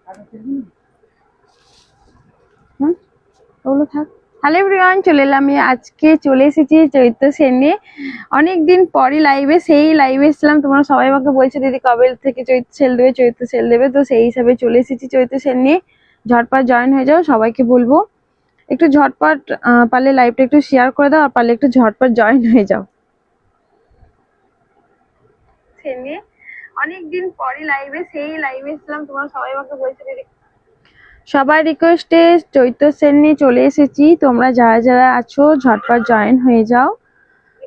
হুম, ওগুলো থাক। Hello everyone, চলে এলাম আমি আজকে চলে এসেছি চৈত্র সেল নিয়ে। অনেকদিন পরই লাইভে, সেই লাইভে এসেছিলাম, তোমরা সবাই আমাকে বলছো দিদি কবে থেকে চৈত্র সেল দেবে, চৈত্র সেল দেবে, তো সেই হিসাবে চলে এসেছি চৈত্র সেল নিয়ে। ঝটপট জয়েন হয়ে যাও, সবাইকে বলবো একটু ঝটপট পারলে লাইভটা একটু শেয়ার করে দাও, আর পারলে একটু ঝটপট জয়েন হয়ে যাও। সেল নিয়ে অনেকদিন পরই লাইভে, সেই লাইভে এসেছিলাম, তোমরা সবাই আমাকে বলছো দিদি, সবার রিকোয়েস্টে চৈত্র সেল নিয়ে চলে এসেছি। তোমরা যারা যারা আছো ঝটপট জয়েন হয়ে যাও।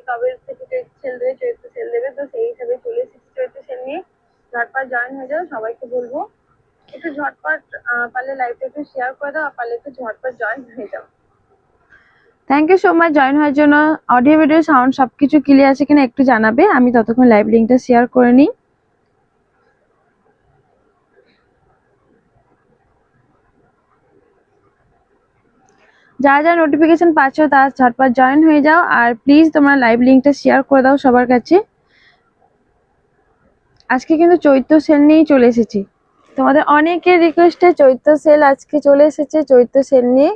কবে থেকে চৈত্র সেল দেবে, চৈত্র সেল দেবে, তো সেই হিসাবে চলে এসেছি চৈত্র সেল নিয়ে। ঝটপট জয়েন হয়ে যাও, সবাইকে বলবো একটু ঝটপট পারলে লাইভটা একটু শেয়ার করে দাও, আর পারলে একটু ঝটপট জয়েন হয়ে যাও। Thank you so much join হওয়ার জন্য। অডিও ভিডিও সাউন্ড সবকিছু ক্লিয়ার আছে কিনা একটু জানাবে, আমি ততক্ষণ লাইভ লিঙ্কটা শেয়ার করে নিই। যারা যারা নোটিফিকেশন পাচ্ছ তারা ঝটপট জয়েন হয়ে যাও, আর প্লিজ তোমরা লাইভ লিঙ্কটা শেয়ার করে দাও সবার কাছে। আজকে কিন্তু চৈত্র সেল নিয়েই চলে এসেছি, তোমাদের অনেকের রিকোয়েস্টে চৈত্র সেল আজকে চলে এসেছে চৈত্র সেল নিয়ে।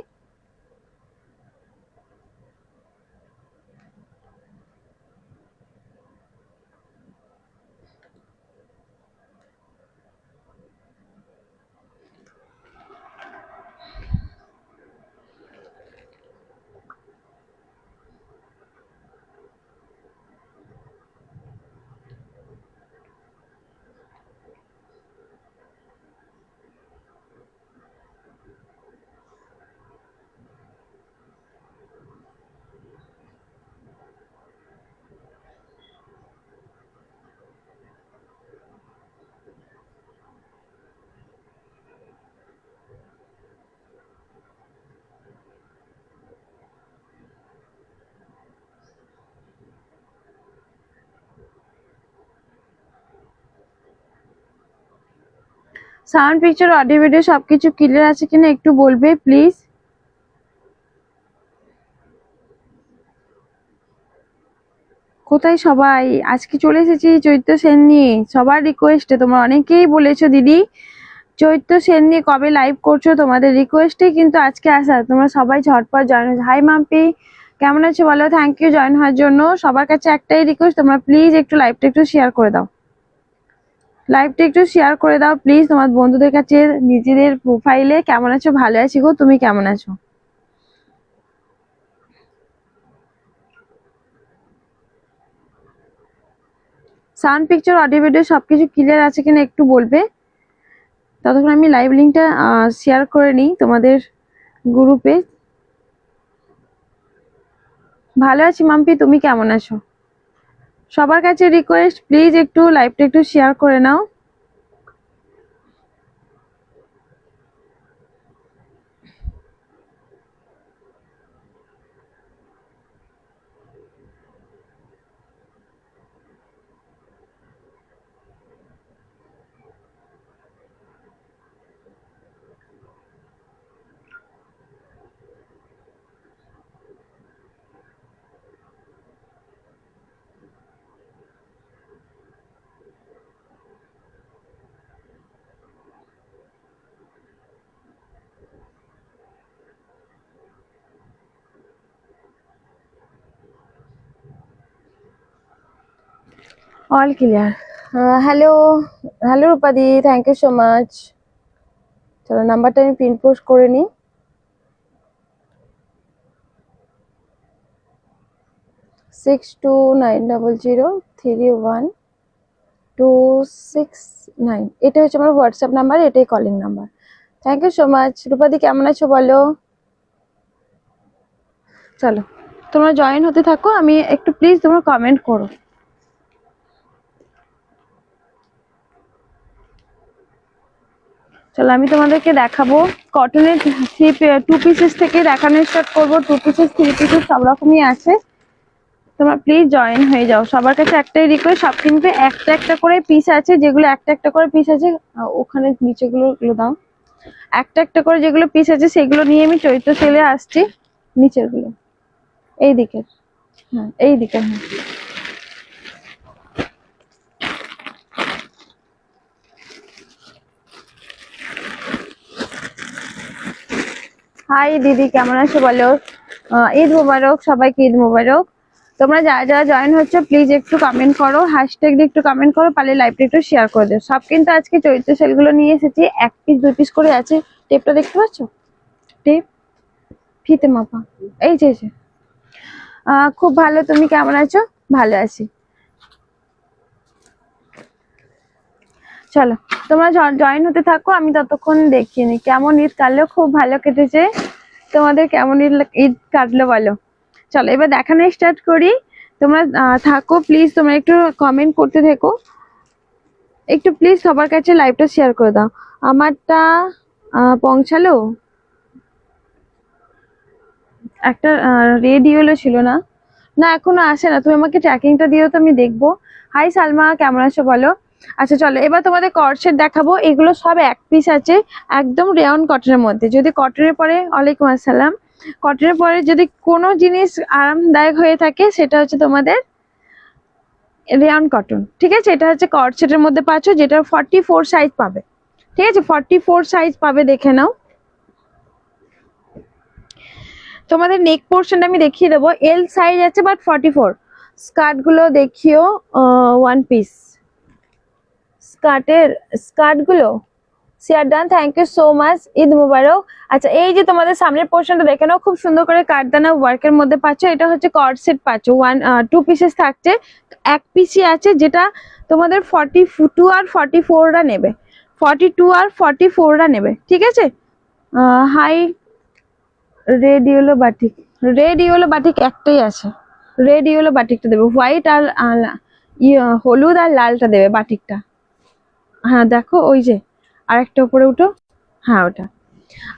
সাউন্ড পিকচার অডিও ভিডিও সবকিছু ক্লিয়ার আছে কিনা একটু বলবে প্লিজ। কোথায় সবাই? আজকে চলে এসেছি চৈত্র সেল নিয়ে, সবার রিকোয়েস্টে। তোমরা অনেকেই বলেছো দিদি চৈত্র সেল নিয়ে কবে লাইভ করছো, তোমাদের রিকোয়েস্টে কিন্তু আজকে আসা। তোমরা সবাই ঝটপট জয়েন হয়েছো। হাই মাম্পি, কেমন আছো বলো? থ্যাংক ইউ জয়েন হওয়ার জন্য। সবার কাছে একটাই রিকোয়েস্ট, তোমরা প্লিজ একটু লাইভটা একটু শেয়ার করে দাও, লাইভটা একটু শেয়ার করে দাও প্লিজ তোমার বন্ধুদের কাছে, নিজেদের প্রোফাইলে। কেমন আছো? ভালো আছি গো, তুমি কেমন আছো? সাউন্ড পিকচার অডিও ভিডিও সবকিছু ক্লিয়ার আছে কিনা একটু বলবে। ততক্ষণ আমি লাইভ লিঙ্কটা শেয়ার করে নিই তোমাদের গ্রুপে। ভালো আছি মাম্পি, তুমি কেমন আছো? সবার কাছে রিকোয়েস্ট, প্লিজ একটু লাইভটা একটু শেয়ার করে নাও। All clear. হ্যালো হ্যালো রূপাদি, থ্যাংক ইউ সো মাচ। চলো নাম্বারটা আমি পিন পোস্ট করে নিই। 6290031269, এটা হচ্ছে আমার হোয়াটসঅ্যাপ নাম্বার, এটাই calling number. Thank you so much. রূপাদি কেমন আছো বলো? চলো তোমরা জয়েন হতে থাকো, আমি একটু প্লিজ তোমরা কমেন্ট করো। চলো আমি তোমাদেরকে দেখাবো কটনের টু পিসেস থেকে দেখানো স্টার্ট করবো। টু পিসেস, থ্রি পিসেস সব রকমই আছে। তোমরা প্লিজ জয়েন হয়ে যাও, সবার কাছে একটাই রিকোয়েস্ট। সব কিনবে একটা একটা করে পিস আছে, যেগুলো একটা একটা করে পিস আছে ওখানে নিচেগুলো দাও। একটা একটা করে যেগুলো পিস আছে সেগুলো নিয়ে আমি চৈত্র সেলে আসছি। নিচের গুলো এই দিকে, হ্যাঁ এই দিকে, হ্যাঁ হাই দিদি, কেমন আছো বলো? ঈদ মোবারক, সবাইকে ঈদ মোবারক। তোমরা যারা যারা জয়েন হচ্ছে প্লিজ একটু কমেন্ট করো, হ্যাশট্যাগ দিয়ে একটু কমেন্ট করো, পারলে লাইভটা একটু শেয়ার করে দিও। সব কিন্তু আজকে চৈত্র সেলগুলো নিয়ে এসেছি, 1 পিস 2 পিস করে আছে। টেপটা দেখতে পাচ্ছ? টেপ ফিতে মাপা, এই যে এই যে। খুব ভালো, তুমি কেমন আছো? ভালো আছি। চলো তোমরা জয়েন হতে থাকো, আমি ততক্ষণ দেখিয়ে নি কেমন ঈদ কাটলো। খুব ভালো কেটেছে, তোমাদের কেমন ঈদ কাটলো বলো। চলো এবার দেখানো স্টার্ট করি। তোমরা থাকো প্লিজ, তোমরা একটু কমেন্ট করতে থেকো, একটু প্লিজ সবার কাছে লাইভটা শেয়ার করে দাও। আমারটা পৌঁছালো, একটা রেড ইয়েলো ছিল না, না এখনো আসে না। তুমি আমাকে ট্র্যাকিংটা দিও তো আমি দেখবো। হাই সালমা, কেমন আছো বলো? আচ্ছা চলো এবার তোমাদের কর্ড সেট দেখাবো। এগুলো সব 1 পিস আছে, একদম রেয়ন কটনের মধ্যে। যদি কটনের পরে, ওয়ালাইকুম আসসালাম, কটনের পরে যদি কোনো জিনিস আরামদায়ক হয়ে থাকে সেটা হচ্ছে তোমাদের রেয়ন কটন। ঠিক আছে, এটা হচ্ছে কর্ড সেটের মধ্যে পাচ্ছ, যেটা 44 সাইজ পাবে। ঠিক আছে, 44 সাইজ পাবে, দেখে নাও। তোমাদের নেক পোর্শনটা আমি দেখিয়ে দেবো। এল সাইজ আছে বাট 44। স্কার্ট গুলো দেখিও, 1 পিস স্কার্ট গুলো share done, thank you so much, Eid মুবারক। আচ্ছা এই যে তোমাদের সামনের পোর্শনটা দেখে নাও, খুব সুন্দর করে কাঠদানা ওয়ার্কের মধ্যে পাচ্ছ। এটা হচ্ছে কর্ড সেট পাচ্ছ, 2 পিসেস থাকছে। 1 পিসই আছে, যেটা তোমাদের 42 আর 44রা নেবে, 42 আর 44রা নেবে। ঠিক আছে, hi red yellow batik, red yellow batik একটাই আছে, রেড ইয়েলো বাটিকটা দেবে। হোয়াইট আর হলুদ আর লালটা দেবে বাটিকটা। হ্যাঁ দেখো ওই যে আরেকটা উপরে উঠো, হ্যাঁ ওটা।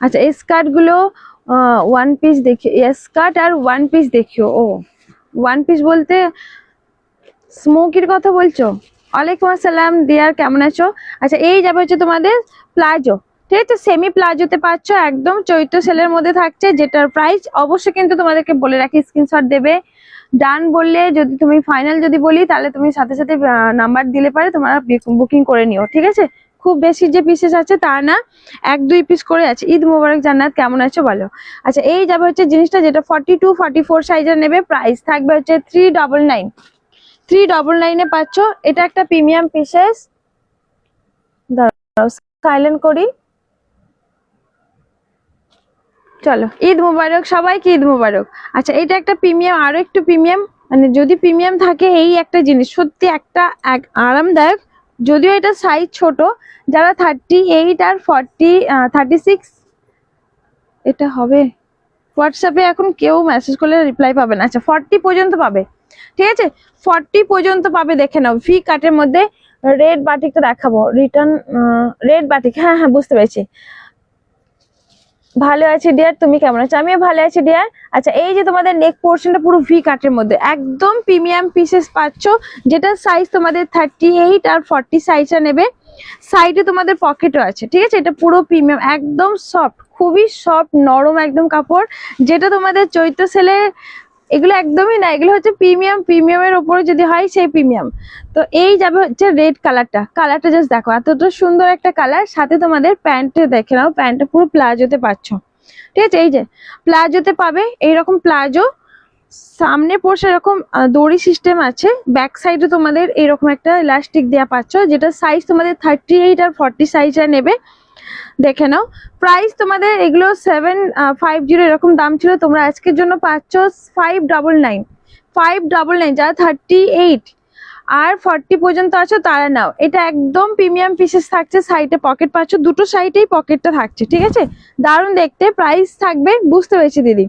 আচ্ছা এই স্কার্ট গুলো 1 পিস দেখিও, স্কার্ট আর 1 পিস দেখিও। ও 1 পিস বলতে স্মোকির কথা বলছো? ওয়ালাইকুম আসসালাম ডিয়ার, কেমন আছো? আচ্ছা এই যাবে হচ্ছে তোমাদের প্লাজো। ঠিক আছে, সেমি প্লাজোতে পাচ্ছ, একদম চৈত্র সেলের মধ্যে থাকছে, যেটার প্রাইস অবশ্যই কিন্তু তোমাদেরকে বলে রাখি, স্ক্রিনশট দেবে। ডান বললে, যদি তুমি ফাইনাল যদি বলি তাহলে তুমি সাথে সাথে নাম্বার দিলে পারে তোমরা বুকিং করে নিও। ঠিক আছে, খুব বেশি যে পিসেস আছে তা না, 1-2 পিস করে আছে। ঈদ মোবারক জান্নাত, কেমন আছো বলো? আচ্ছা এই যাবে হচ্ছে জিনিসটা, যেটা 42 44 সাইজের নেবে, প্রাইস থাকবে হচ্ছে 399। 399 এ পাচ্ছ। এটা একটা প্রিমিয়াম পিসেস, দাঁড়াও সাইলেন্ট করি। চলো ঈদ মুবারক, সবাইকে ঈদ মুবারক। আচ্ছা এটা একটা প্রিমিয়াম, আরো একটু প্রিমিয়াম, মানে যদি প্রিমিয়াম থাকে এই একটা জিনিস সত্যি একটা আরামদায়ক। যদিও এটা সাইজ ছোট, যারা 38 আর 36 এটা হবে। হোয়াটসঅ্যাপে এখন কেউ মেসেজ করলে রিপ্লাই পাবে না। আচ্ছা 40 পর্যন্ত পাবে। ঠিক আছে, 40 পর্যন্ত পাবে, দেখে নাও। ভি কাটের মধ্যে রেড বাটিকটা দেখাবো, রিটার্ন রেড বাটিক। হ্যাঁ হ্যাঁ বুঝতে পেরেছি। ভালো আছি ডিয়ার, তুমি কেমন আছো? আমিও ভালো আছি ডিয়ার। আচ্ছা এই যে তোমাদের নেক পোর্শনটা পুরো ভি কাটের মধ্যে, একদম প্রিমিয়াম পিসেস পাচ্ছ, যেটা সাইজ তোমাদের 38 আর 40 সাইজটা নেবে। সাইডে তোমাদের পকেটও আছে। ঠিক আছে, এটা পুরো প্রিমিয়াম, একদম সফট, খুবই সফট নরম একদম কাপড়, যেটা তোমাদের চৈত্র সেলে এগুলো একদমই না, এগুলো হচ্ছে প্রিমিয়াম। প্রিমিয়ামের উপরে যদি হয় সেই প্রিমিয়াম। তো এই যাবে হচ্ছে রেড কালারটা জাস্ট দেখো, এতটা সুন্দর একটা কালার। সাথে তোমাদের প্যান্টে দেখে নাও, প্যান্টটা পুরো প্লাজোতে পাচ্ছ। ঠিক আছে, এই যে প্লাজোতে পাবে, এইরকম প্লাজো। সামনে পোর্শন এরকম দড়ি সিস্টেম আছে, ব্যাক সাইডে তোমাদের এরকম একটা ইলাস্টিক দেওয়া পাচ্ছ, যেটা সাইজ তোমাদের 38 আর 40 সাইজটা নেবে। দেখে নাও প্রাইস তোমাদের এগুলো 750 এরকম দাম ছিল, তোমরা আজকের জন্য পাচ্ছ 599। যারা 38 আর 40 পর্যন্ত আছো তারা নাও। এটা একদম প্রিমিয়াম পিসেস থাকছে, সাইডে পকেট পাচ্ছ, দুটো সাইডেই পকেটটা থাকছে। ঠিক আছে, দারুণ দেখতে। প্রাইস থাকবে, বুঝতে পেরেছি দিদি,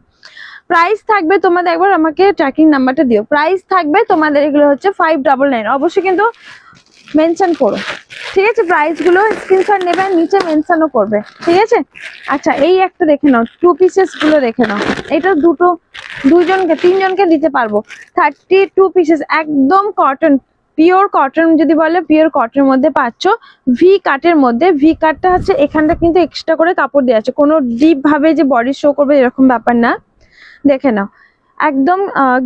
প্রাইস থাকবে তোমাদের, একবার আমাকে ট্র্যাকিং নাম্বারটা দিও। প্রাইস থাকবে তোমাদের এগুলো হচ্ছে 599, অবশ্যই কিন্তু মেনশন করো। ঠিক আছে, প্রাইস গুলো স্ক্রিনশট নেবে, নিচে মেনশনও করবে। ঠিক আছে, আচ্ছা এই একটা দেখে নাও, 2 পিসেস গুলো দেখে নাও। এটা দুজনকে 3জনকে দিতে পারবো। 32 পিসেস, একদম কটন, পিওর কটন। যদি বলে পিওর কটনের মধ্যে পাচ্ছ, ভি কাটের মধ্যে। ভি কাটটা হচ্ছে এখানটা কিন্তু এক্সট্রা করে কাপড় দেওয়া আছে, কোনো ডিপ ভাবে যে বডি শো করবে এরকম ব্যাপার না। দেখে নাও একদম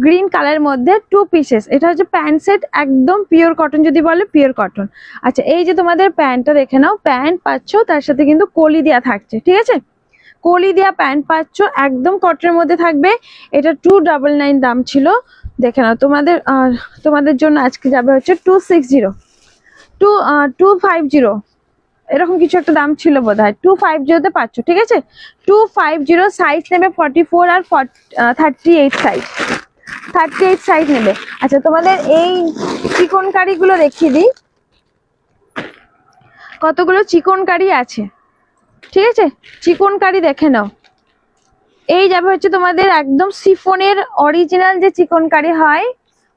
গ্রিন কালারের মধ্যে 2 পিসেস। এটা হচ্ছে প্যান্ট সেট, একদম পিওর কটন, যদি বলে পিওর কটন। আচ্ছা এই যে তোমাদের প্যান্টটা দেখে নাও, প্যান্ট পাচ্ছ, তার সাথে কিন্তু কলি দেওয়া থাকছে। ঠিক আছে, কলি দেওয়া প্যান্ট পাচ্ছ, একদম কটনের মধ্যে থাকবে। এটা 299 দাম ছিল, দেখে নাও। তোমাদের জন্য আজকে যাবে হচ্ছে 260, 250 এরকম কিছু একটা দাম ছিল বোধহয়। 250 পাচ্ছ, ঠিক আছে। 250 সাইজ নেবে 44 আর 38 সাইজ, 38 সাইজ নেবে। আচ্ছা তোমাদের এই চিকন কারি গুলো দেখিয়ে দিই, কতগুলো চিকন কারি আছে, ঠিক আছে। চিকন কারি দেখে নাও। এই যাবে হচ্ছে তোমাদের একদম শিফনের অরিজিনাল যে চিকন কারি হয়।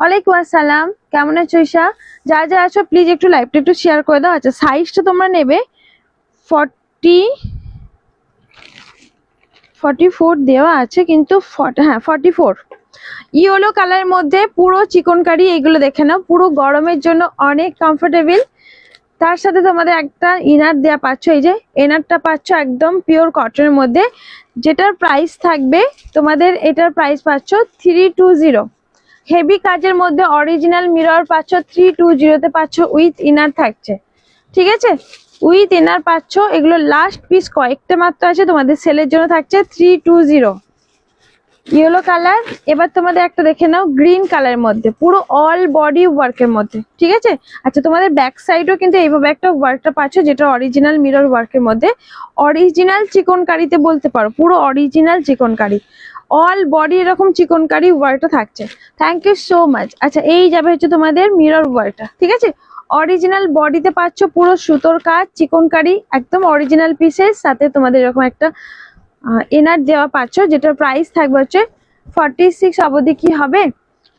ওয়ালাইকুম আসসালাম, কেমন আছো ঈশা? যারা আছো প্লিজ একটু লাইভটা একটু শেয়ার করে দাও। আচ্ছা সাইজটা তোমরা নেবে 44 দেওয়া আছে কিন্তু, হ্যাঁ 44। ইয়েলো কালারের মধ্যে পুরো চিকন কারি, এইগুলো দেখে নাও, পুরো গরমের জন্য অনেক কমফোর্টেবল। তার সাথে তোমাদের একটা ইনার দেয়া পাচ্ছ, এই যে ইনারটা পাচ্ছ একদম পিওর কটনের মধ্যে, যেটার প্রাইস থাকবে তোমাদের, এটার প্রাইস পাচ্ছ 320। হেভি কাজের মধ্যে অরিজিনাল মিরর পাচ্ছ 320 পাচ্ছ, উইথ ইনার থাকছে, ঠিক আছে। উইথ ইনার পাচ্ছ। এগুলো লাস্ট পিস কয়েকটা মাত্র আছে, তোমাদের সেলের জন্য থাকছে 320। Yellow colour. এবার তোমাদের একটা দেখে নাও গ্রিন কালারের মধ্যে, পুরো অল বডি ওয়ার্কের মধ্যে, ঠিক আছে। আচ্ছা তোমাদের ব্যাক সাইডও কিন্তু এইভাবে একটা ওয়ার্কটা পাচ্ছ, যেটা অরিজিনাল মিরর ওয়ার্কের মধ্যে, অরিজিনাল চিকন কারিতে বলতে পারো, পুরো অরিজিনাল চিকন কারি, অল বডি এরকম চিকন কারি ওয়ার্কটা থাকছে। Thank you so much. আচ্ছা এই যাবে হচ্ছে তোমাদের মিরর ওয়ার্কটা, ঠিক আছে। অরিজিনাল বডিতে পাচ্ছ পুরো সুতোর কাজ, চিকন কারি, একদম অরিজিনাল পিসের সাথে তোমাদের এরকম একটা এনার দেওয়া পাচ্ছ, যেটার প্রাইস থাকবে হচ্ছে 46 অবধি। কি হবে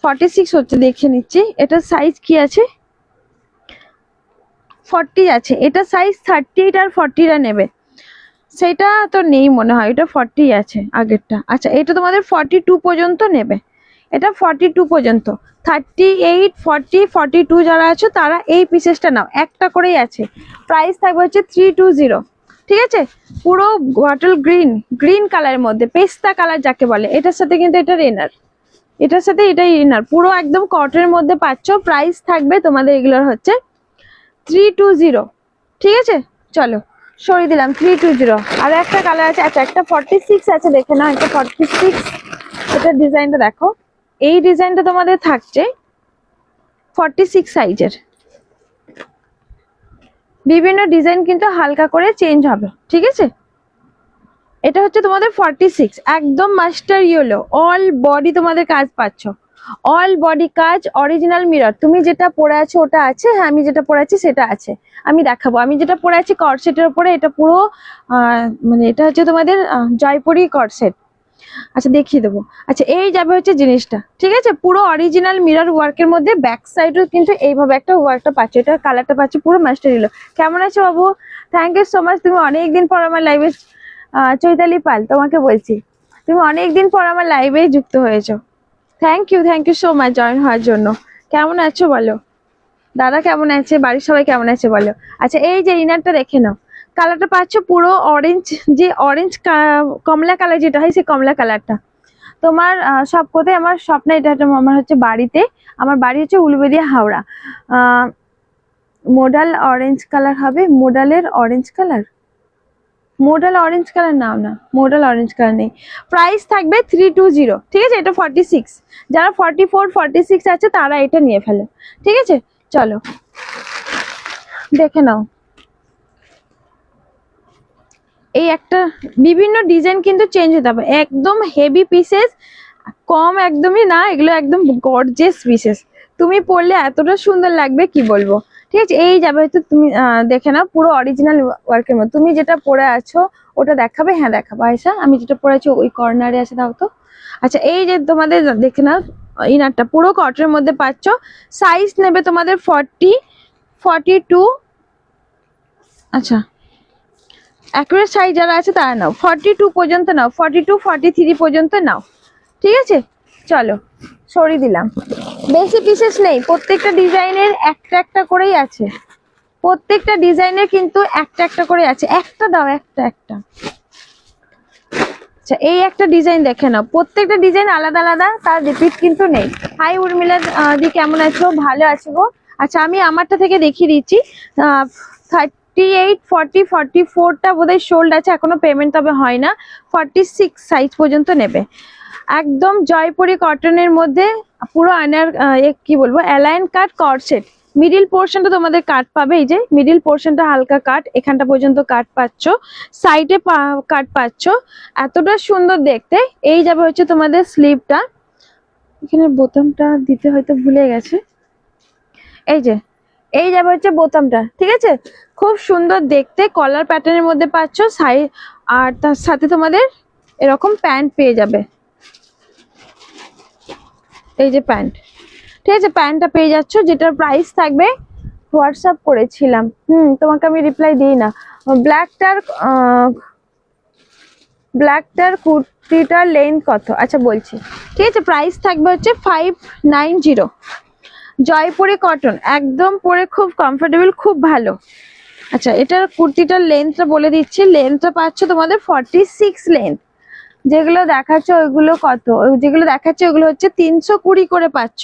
46 হচ্ছে, দেখে নিচ্ছি এটা সাইজ কি আছে, 40 আছে। এটা সাইজ 38 আর 40টা নেবে, সেটা তো নেই মনে হয়, এটা 40 আছে আগেরটা। আচ্ছা এটা তোমাদের 42 পর্যন্ত নেবে, এটা 42 পর্যন্ত। 38, 40, 42 যারা আছো তারা এই পিসেসটা নাও, একটা করেই আছে। প্রাইস থাকবে হচ্ছে 320, ঠিক আছে। পুরো বটল গ্রিন কালারের মধ্যে, পেস্তা কালার যাকে বলে, এটার সাথে কিন্তু এটার ইনার, এটার সাথে এটাই ইনার, পুরো একদম কটনের মধ্যে পাচ্ছ। প্রাইস থাকবে তোমাদের এগুলোর হচ্ছে 320, ঠিক আছে। চলো সরিয়ে দিলাম 320। আর একটা কালার আছে, আচ্ছা একটা 46 আছে, দেখে নাও একটা 46। এটার ডিজাইনটা দেখো, এই ডিজাইনটা তোমাদের থাকছে 46 সাইজের। বিভিন্ন ডিজাইন কিন্তু হালকা করে চেঞ্জ হবে, ঠিক আছে। এটা হচ্ছে তোমাদের 46, একদম মাস্টার ইয়েলো, অল বডি তোমাদের কাজ পাচ্ছ, অল বডি কাজ, অরিজিনাল মিরর। তুমি যেটা পরে আছো ওটা আছে, হ্যাঁ আমি যেটা পরে আছি সেটা আছে, আমি দেখাবো। আমি যেটা পরে আছি কর্সেটের উপরে, এটা পুরো মানে এটা হচ্ছে তোমাদের জয়পুরি কর্সেট। আচ্ছা দেখিয়ে দেবো। আচ্ছা এই যাবে হচ্ছে জিনিসটা, ঠিক আছে। পুরো অরিজিনাল মিরর ওয়ার্কের মধ্যে ব্যাক সাইডও কিন্তু এইভাবে একটা ওয়ার্কটা পাচ্ছ, এটা কালারটা পাচ্ছ পুরো মাস্টার ইয়েলো। কেমন আছো বাবু? Thank you so much. তুমি অনেকদিন পর আমার লাইভে, চৈতালি পাল তোমাকে বলছি, তুমি অনেকদিন পর আমার লাইভে যুক্ত হয়েছো। Thank you so much join হওয়ার জন্য। কেমন আছো বলো? দাদা কেমন আছে? বাড়ির সবাই কেমন আছে বলো? আচ্ছা এই যে ইনারটা দেখে নাও, কালারটা পাচ্ছ পুরো অরেঞ্জ, যে অরেঞ্জ কমলা কালার যেটা হয়, সেই কমলা কালারটা তোমার সব কোথায় আমার স্বপ্ন। এটা আমার হচ্ছে বাড়িতে, আমার বাড়ি হচ্ছে Uluberia Howrah. Modal orange colour হবে, মোডালের orange colour, modal orange colour নাও না, মোডাল অরেঞ্জ কালার নেই। প্রাইস থাকবে 320, ঠিক আছে। এটা 46, যারা 44, 46 আছে তারা এটা নিয়ে ফেলো, ঠিক আছে। চলো দেখে নাও, এই একটা বিভিন্ন ডিজাইন কিন্তু চেঞ্জ হতে হবে, একদম হেভি পিসেস, কম একদমই না, এগুলো একদম গর্জিয়াস পিসেস। তুমি পরলে এতটা সুন্দর লাগবে কি বলবো, ঠিক আছে। এই যাবে হয়তো, তুমি দেখে নাও পুরো অরিজিনাল ওয়ার্কের মধ্যে। তুমি যেটা পরে আছো ওটা দেখাবে, হ্যাঁ দেখাবো আয়সা, আমি যেটা পরে আছি ওই কর্নারে আছে, দাও তো। আচ্ছা এই যে তোমাদের দেখে নাও ইনারটা পুরো কটনের মধ্যে পাচ্ছ। সাইজ নেবে তোমাদের 40, 42। আচ্ছা অ্যাকুরেট সাইজ যারা আছে তারা নাও, 42 পর্যন্ত নাও, 42, 43 পর্যন্ত নাও, ঠিক আছে। চলো সরিয়ে দিলাম, বেশি পিসেস নেই, প্রত্যেকটা ডিজাইনের একটা একটা করেই আছে, প্রত্যেকটা ডিজাইনের কিন্তু একটা একটা করে আছে। একটা দাও, একটা একটা। আচ্ছা এই একটা ডিজাইন দেখে নাও, প্রত্যেকটা ডিজাইন আলাদা আলাদা, তার রিপিট কিন্তু নেই। হাই উর্মিলা দি, কেমন আছো? ভালো আছো গো। আচ্ছা আমি আমারটা থেকে দেখিয়ে দিচ্ছি, 48, 40, 44টা বোধহয় শোল্ড আছে, এখনো পেমেন্ট তবে হয় না। 46 সাইজ পর্যন্ত নেবে। একদম জয়পুরি কটনের মধ্যে পুরো আয়নার কি বলবো, অ্যালাইন কাট কর্সেট। মিডিল পোর্শনটা তোমাদের কাট পাবে, এই যে মিডিল পোর্শনটা হালকা কাট, এখানটা পর্যন্ত কাট পাচ্ছ, সাইডে কাট পাচ্ছ, এতটা সুন্দর দেখতে। এই যাবে হচ্ছে তোমাদের স্লিভটা, এখানে বোতামটা দিতে হয়তো ভুলে গেছে, এই যে এই যাবে হচ্ছে বোতামটা, ঠিক আছে। খুব সুন্দর দেখতে, কলার প্যাটার্নের মধ্যে পাচ্ছ সাইড, আর তার সাথে তোমাদের এরকম প্যান্ট পেয়ে যাবে, এই যে প্যান্ট, ঠিক আছে। প্যান্টটা পেয়ে যাচ্ছ, যেটার প্রাইস থাকবে, হোয়াটসঅ্যাপ করেছিলাম, তোমাকে আমি রিপ্লাই দিই না। ব্ল্যাকটার কুর্তিটার লেন্থ কত, আচ্ছা বলছি, ঠিক আছে। প্রাইস থাকবে হচ্ছে 590। জয়পুরি কটন, একদম পরে খুব কমফোর্টেবল, খুব ভালো। আচ্ছা, এটার কুর্তিটার লেন্থটা বলে দিচ্ছি, লেন্থটা পাচ্ছ তোমাদের 46 লেন্থ। যেগুলো দেখাচ্ছ ওইগুলো কত, যেগুলো দেখাচ্ছে ওগুলো হচ্ছে 320 করে পাচ্ছ,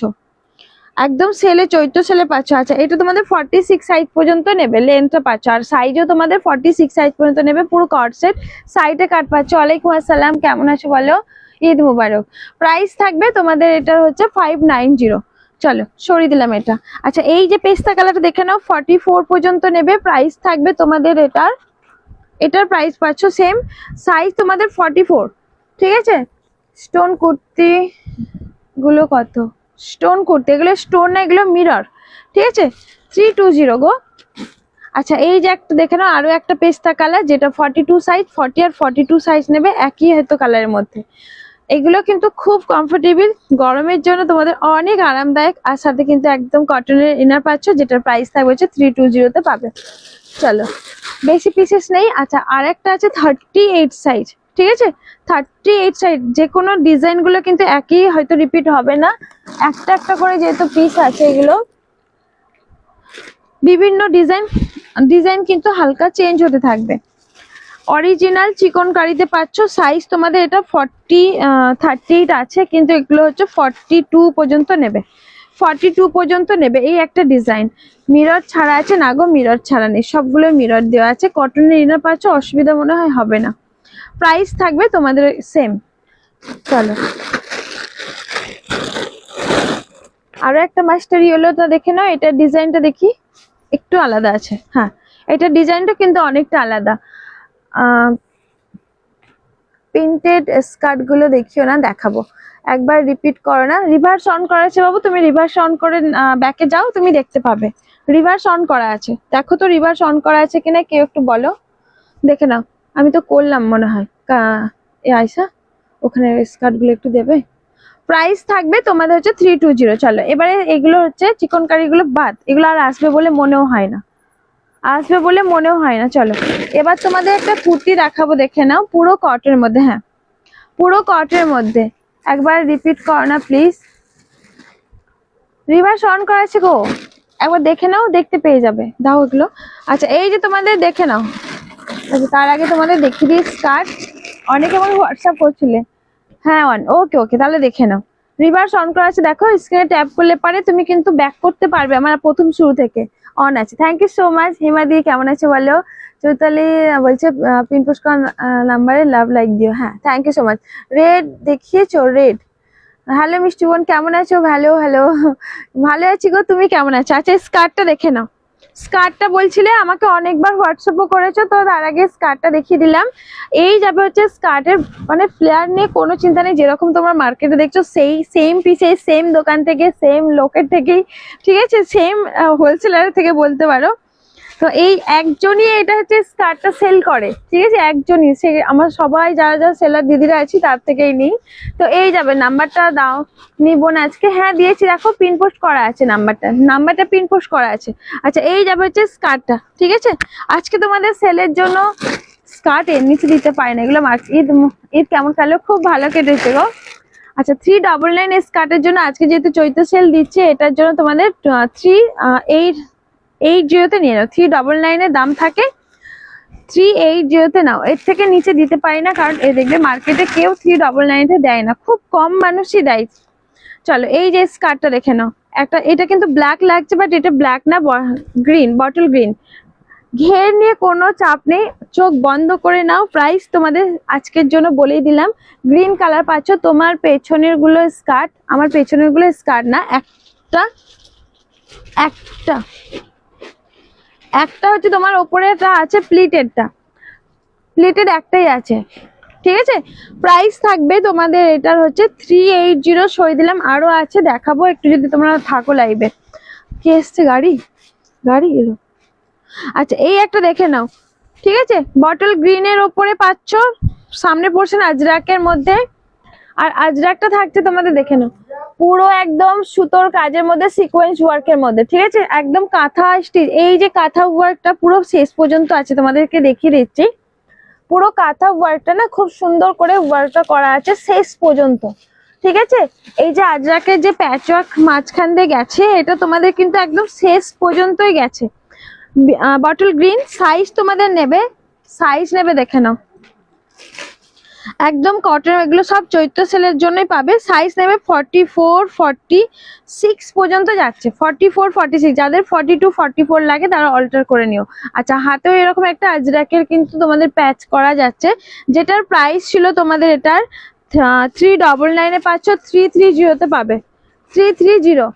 একদম সেলে, চৈত্র সেলে পাচ্ছ। আচ্ছা, এটা তোমাদের 46 সাইজ পর্যন্ত নেবে, লেন্থটা পাচ্ছ, আর সাইজও তোমাদের 46 সাইজ পর্যন্ত নেবে, পুরো কট সেট, সাইডে কাট পাচ্ছ। ওয়ালাইকুম আসসালাম, কেমন আছো বলো, ঈদ মুবারক। প্রাইস থাকবে তোমাদের এটার হচ্ছে 590। চলো সরিয়ে দিলাম এটা। আচ্ছা, এই যে পেস্তা কালারটা দেখে নাও, 44 পর্যন্ত নেবে, প্রাইস থাকবে তোমাদের এটার প্রাইস পাচ্ছ সেম, সাইজ তোমাদের 44, ঠিক আছে। স্টোন কুর্তি গুলো কত, স্টোন কুর্তি, এগুলো স্টোন না, এগুলো মিরর, ঠিক আছে। 320 গো। আচ্ছা, এই যে একটা দেখে নাও, আরো একটা পেস্তা কালার, যেটা 42 সাইজ, 40 আর 42 সাইজ নেবে, একই হয়তো কালারের মধ্যে। এগুলো কিন্তু খুব কমফোর্টেবল, গরমের জন্য তোমাদের অনেক আরামদায়ক, আর সাথে কিন্তু একদম কটনের ইনার পাচ্ছ, যেটার প্রাইস থাকবে হচ্ছে 320 তে পাবে। চলো, বেশি পিসেস নেই। আচ্ছা, আর একটা আছে 38 সাইজ, ঠিক আছে। 38 সাইজ, যে কোনো ডিজাইন গুলো কিন্তু একই, হয়তো রিপিট হবে না, একটা একটা করে যেহেতু পিস আছে, এগুলো বিভিন্ন ডিজাইন কিন্তু হালকা চেঞ্জ হতে থাকবে। অরিজিনাল চিকন কারিতে পাচ্ছ, সাইজ তোমাদের এটা 38 আছে, কিন্তু এগুলো হচ্ছে 42 পর্যন্ত নেবে, 42 পর্যন্ত নেবে। এই একটা ডিজাইন মিরর ছাড়া আছে, না গো মিরর ছাড়া নেই, সবগুলো মিরর দেওয়া আছে, কটনের ইনার পাচ্ছ, অসুবিধা মনে হয় হবে না। প্রাইস থাকবে তোমাদের সেম। চলো, আরো একটা মাস্টার ইয়েলোটা দেখে নাও, এটার ডিজাইনটা দেখি, একটু আলাদা আছে, হ্যাঁ এটার ডিজাইনটা কিন্তু অনেকটা আলাদা। প্রিন্টেড স্কার্ট গুলো দেখিও না, দেখাবো, একবার রিপিট করো না। রিভার্স অন করা আছে বাবু, তুমি রিভার্স অন করে ব্যাকে যাও, তুমি দেখতে পাবে রিভার্স অন করা আছে। দেখো তো রিভার্স অন করা আছে কিনা, কেউ একটু বলো, দেখে নাও। আমি তো করলাম মনে হয়, আয়সা ওখানে স্কার্ট গুলো একটু দেবে। প্রাইস থাকবে তোমাদের হচ্ছে 320। চলো, এবারে এগুলো হচ্ছে চিকন কারি গুলো বাদ, এগুলো আর আসবে বলে মনেও হয় না, চলো, এবার তোমাদের একটা কুর্তি দেখাবো, দেখে নাও, পুরো কটনের মধ্যে, হ্যাঁ পুরো কটনের মধ্যে। একবার রিপিট করো না প্লিজ, রিভার্স অন করা আছে গো, একবার দেখে নাও, দেখতে পেয়ে যাবে, দাও এগুলো। আচ্ছা, এই যে তোমাদের দেখে নাও। আচ্ছা, তার আগে তোমাদের দেখিয়ে দিই স্কার্ট, অনেকে আমাকে হোয়াটসঅ্যাপ করছিলে, হ্যাঁ ওকে, তাহলে দেখে নাও। রিভার্স অন করা আছে, দেখো স্ক্রিনে ট্যাপ করলে পারে তুমি কিন্তু ব্যাক করতে পারবে, আমার প্রথম শুরু থেকে অন আছে। Thank you so much. হিমাদি কেমন আছে বলো। চৈতালি বলছে পিনপোস্ট নাম্বারে লাভ লাইক দিও, হ্যাঁ thank you so much. Red দেখিয়েছো, রেড। হ্যালো মিষ্টি বোন, কেমন আছো? হ্যালো ভালো আছি গো, তুমি কেমন আছো? আচ্ছা, স্কার্টটা দেখে নাও। স্কার্টটা বলছিলে আমাকে অনেকবার হোয়াটসঅ্যাপও করেছো, তো তার আগে স্কার্টটা দেখিয়ে দিলাম। এই যাবে হচ্ছে স্কার্টের মানে ফ্লেয়ার নিয়ে কোনো চিন্তা নেই, যেরকম তোমরা মার্কেটে দেখছো সেই সেম পিসে, সেম দোকান থেকে, সেম লোকের থেকেই, ঠিক আছে, সেম হোলসেলার থেকে বলতে পারো। তো এই একজনই এটা হচ্ছে স্কার্টটা সেল করে, ঠিক আছে, একজনই, সে আমার সবাই যারা সেলার দিদিরা আছি তার থেকেই নিই। তো এই যাবে, নাম্বারটা দাও, নিবো না আজকে, হ্যাঁ দিয়েছি, দেখো পিন পোস্ট করা আছে, নাম্বারটা পিন পোস্ট করা আছে। আচ্ছা, এই যাবে হচ্ছে স্কার্টটা, ঠিক আছে। আজকে তোমাদের সেলের জন্য স্কার্ট এর নিচে দিতে পারি না, এগুলো ঈদ কেমন কালো, খুব ভালো কেটেছে গো। আচ্ছা, 399 স্কার্টের জন্য আজকে যেহেতু চৈত্র সেল দিচ্ছে, এটার জন্য তোমাদের 380 নিয়ে নাও। 399 দাম থাকে, 380 নাও, এর থেকে নিচে দিতে পারি না, কারণ এই দেখবে মার্কেটে কেউ 399 দেয় না, খুব কম মানুষই দেয়। চলো, এই যে স্কার্টটা দেখে নাও, এটা কিন্তু ব্ল্যাক লাগছে, বাট এটা ব্ল্যাক না, গ্রিন, বটল গ্রিন, ঘের নিয়ে কোনো চাপ নেই, চোখ বন্ধ করে নাও। প্রাইস তোমাদের আজকের জন্য বলেই দিলাম। গ্রিন কালার পাচ্ছ। তোমার পেছনের গুলো স্কার্ট, আমার পেছনের গুলো স্কার্ট না, একটা একটা একটা হচ্ছে তোমার ওপরেটা আছে প্লিটেডটা, প্লেটেড একটাই আছে, ঠিক আছে। প্রাইস থাকবে তোমাদের এটার হচ্ছে 380 সই দিলাম। আরো আছে দেখাবো একটু যদি তোমরা থাকো লাইভে। কে এসছে? গাড়ি গাড়ি এলো। আচ্ছা এই একটা দেখে নাও, ঠিক আছে। বটল গ্রিনের ওপরে পাচ্ছ, সামনে পোর্শন আজরাকের মধ্যে। আর আজরাকটা থাকছে তোমাদের দেখে নাও, পুরো একদম সুতোর কাজের মধ্যে, সিকোয়েন্স ওয়ার্কের মধ্যে, ঠিক আছে। একদম কাঁথা স্টিচ, এই যে কাঁথা ওয়ার্কটা পুরো শেষ পর্যন্ত আছে, তোমাদেরকে দেখিয়ে দিচ্ছি। পুরো কাঁথা ওয়ার্কটা না খুব সুন্দর করে ওয়ার্কটা করা আছে শেষ পর্যন্ত, ঠিক আছে। এই যে আজরাকের যে প্যাচ ওয়ার্ক মাঝখান দিয়ে গেছে, এটা তোমাদের কিন্তু একদম শেষ পর্যন্তই গেছে। বটল গ্রিন সাইজ তোমাদের নেবে, সাইজ নেবে দেখে নাও, একদম কটন, এগুলো সব চৈত্র সেলের জন্যই পাবে। সাইজ নেবে 44 46 পর্যন্ত যাচ্ছে, 44 46। যাদের 42 44 লাগে তারা অল্টার করে নিও। আচ্ছা হাতেও এরকম একটা আজরাকের কিন্তু তোমাদের প্যাচ করা যাচ্ছে, যেটার প্রাইস ছিল তোমাদের এটার 399 এ পাচ্ছ, 330 তে পাবে, 330।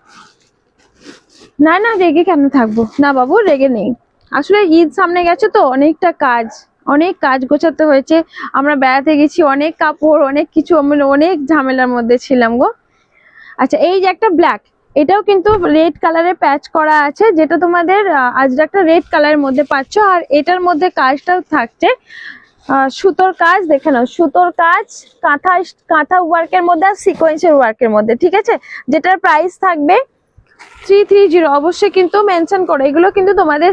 না না রেগে কেন থাকবো, না বাবু রেগে নেই। আসলে ঈদ সামনে গেছে তো, অনেকটা কাজ, অনেক কাজ গোছাতে হয়েছে। আমরা বেড়াতে গেছি, অনেক কাপড়, অনেক কিছু, আমরা অনেক ঝামেলার মধ্যে ছিলাম গো। আচ্ছা এই যে একটা ব্ল্যাক, এটাও কিন্তু রেড কালারের প্যাচ করা আছে, যেটা তোমাদের আজরাকটা রেড কালারের মধ্যে পাচ্ছ। আর এটার মধ্যে কাজটাও থাকছে সুতোর কাজ, দেখে নাও, সুতোর কাজ, কাঁথা কাঁথা ওয়ার্কের মধ্যে আর সিকোয়েন্সের ওয়ার্কের মধ্যে, ঠিক আছে। যেটার প্রাইস থাকবে 330। অবশ্যই কিন্তু মেনশন করো, এগুলো কিন্তু তোমাদের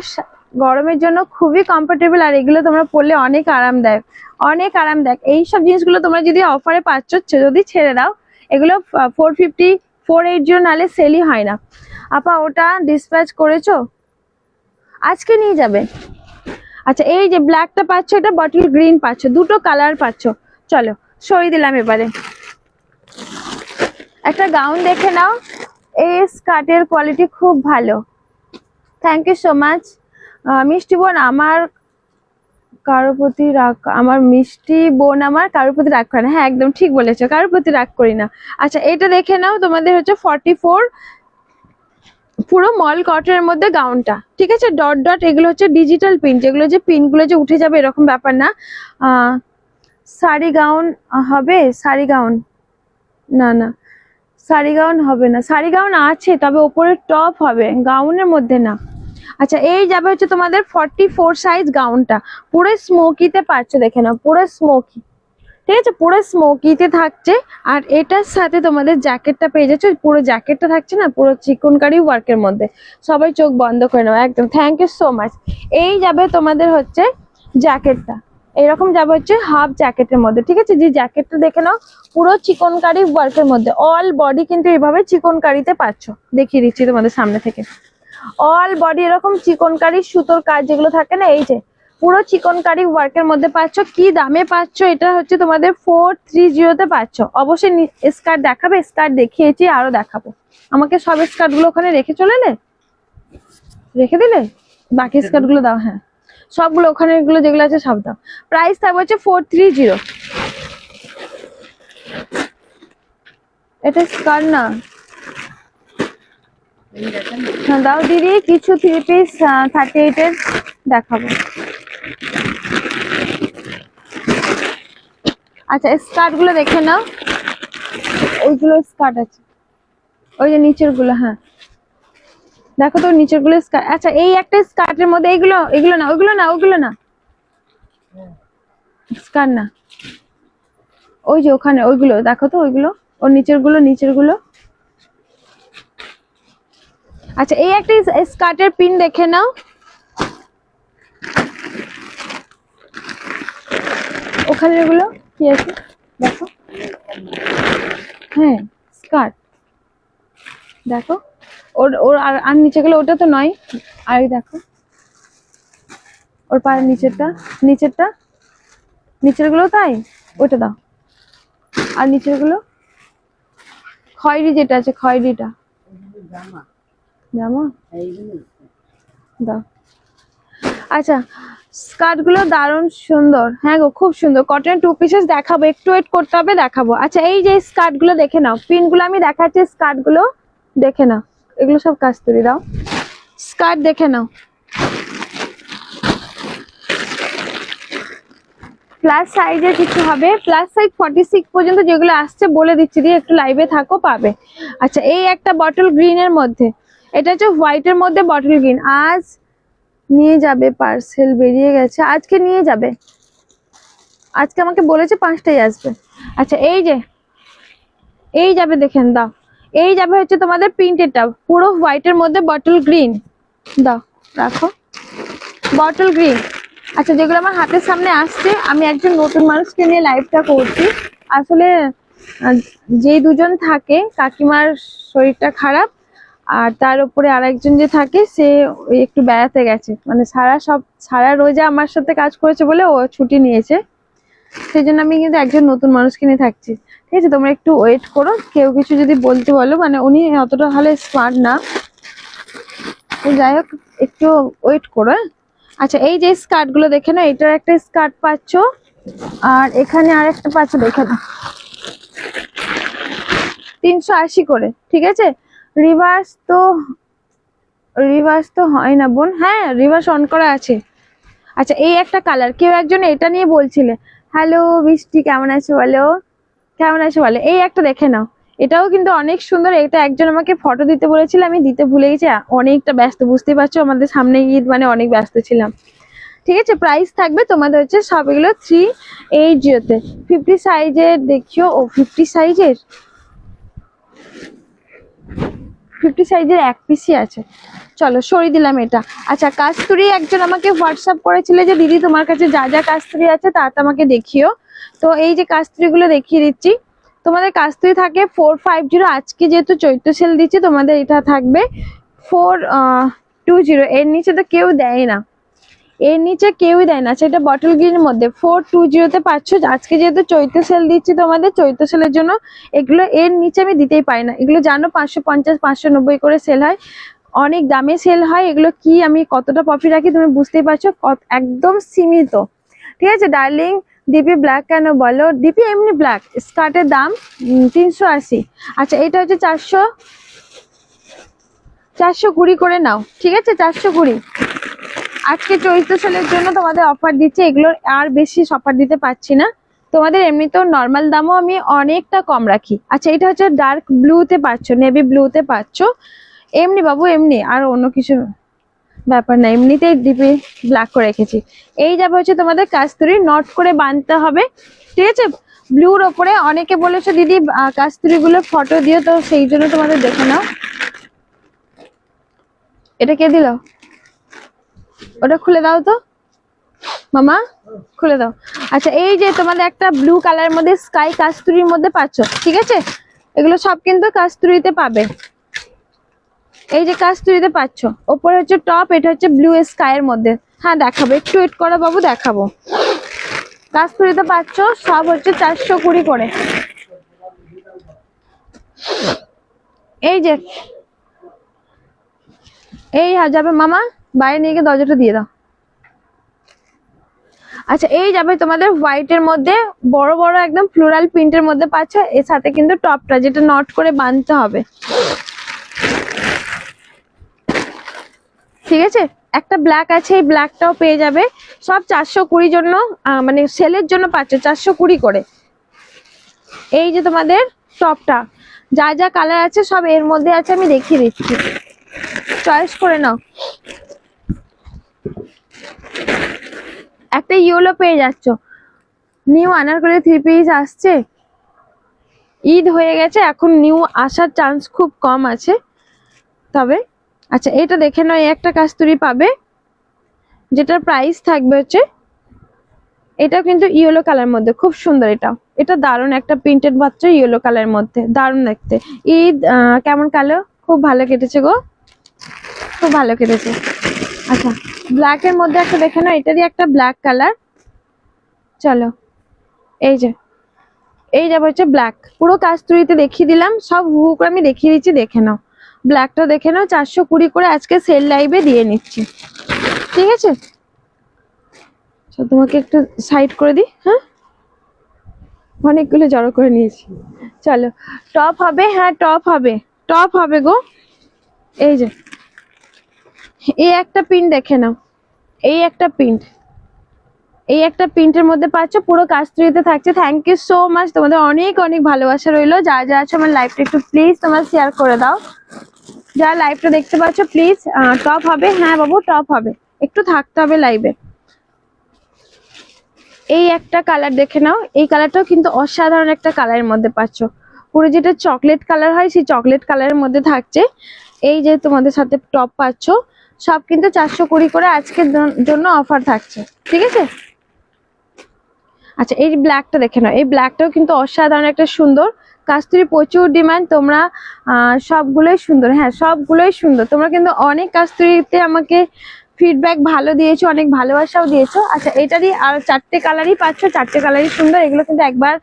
গরমের জন্য খুবই কমফোর্টেবল, আর এগুলো তোমরা পরলে অনেক আরামদায়ক, অনেক আরামদায়ক। এইসব জিনিসগুলো তোমরা যদি অফারে পাচ্ছ, যদি ছেড়ে দাও, এগুলো 450 480 নালে সেলই হয় না। আপা ওটা ডিসপ্যাচ করেছো? আজকে নিয়ে যাবে। আচ্ছা এই যে ব্ল্যাকটা পাচ্ছ, এটা বটল গ্রিন পাচ্ছ, দুটো কালার পাচ্ছ। চলো সরিয়ে দিলাম। এবারে একটা গাউন দেখে নাও, এই স্কার্টের কোয়ালিটি খুব ভালো। থ্যাংক ইউ সো মাচ মিষ্টি বোন। আমার কারোর প্রতি রাগ, আমার মিষ্টি বোন আমার কারোর প্রতি রাগ করে না। হ্যাঁ একদম ঠিক বলেছো, কারোর প্রতি রাগ করি না। আচ্ছা এটা দেখে নাও, তোমাদের হচ্ছে 44, পুরো মল কটনের মধ্যে গাউনটা, ঠিক আছে। ডট ডট এগুলো হচ্ছে ডিজিটাল প্রিন্ট, যেগুলো যে পিনগুলো যে উঠে যাবে এরকম ব্যাপার না। শাড়ি গাউন হবে, শাড়ি গাউন না না, শাড়ি গাউন হবে না, শাড়ি গাউন আছে তবে ওপরে টপ হবে, গাউনের মধ্যে না। আচ্ছা এই যাবে হচ্ছে তোমাদের 44 সাইজ গাউনটা, পুরো স্মোকিতে পাচ্ছ, দেখে নাও পুরো স্মোকি, ঠিক আছে, পুরো স্মোকিতে থাকছে। আর এটার সাথে তোমাদের জ্যাকেটটা পেয়ে যাচ্ছে, পুরো জ্যাকেটটা থাকছে না পুরো চিকনকারি ওয়ার্কের মধ্যে। সবাই চোখ বন্ধ করে নাও একদম। Thank you so much. এই যাবে তোমাদের হচ্ছে জ্যাকেটটা, এরকম যাবে হচ্ছে হাফ জ্যাকেটের মধ্যে, ঠিক আছে। যে জ্যাকেটটা দেখে নাও পুরো চিকনকারি ওয়ার্কের মধ্যে, অল বডি কিন্তু এইভাবে চিকনকারিতে পাচ্ছ, দেখিয়ে দিচ্ছি তোমাদের সামনে থেকে। অল বডি এরকম চিকনকারি সুতোর কাজ যেগুলো থাকে না, এই যে পুরো চিকনকারি ওয়ার্কের মধ্যে পাচ্ছ। কি দামে পাচ্ছ? এটা হচ্ছে তোমাদের 430 তে পাচ্ছ। অবশ্যই স্কার্ট দেখাবে, স্কার্ট দেখিয়েছি, আরো দেখাবো। আমাকে সব স্কার্ট গুলো ওখানে রেখে চলে এলে, রেখে দিলে, বাকি স্কার্ট গুলো দাও। হ্যাঁ সবগুলো ওখানে গুলো যেগুলো আছে সব দাও। প্রাইস থাকবে হচ্ছে 430। এটা স্কার্ট না, হ্যাঁ দাও দিদি, কিছু 3 পিস 38 এর দেখাবো। আচ্ছা স্কার্ট গুলো দেখে নাও, ওইগুলো স্কার্ট আছে, ওই যে নিচের গুলো, হ্যাঁ দেখো তো নিচের গুলো স্কার্ট। আচ্ছা এই একটা স্কার্টের মধ্যে এইগুলো, এগুলো না, ওইগুলো না, ওইগুলো না, স্কার্ট না, ওই যে ওখানে ওইগুলো দেখো তো, ওইগুলো ওর নিচের গুলো, নিচের গুলো। আচ্ছা এই একটা স্কার্টের পিন দেখে নাও, ওখানে এগুলো কি আছে দেখো, হ্যাঁ স্কার্ট দেখো, ওর ওর আর নিচে গেলে ওটা তো নয়, আর দেখো ওর পায়ের নিচেরটা, নিচেরটা, নিচের গুলো তাই, ওটা দাও। আর নিচের গুলো খয়েরি যেটা আছে, খয়েরিটা জামা দাও। আচ্ছা স্কার্ট গুলো দারুণ সুন্দর, হ্যাঁ গো খুব সুন্দর। কটনের 2 পিসেস দেখাবো, একটু ওয়েট করতে হবে, দেখাবো। আচ্ছা এই যে স্কার্ট গুলো দেখে নাও, প্রিন্ট গুলো আমি দেখাচ্ছি, স্কার্ট গুলো দেখে নাও, এগুলো সব কাস্তুরি দাও। স্কার্ট দেখে নাও, প্লাস সাইজের কিছু হবে, প্লাস সাইজ 46 পর্যন্ত যেগুলো আসছে বলে দিচ্ছি, দিয়ে একটু লাইভে থাকো পাবে। আচ্ছা এই একটা বটল গ্রিন এর মধ্যে, এটা হচ্ছে হোয়াইট এর মধ্যে বটল গ্রিন। আজ নিয়ে যাবে, পার্সেল বেরিয়ে গেছে, আজকে নিয়ে যাবে, আজকে আমাকে বলেছে 5টায় আসবে। আচ্ছা এই যাবে, দেখেন দাও, এই যাবে হচ্ছে তোমাদের প্রিন্টেডটা, পুরো হোয়াইট এর মধ্যে বটল গ্রিন, দাও রাখো, বটল গ্রিন। আচ্ছা যেগুলো আমার হাতের সামনে আসছে, আমি একজন নতুন মানুষকে নিয়ে লাইভটা করছি। আসলে যেই দুজন থাকে, কাকিমার শরীরটা খারাপ, আর তার উপরে আরেকজন যে থাকে সে একটু বেড়াতে গেছে, মানে সারা রোজা আমার সাথে কাজ করেছে বলে ও ছুটি নিয়েছে, সেই জন্য আমি কিন্তু একজন নতুন মানুষকে নিয়ে থাকছি। ঠিক আছে, তোমরা একটু ওয়েট করো, কেউ কিছু যদি বলতে বলো, মানে উনি অতটা হলে স্মার্ট না, যাই হোক একটু ওয়েট করো। আচ্ছা এই যে স্কার্ট গুলো দেখে না, এটার একটা স্কার্ট পাচ্ছ, আর এখানে আরেকটা পাচ্ছ, দেখে না 380 করে। ঠিক আছে, রিভার্স তো হয় না বোন, হ্যাঁ রিভার্স অন করা আছে। আচ্ছা এই একটা কালার, কেউ একজন এটা নিয়ে বলছিলে, হ্যালো বৃষ্টি কেমন আছে বলো, কেমন আছে বলো, এই একটা দেখে নাও, এটাও কিন্তু অনেক সুন্দর। এটা একজন আমাকে ফটো দিতে বলেছিল, আমি দিতে ভুলে গেছি, অনেকটা ব্যস্ত, বুঝতেই পারছো আমাদের সামনে ঈদ, মানে অনেক ব্যস্ত ছিলাম। ঠিক আছে, প্রাইস থাকবে তোমাদের হচ্ছে সব এগুলো 380 তে। 50 সাইজের দেখিও, ও 50 সাইজের এক পিসই আছে, চলো সরিয়ে দিলাম এটা। আচ্ছা কাস্তুরি একজন আমাকে হোয়াটসঅ্যাপ করেছিল যে দিদি তোমার কাছে যা যা কাস্তুরি আছে তা আমাকে দেখিও, তো এই যে কাস্তুরি গুলো দেখিয়ে দিচ্ছি। তোমাদের কাস্তুরি থাকে 450, আজকে যেহেতু চৈত্র সেল দিচ্ছে তোমাদের এটা থাকবে 420, এর নিচে তো কেউ দেয় না, এর নিচে কেউই দেয় না। আচ্ছা এটা বটল গ্রিনের মধ্যে 420 তে পাচ্ছ, আজকে যেহেতু চৈত্র সেল দিচ্ছি তোমাদের, চৈত্র সেলের জন্য এগুলো এর নিচে আমি দিতেই পারি না। এগুলো জানো 550 590 করে সেল হয়, অনেক দামে সেল হয় এগুলো, কি আমি কতটা প্রফিট রাখি তুমি বুঝতেই পারছো, একদম সীমিত। ঠিক আছে ডার্লিং, ডিপি ব্ল্যাক কেন বলো, ডিপি এমনি ব্ল্যাক, স্কার্টের দাম 380। আচ্ছা এটা হচ্ছে 420 করে নাও, ঠিক আছে 420। আজকে চৈত্র সেলের জন্য তোমাদের অফার দিচ্ছে, এগুলোর আর বেশি অফার দিতে পারছি না, তোমাদের এমনিতেও নর্মাল দামও আমি অনেকটা কম রাখি। আচ্ছা এটা হচ্ছে ডার্ক ব্লুতে পাচ্ছ, নেভি ব্লুতে পাচ্ছ, এমনি বাবু এমনি, আর অন্য কিছু ব্যাপার না, এমনিতেই ডিপি ব্ল্যাক করে রেখেছি। এই যাবে হচ্ছে তোমাদের কাস্তুরি, নট করে বাঁধতে হবে। ঠিক আছে, ব্লুর ওপরে অনেকে বলেছে দিদি কাস্তুরি গুলো ফটো দিও, তো সেই জন্য তোমাদের দেখে নাও। এটা কে দিল, ওটা খুলে দাও তো মামা, খুলে দাও। আচ্ছা এই যে তোমাদের একটা ব্লু কালারের মধ্যে স্কাই কাস্তুরির মধ্যে পাচ্ছ, ঠিক আছে এগুলো সব কিন্তু কাস্তুরিতে পাবে, এই যে কাস্তুরিতে পাচ্ছ, ওপরে হচ্ছে টপ, এটা হচ্ছে ব্লু স্কাই এর মধ্যে। হ্যাঁ দেখাবো, একটু ওয়েট করো বাবু, দেখাবো। কাস্তুরিতে পাচ্ছ সব হচ্ছে 420 করে। এই যে এই যাবে মামা, বাইরে নিয়ে গিয়ে দরজাটা দিয়ে দাও। আচ্ছা এই যাবে তোমাদের হোয়াইট এর মধ্যে বড় বড় একদম ফ্লোরাল প্রিন্টের মধ্যে পাচ্ছ, এর সাথে কিন্তু টপটা যেটা নট করে বাঁধতে হবে। ঠিক আছে, একটা ব্ল্যাক আছে, এই ব্ল্যাকটাও পেয়ে যাবে, সব 420 জন্য, মানে সেলের জন্য পাচ্ছ 420 করে। এই যে তোমাদের টপটা, যা যা কালার আছে সব এর মধ্যে আছে, আমি দেখিয়ে দিচ্ছি, চয়েস করে নাও। একটা ইয়েলো পেয়ে যাচ্ছ, নিউ আনারকলি 3 পিস আসছে, ঈদ হয়ে গেছে, এখন নিউ আসার চান্স খুব কম আছে তবে। আচ্ছা এটা দেখে নাও, এই একটা কাস্তুরি পাবে, যেটার প্রাইস থাকবে হচ্ছে, এটা কিন্তু ইয়েলো কালার মধ্যে খুব সুন্দর, এটা দারুণ একটা প্রিন্টেড বাচ্চা, ইয়েলো কালারের মধ্যে দারুণ দেখতে। ঈদ কেমন কালো, খুব ভালো কেটেছে গো, খুব ভালো কেটেছে। আচ্ছা ব্ল্যাক এর মধ্যে একটা দেখে নাও, এটারই একটা ব্ল্যাক কালার, চলো এই যে এই যাবে হচ্ছে ব্ল্যাক, পুরো কাস্তুরিতে দেখিয়ে দিলাম, সব হু করে আমি দেখিয়ে দিচ্ছি, দেখে নাও। ব্ল্যাকটা দেখে নাও, 420 করে আজকে সেল লাইভে দিয়ে নিচ্ছি, ঠিক আছে তো তোমাকে একটু সাইড করে দিই। হ্যাঁ, অনেকগুলো জড়ো করে নিয়েছি। চলো, টপ হবে। হ্যাঁ, টপ হবে, টপ হবে গো। এই যে এই একটা প্রিন্ট দেখে নাও, এই একটা প্রিন্ট, এই একটা প্রিন্টের মধ্যে পাচ্ছ, পুরো কাস্টরিতে থাকছে। থ্যাংক ইউ সো মাচ, তোমাদের অনেক অনেক ভালোবাসা রইলো। যা যা আছে আমার লাইভটা একটু প্লিজ তোমরা শেয়ার করে দাও। যারা লাইভটা দেখতে পাচ্ছ প্লিজ। টপ হবে, হ্যাঁ বাবু টপ হবে, একটু থাকতে হবে লাইভে। এই একটা কালার দেখে নাও, এই কালারটাও কিন্তু অসাধারণ একটা কালারের মধ্যে পাচ্ছ, পুরো যেটা চকলেট কালার হয় সেই চকলেট কালারের মধ্যে থাকছে। এই যে তোমাদের সাথে টপ পাচ্ছ, সব কিন্তু 420 করে আজকের জন্য অফার থাকছে, ঠিক আছে। আচ্ছা, এই ব্ল্যাকটা দেখে নাও, এই ব্ল্যাকটাও কিন্তু অসাধারণ একটা সুন্দর। কাস্তুরি প্রচুর ডিমান্ড, তোমরা সবগুলোই সুন্দর। হ্যাঁ, সবগুলোই সুন্দর। তোমরা কিন্তু অনেক কাস্তুরিতে আমাকে ফিডব্যাক ভালো দিয়েছো, অনেক ভালোবাসাও দিয়েছো। আচ্ছা, এটারই আর 4টে কালারই পাচ্ছ, 4টে কালারই সুন্দর। এগুলো কিন্তু একবার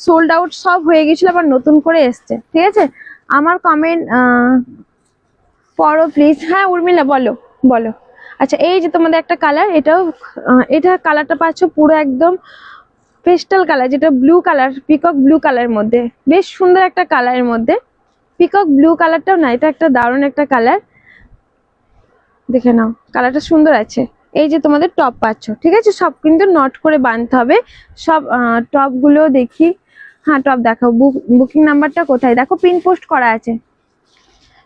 সোল্ড আউট সব হয়ে গেছিল, আবার নতুন করে এসছে, ঠিক আছে। আমার কমেন্ট পড়ো প্লিজ। হ্যাঁ উর্মিলা, বলো বলো। আচ্ছা, এই যে তোমাদের একটা কালার, এটাও এটা কালারটা পাচ্ছ পুরো একদম পেস্টাল কালার, যেটা ব্লু কালার, পিকক ব্লু কালারের মধ্যে, বেশ সুন্দর একটা কালারের মধ্যে। পিকক ব্লু কালারটাও না, এটা একটা দারুণ একটা কালার, দেখে নাও কালারটা সুন্দর আছে। এই যে তোমাদের টপ পাচ্ছ, ঠিক আছে। সব কিন্তু নট করে বাঁধতে হবে সব। টপ গুলো দেখি। হ্যাঁ, টপ দেখাও। বুকিং নাম্বারটা কোথায়? দেখো পিন পোস্ট করা আছে,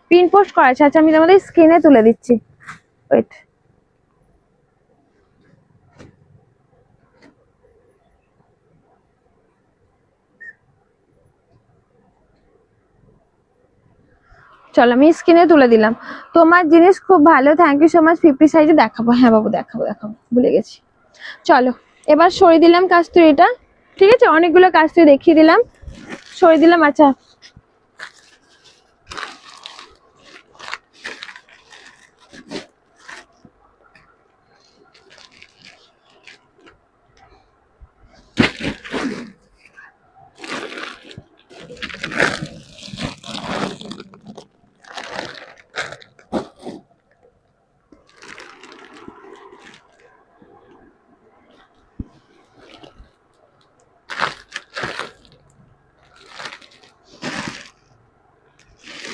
পিন পোস্ট করা আছে। আচ্ছা, আমি তোমাদের স্ক্রিনে তুলে দিচ্ছি, ওয়েট। চলো, আমি স্ক্রিনে তুলে দিলাম। তোমার জিনিস খুব ভালো, থ্যাংক ইউ সো মাচ। 50 সাইজে দেখাবো, হ্যাঁ বাবু দেখাবো, দেখাবো, ভুলে গেছি। চলো, এবার সরিয়ে দিলাম কাস্তুরিটা, ঠিক আছে। অনেকগুলো কাস্তুরি দেখিয়ে দিলাম, সরিয়ে দিলাম। আচ্ছা,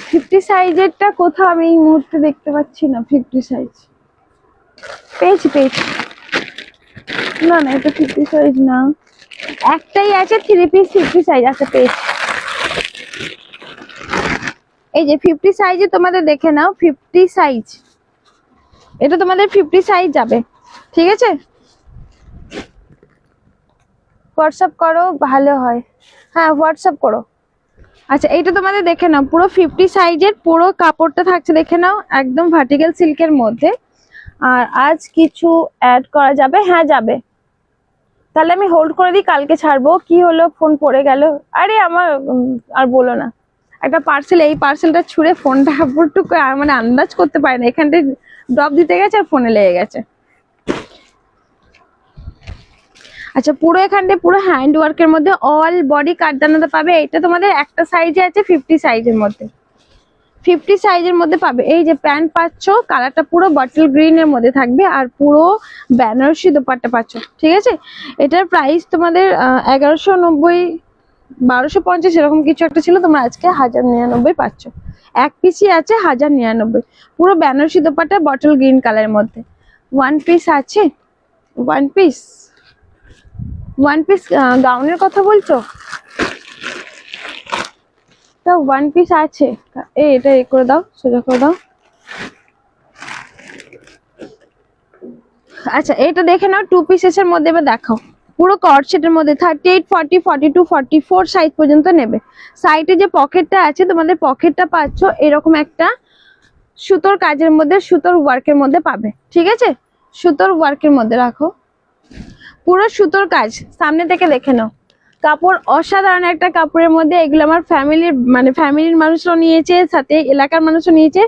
ফিফটি সাইজেরটা কোথাও আমি এই মুহূর্তে দেখতে পাচ্ছি না। 50 সাইজ পেয়েছি, পেয়েছি। না না, এটা 50 সাইজ না, একটাই আছে 3 পিস 50 সাইজ। আচ্ছা, পেয়েছি। এই যে 50 সাইজে তোমাদের দেখে নাও, 50 সাইজ, এটা তোমাদের 50 সাইজ যাবে, ঠিক আছে। হোয়াটসঅ্যাপ করো, ভালো হয়। হ্যাঁ, হোয়াটসঅ্যাপ করো। আচ্ছা, এইটা তোমাদের দেখে নাও, পুরো 50 সাইজের পুরো কাপড়টা থাকছে, দেখে নাও, একদম ভার্টিক্যাল সিল্কের মধ্যে। আর আজ কিছু অ্যাড করা যাবে? হ্যাঁ যাবে। তাহলে আমি হোল্ড করে দিই, কালকে ছাড়বো। কি হলো, ফোন পড়ে গেল। আরে আমার আর বলো না, একটা পার্সেল, এই পার্সেলটা ছুঁড়ে ফোনটা পুরোটুকু মানে আন্দাজ করতে পারে না, এখানটায় ড্রপ দিতে গেছে আর ফোনে লেগে গেছে। আচ্ছা, পুরো এখানটায় পুরো হ্যান্ড ওয়ার্কের মধ্যে অল বডি কাটদানাতে পাবে। এটা তোমাদের একটা সাইজে আছে 50 সাইজের মধ্যে, 50 সাইজের মধ্যে পাবে। এই যে প্যান্ট পাচ্ছ, কালারটা পুরো বটল গ্রিন এর মধ্যে থাকবে, আর পুরো বেনারসি দোপাট্টা পাচ্ছ, ঠিক আছে। এটার প্রাইস তোমাদের 1190, 1250 এরকম কিছু একটা ছিল, তোমরা আজকে 1099 পাচ্ছ। এক পিসই আছে 1099, পুরো বেনারসি দোপাট্টা বটল গ্রিন কালারের মধ্যে। ওয়ান পিস আছে, ওয়ান পিস, ওয়ান পিস গাউনের কথা বলছো? তা ওয়ান পিস আছে, এটা এ করে দাও, সোজা করে দাও। আচ্ছা, এটা দেখে নাও, 2 পিসের মধ্যে। এবার দেখাও, পুরো কর্ড সেটের মধ্যে 38, 40, 42, 44 সাইজ পর্যন্ত নেবে। সাইডে যে পকেটটা আছে, তোমাদের পকেটটা পাচ্ছ এরকম একটা সুতোর কাজের মধ্যে, সুতোর ওয়ার্কের মধ্যে পাবে, ঠিক আছে। সুতোর ওয়ার্কের মধ্যে রাখো, পুরো সুতোর কাজ। সামনে থেকে দেখে নাও, কাপড় অসাধারণ একটা কাপড়ের মধ্যে। এগুলো আমার ফ্যামিলির মানুষও নিয়েছে, সাথে এলাকার মানুষও নিয়েছে,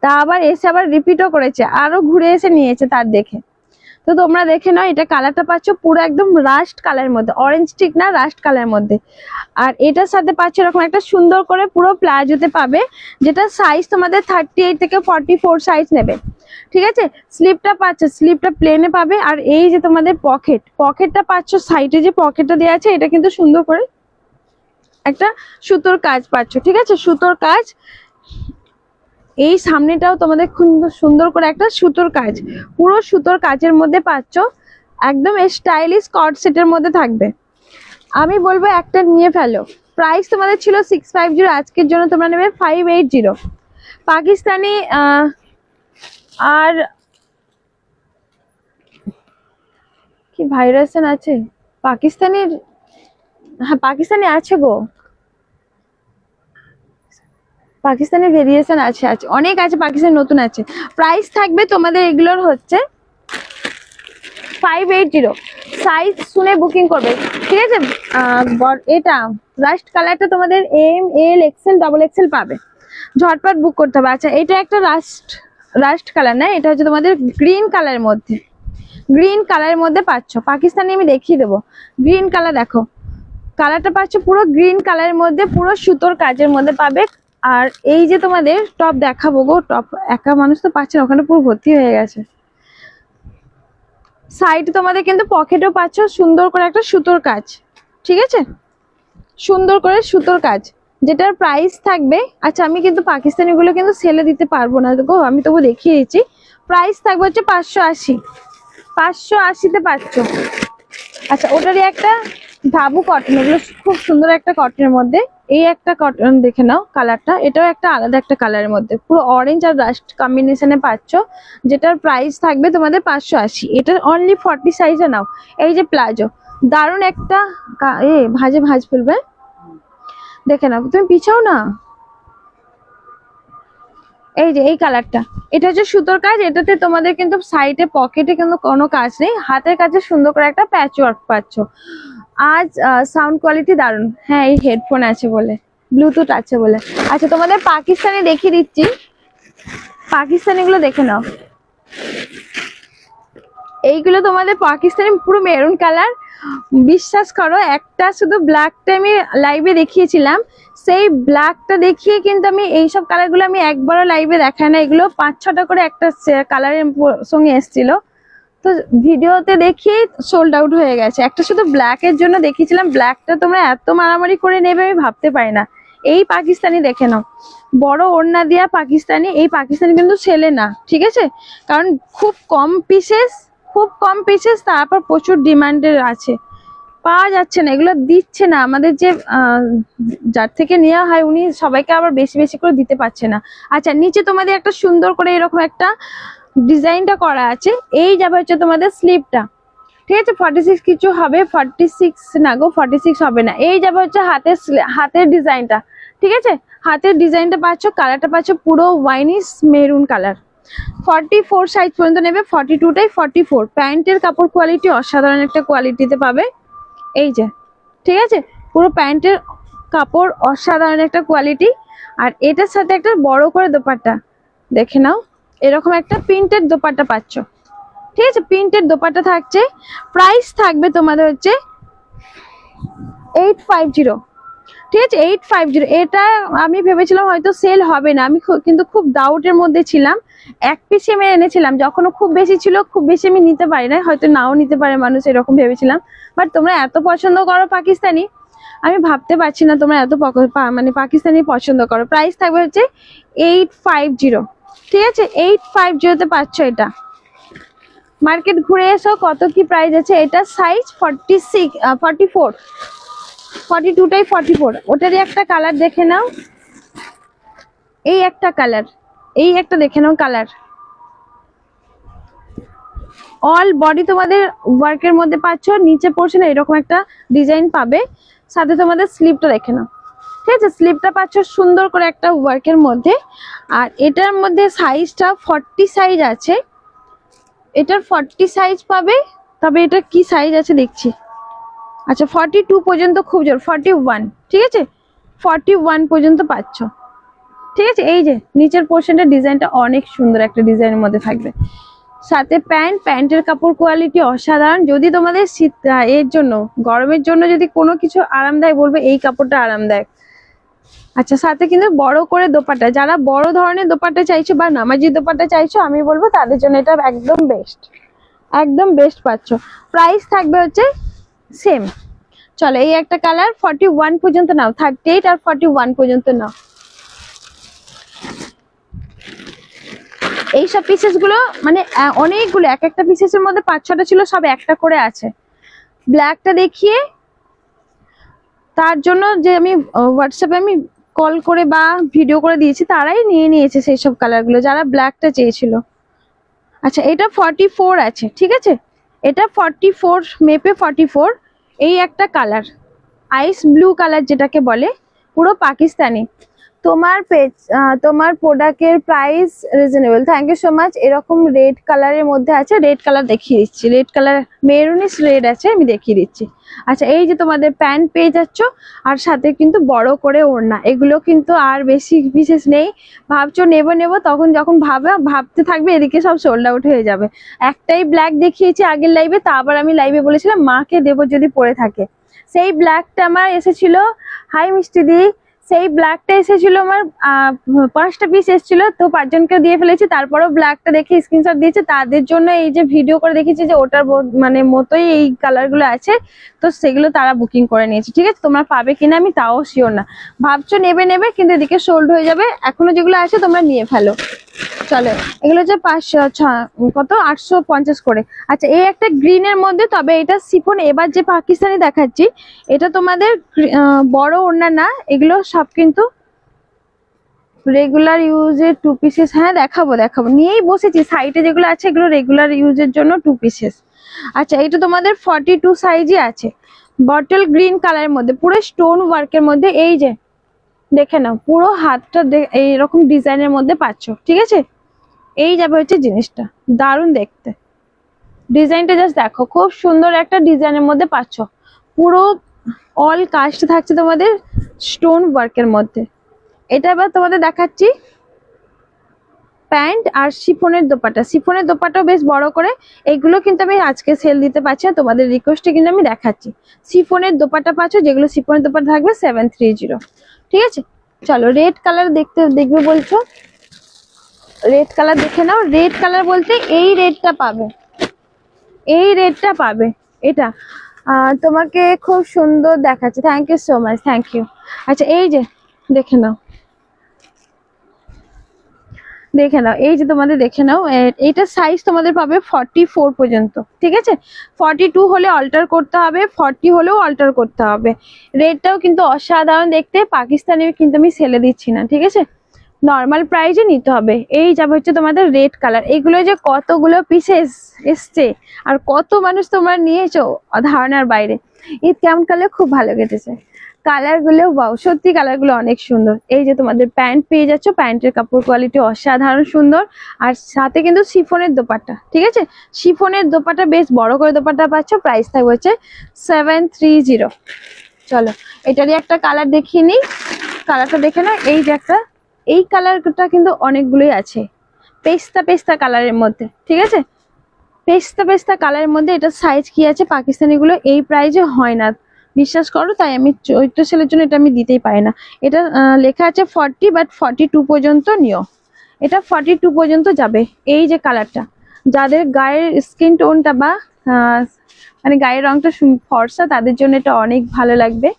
তা আবার এসে আবার রিপিটও করেছে, আরো ঘুরে এসে নিয়েছে তার দেখে। তো তো তোমরা দেখে নাও, এটা কালারটা পাচ্ছ পুরো একদম রাস্ট কালারের মধ্যে, অরেঞ্জ ঠিক না, রাস্ট কালারের মধ্যে। আর এটার সাথে পাচ্ছ এরকম একটা সুন্দর করে পুরো প্লাজোতে পাবে, যেটা সাইজ তোমাদের 38 থেকে 44 সাইজ নেবে, ঠিক আছে। স্লিপটা পাচ্ছ, স্লিপটা প্লেনে পাবে। আর এই যে তোমাদের পকেটটা পাচ্ছ, সাইডে যে পকেটটা দেওয়া আছে এটা কিন্তু সুন্দর করে একটা সুতোর কাজ পাচ্ছ, ঠিক আছে, সুতোর কাজ। এই সামনেটাও তোমাদের সুন্দর করে একটা সুতোর কাজ, পুরো সুতোর কাজের মধ্যে পাচ্ছ, একদম স্টাইলিশ কট সেটের মধ্যে থাকবে। আমি বলবো একটা নিয়ে ফেলো। প্রাইস তোমাদের ছিল 650, আজকের জন্য তোমরা নেবে 580। পাকিস্তানি আর কি ভাইরাসন আছে পাকিস্তানির, হ্যাঁ পাকিস্তানি আছে গো, পাকিস্তানের ভেরিয়েশন আছে, অনেক আছে, পাকিস্তান নতুন আছে। প্রাইস থাকবে তোমাদের এগুলোর হচ্ছে 580। সাইজ শুনে বুকিং করবে, ঠিক আছে। এটা রাস্ট কালারটা তোমাদের এম, এল, এক্সেল, ডাবল এক্সেল পাবে, ঝটপট বুক করতে হবে। আচ্ছা এটা একটা রাস্ট কালার না, এটা হচ্ছে তোমাদের গ্রিন কালারের মধ্যে, গ্রিন কালারের মধ্যে পাচ্ছ। পাকিস্তানি আমি দেখিয়ে দেবো, গ্রিন কালার দেখো, কালারটা পাচ্ছ পুরো গ্রিন কালারের মধ্যে, পুরো সুতোর কাজের মধ্যে পাবে। আর এই যে তোমাদের টপ দেখাবো গো, টপ একা মানুষ তো পাচ্ছে না, ওখানে পুরো ভর্তি হয়ে গেছে। সাইড তোমাদের কিন্তু পকেটও পাচ্ছ সুন্দর করে একটা সুতোর কাজ, ঠিক আছে, সুন্দর করে সুতোর কাজ, যেটার প্রাইস থাকবে। আচ্ছা আমি কিন্তু পাকিস্তানি গুলো কিন্তু সেলে দিতে পারবো না গো, আমি তবু দেখিয়ে দিচ্ছি। প্রাইস থাকবে হচ্ছে 580, 580-তে পাচ্ছ। আচ্ছা ওটারই একটা ধাবু কটন, এগুলো খুব সুন্দর একটা কটনের মধ্যে, এই একটা কটন দেখে নাও কালারটা, এটাও একটা আলাদা একটা কালারের মধ্যে, পুরো অরেঞ্জ আর রাস্ট কম্বিনেশনে পাচ্ছ, যেটার প্রাইস থাকবে তোমাদের 580। এটা অনলি 40 সাইজে নাও। এই যে প্লাজো, দারুণ একটা ভাজ ফেলবে, দেখে নাও, তুমি পিছাও না। এই যে এই কালারটা, এটা হচ্ছে সুতোর কাজ, এটাতে তোমাদের কিন্তু সাইডে পকেটে কিন্তু কোনো কাজ নেই, হাতের কাছে সুন্দর করে একটা প্যাচ ওয়ার্ক পাচ্ছ। আজ সাউন্ড কোয়ালিটি দারুণ, হ্যাঁ এই হেডফোন আছে বলে, ব্লুটুথ আছে বলে। আচ্ছা তোমাদের পাকিস্তানি দেখিয়ে দিচ্ছি, পাকিস্তানি গুলো দেখে নাও। এইগুলো তোমাদের পাকিস্তানি পুরো মেরুন কালার, বিশ্বাস করো একটা শুধু ব্ল্যাকটা আমি লাইভে দেখিয়েছিলাম, সেই ব্ল্যাকটা দেখিয়ে কিন্তু আমি এইসব কালারগুলো আমি একবারও লাইভে দেখাই না, এগুলো 5-6টা করে একটা কালারের সঙ্গে এসেছিল, তো ভিডিওতে দেখি সোল্ড আউট হয়ে গেছে। একটা শুধু ব্ল্যাকের জন্য দেখিয়েছিলাম, ব্ল্যাকটা তোমরা এত মারামারি করে নেবে আমি ভাবতে পারি না। এই পাকিস্তানি দেখে নাও, বড় ওড়না দিয়া পাকিস্তানি, এই পাকিস্তানি কিন্তু ছেলে না, ঠিক আছে, কারণ খুব কম পিসেস, তারপর প্রচুর ডিমান্ডের আছে, পাওয়া যাচ্ছে না, এগুলো দিচ্ছে না, আমাদের যে যার থেকে নেওয়া হয় উনি সবাইকে আবার বেশি বেশি করে দিতে পারছে না। আচ্ছা নিচে তোমাদের একটা সুন্দর করে এরকম একটা ডিজাইনটা করা আছে, এই যাবে হচ্ছে তোমাদের স্লিপটা, ঠিক আছে। 46 কিছু হবে, 46 না গো, 46 হবে না, এই যাবে হচ্ছে হাতের ডিজাইনটা, ঠিক আছে। হাতের ডিজাইনটা পাচ্ছ, কালারটা পাচ্ছ পুরো ওয়াইনিশ মেরুন কালার। 44 সাইজ পর্যন্ত নেবে, 42টাই 44। প্যান্টের কাপড় কোয়ালিটি অসাধারণ একটা কোয়ালিটিতে পাবে, এই যে, ঠিক আছে, পুরো প্যান্টের কাপড় অসাধারণ একটা কোয়ালিটি। আর এটার সাথে একটা বড় করে দোপাট্টা দেখে নাও, এরকম একটা প্রিন্টেড দোপাট্টা পাচ্ছ, ঠিক আছে, প্রিন্টেড দোপাট্টা থাকছে। প্রাইস থাকবে তোমাদের হচ্ছে 850, ঠিক আছে, 850। এটা আমি ভেবেছিলাম হয়তো সেল হবে না, আমি কিন্তু খুব ডাউটের মধ্যে ছিলাম, এক পিস আমি এনেছিলাম, যখন খুব বেশি ছিল, খুব বেশি আমি নিতে পারি না, হয়তো নাও নিতে পারে মানুষ, এরকম ভেবেছিলাম। বাট তোমরা এত পছন্দ করো পাকিস্তানি, আমি ভাবতে পারছি না তোমরা এত মানে পাকিস্তানি পছন্দ করো। প্রাইস থাকবে হচ্ছে 850, ঠিক আছে, 850-তে পাচ্ছ এটা। মার্কেট ঘুরে এসো কত কি প্রাইস আছে। এটা সাইজ 46, 44, 42টাই 44। ওটারই একটা কালার দেখে নাও, এই একটা কালার, এই একটা দেখে নাও কালার। অল বডি তোমাদের ওয়ার্কের মধ্যে পাচ্ছ, নিচে পোর্শনে এরকম একটা ডিজাইন পাবে, সাথে তোমাদের স্লিপটা দেখে নাও, ঠিক আছে, স্লিপটা পাচ্ছ সুন্দর করে একটা ওয়ার্কের মধ্যে। আর এটার মধ্যে সাইজটা 40 সাইজ আছে, এটার 40 সাইজ পাবে, তবে এটা কি সাইজ আছে দেখছি। আচ্ছা 42 পর্যন্ত, খুব জোর 41, ঠিক আছে, 41 পর্যন্ত পাচ্ছ, ঠিক আছে। এই যে নিচের পোর্শনটা ডিজাইনটা অনেক সুন্দর একটা ডিজাইনের মধ্যে থাকবে, সাথে প্যান্ট, প্যান্টের কাপড় কোয়ালিটি অসাধারণ। যদি তোমাদের শীত এর জন্য, গরমের জন্য যদি কোনো কিছু আরামদায়ক বলবে এই কাপড়টা আরামদায়ক। আচ্ছা, সাথে কিন্তু বড় করে দোপাট্টা, যারা বড় ধরনের দোপাট্টা চাইছো বা নামাজি দোপাট্টা চাইছো আমি বলবো তাদের জন্য এটা একদম বেস্ট, একদম বেস্ট পাচ্ছ। প্রাইস থাকবে হচ্ছে সেম। চলো এই একটা কালার 41 পর্যন্ত নাও, 38 আর 41 পর্যন্ত নাও। এইসব পিসেস গুলো মানে অনেকগুলো, এক একটা পিসেসের মধ্যে 5-6টা ছিল, সব একটা করে আছে। ব্ল্যাকটা দেখিয়ে তার জন্য যে আমি হোয়াটসঅ্যাপে আমি কল করে বা ভিডিও করে দিয়েছি, তারাই নিয়ে নিয়েছে সেই সব কালারগুলো যারা ব্ল্যাকটা চেয়েছিল। আচ্ছা, এটা 44 আছে, ঠিক আছে, এটা 44 মেপে 44। এই একটা কালার আইস ব্লু কালার যেটাকে বলে, পুরো পাকিস্তানি। তোমার প্রোডাক্টের price reasonable, thank you so much. এরকম রেড কালারের মধ্যে আছে, রেড কালার দেখিয়ে দিচ্ছি, রেড কালার মেরুনিশ রেড আছে, আমি দেখিয়ে দিচ্ছি। আচ্ছা, এই যে তোমাদের প্যান্ট পেয়ে যাচ্ছ, আর সাথে কিন্তু বড় করে ওড়না। এগুলো কিন্তু আর বেশি বিশেষ নেই, ভাবছো নেবো তখন যখন ভাবতে থাকবে এদিকে সব সোল্ড আউট হয়ে যাবে। একটাই ব্ল্যাক দেখিয়েছি আগের লাইভে, তা আবার আমি লাইভে বলেছিলাম মাকে দেবো যদি পরে থাকে। সেই ব্ল্যাকটা আমার এসেছিল, হাই মিষ্টি দি, সেই ব্ল্যাকটা এসেছিল আমার 5টা পিস এসেছিল, তো 5জনকে দিয়ে ফেলেছি। তারপরেও ব্ল্যাকটা দেখে স্ক্রিনশট দিয়েছে, তাদের জন্য এই যে ভিডিও করে দেখেছি যে ওটার মানে মতোই এই কালার গুলো আছে, তো সেগুলো তারা বুকিং করে নিয়েছে। ঠিক আছে, তোমরা পাবে কিনা আমি তাও শিওর না, ভাবছো নেবে কিন্তু এদিকে সোল্ড হয়ে যাবে। এখনো যেগুলো আছে তোমরা নিয়ে ফেলো। চলো, এগুলো হচ্ছে 850 করে। আচ্ছা, এই একটা গ্রিনের মধ্যে, তবে এটা শিফন। এবার যে পাকিস্তানি দেখাচ্ছি এটা তোমাদের বড় ওড়না না, এগুলো সব কিন্তু রেগুলার ইউজের 2 পিসেস। হ্যাঁ দেখাবো নিয়েই বসেছি, সাইডে যেগুলো আছে এগুলো রেগুলার ইউজের জন্য 2 পিসেস। আচ্ছা, এটা তোমাদের 42 সাইজই আছে, বটল গ্রিন কালারের মধ্যে, পুরো স্টোন ওয়ার্কের মধ্যে। এই যে দেখে নাও, পুরো হাতটা এইরকম ডিজাইনের মধ্যে পাচ্ছ, ঠিক আছে। এই যাবে হচ্ছে জিনিসটা, দারুণ দেখতে। ডিজাইনটা জাস্ট দেখো, খুব সুন্দর একটা ডিজাইনের মধ্যে পাচ্ছ, পুরো অল কাস্ট থাকছে তোমাদের স্টোন ওয়ার্কের মধ্যে। এটা এবার তোমাদের দেখাচ্ছি প্যান্ট আর শিফনের দোপাট্টা। শিফনের দোপাট্টাও বেশ বড় করে, এইগুলো কিন্তু আমি আজকে সেল দিতে পারছি না, তোমাদের রিকোয়েস্টে কিন্তু আমি দেখাচ্ছি। শিফনের দোপাট্টা পাচ্ছ, যেগুলো শিফনের দোপাট্টা থাকবে 730, ঠিক আছে। চলো, রেড কালার দেখবে বলছো, রেড কালার দেখে নাও। রেড কালার বলতে এই রেডটা পাবে, এই রেডটা পাবে, এটা তোমাকে খুব সুন্দর দেখাচ্ছে, thank you so much, thank you. আচ্ছা, এই যে দেখে নাও, এই যে তোমাদের দেখে নাও, এইটা সাইজ তোমাদের পাবে 44 পর্যন্ত, ঠিক আছে। 42 হলে অল্টার করতে হবে, 40 হলেও অল্টার করতে হবে। রেডটাও কিন্তু অসাধারণ দেখতে, পাকিস্তানি কিন্তু আমি সেলে দিচ্ছি না, ঠিক আছে, নর্মাল প্রাইজে নিতে হবে। এই যাবে হচ্ছে তোমাদের রেড কালার। এগুলো যে কতগুলো পিসেস এসছে আর কত মানুষ তোমরা নিয়েছো ধারণার বাইরে। ঈদ কেমন কালার, খুব ভালো কেটেছে কালার গুলো, বাও, সত্যি কালার গুলো অনেক সুন্দর। এই যে তোমাদের প্যান্ট পেয়ে যাচ্ছ, প্যান্টের কাপড় কোয়ালিটি অসাধারণ সুন্দর, আর সাথে কিন্তু শিফনের দোপাট্টা, ঠিক আছে। শিফনের দোপাট্টা বেশ বড় করে দোপাট্টা পাচ্ছ, প্রাইস থাকবে হচ্ছে 730। চলো, এটারই একটা কালার দেখিয়ে নিই, কালারটা দেখে না। এই যে একটা, এই কালারটা কিন্তু অনেকগুলোই আছে, পেস্তা কালারের মধ্যে, ঠিক আছে, পেস্তা কালারের মধ্যে। এটা সাইজ কি আছে, পাকিস্তানি গুলো এই প্রাইজে হয় না, বিশ্বাস করো, তাই আমি চৈত্র সেলের জন্য এটা আমি দিতেই পারি না। এটা লেখা আছে 40, বাট 42 পর্যন্ত নিও, এটা 42 পর্যন্ত যাবে। এই যে কালারটা, যাদের গায়ের স্কিন টোনটা বা মানে গায়ের রংটা ফর্সা, তাদের জন্য এটা অনেক ভালো লাগবে।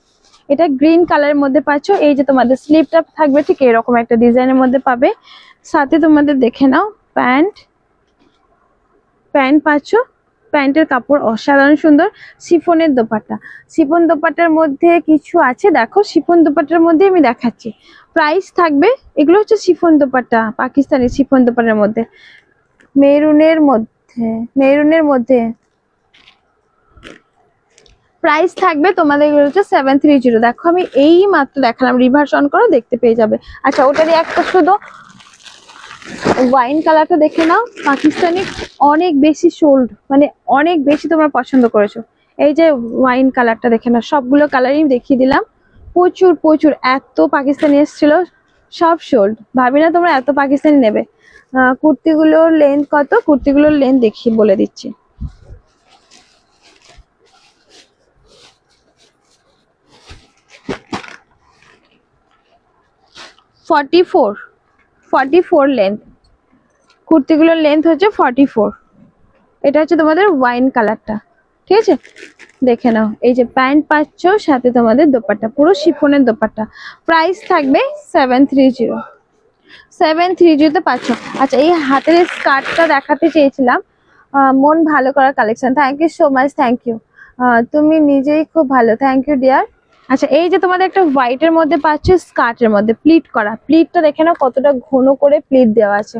এটা গ্রিন কালারের মধ্যে পাচ্ছ। এই যে তোমাদের স্লিভটা থাকবে ঠিক এরকম একটা ডিজাইনের মধ্যে পাবে, সাথে তোমাদের দেখে নাও প্যান্ট পাচ্ছ, প্যান্টের কাপড় অসাধারণ সুন্দর। শিফনের দোপাট্টা, শিফন দোপাট্টার মধ্যে কিছু আছে, দেখো শিফন দোপাট্টার মধ্যে আমি দেখাচ্ছি। প্রাইস থাকবে, এগুলো হচ্ছে শিফন দোপাট্টা, পাকিস্তানি শিফন দোপাট্টার মধ্যে, মেরুনের মধ্যে প্রাইস থাকবে তোমাদের হচ্ছে 730। দেখো, আমি এই মাত্র দেখালাম, রিভার্স অন করো, দেখতে পেয়ে যাবে। আচ্ছা, ওটারই একটা শুধু ওয়াইন কালারটা দেখে নাও, পাকিস্তানি অনেক বেশি সোল্ড, মানে অনেক বেশি তোমরা পছন্দ করেছো। এই যে ওয়াইন কালারটা দেখে নাও, সবগুলো কালারই দেখিয়ে দিলাম, প্রচুর এত পাকিস্তানি এসেছিল, সব সোল্ড। ভাবি না তোমরা এত পাকিস্তানি নেবে। কুর্তিগুলোর লেন্থ কত, কুর্তিগুলোর লেন্থ দেখি বলে দিচ্ছি। ফর্টি ফোর লেন্থ, কুর্তিগুলোর লেন্থ হচ্ছে 44। এটা হচ্ছে তোমাদের ওয়াইন কালারটা, ঠিক আছে। দেখে নাও, এই যে প্যান্ট পাচ্ছ, সাথে তোমাদের দোপাট্টা, পুরো শিফনের দোপাট্টা। প্রাইস থাকবে 730, 730 পাচ্ছ। আচ্ছা, এই হাতের স্কার্টটা দেখাতে চেয়েছিলাম, মন ভালো করার collection. Thank you so much, thank you. তুমি নিজেই খুব ভালো, থ্যাংক ইউ ডিয়ার। আচ্ছা, এই যে তোমাদের একটা হোয়াইটের মধ্যে পাচ্ছ, স্কার্টের মধ্যে প্লিট করা, প্লিটটা দেখে নাও কতটা ঘন করে প্লিট দেওয়া আছে,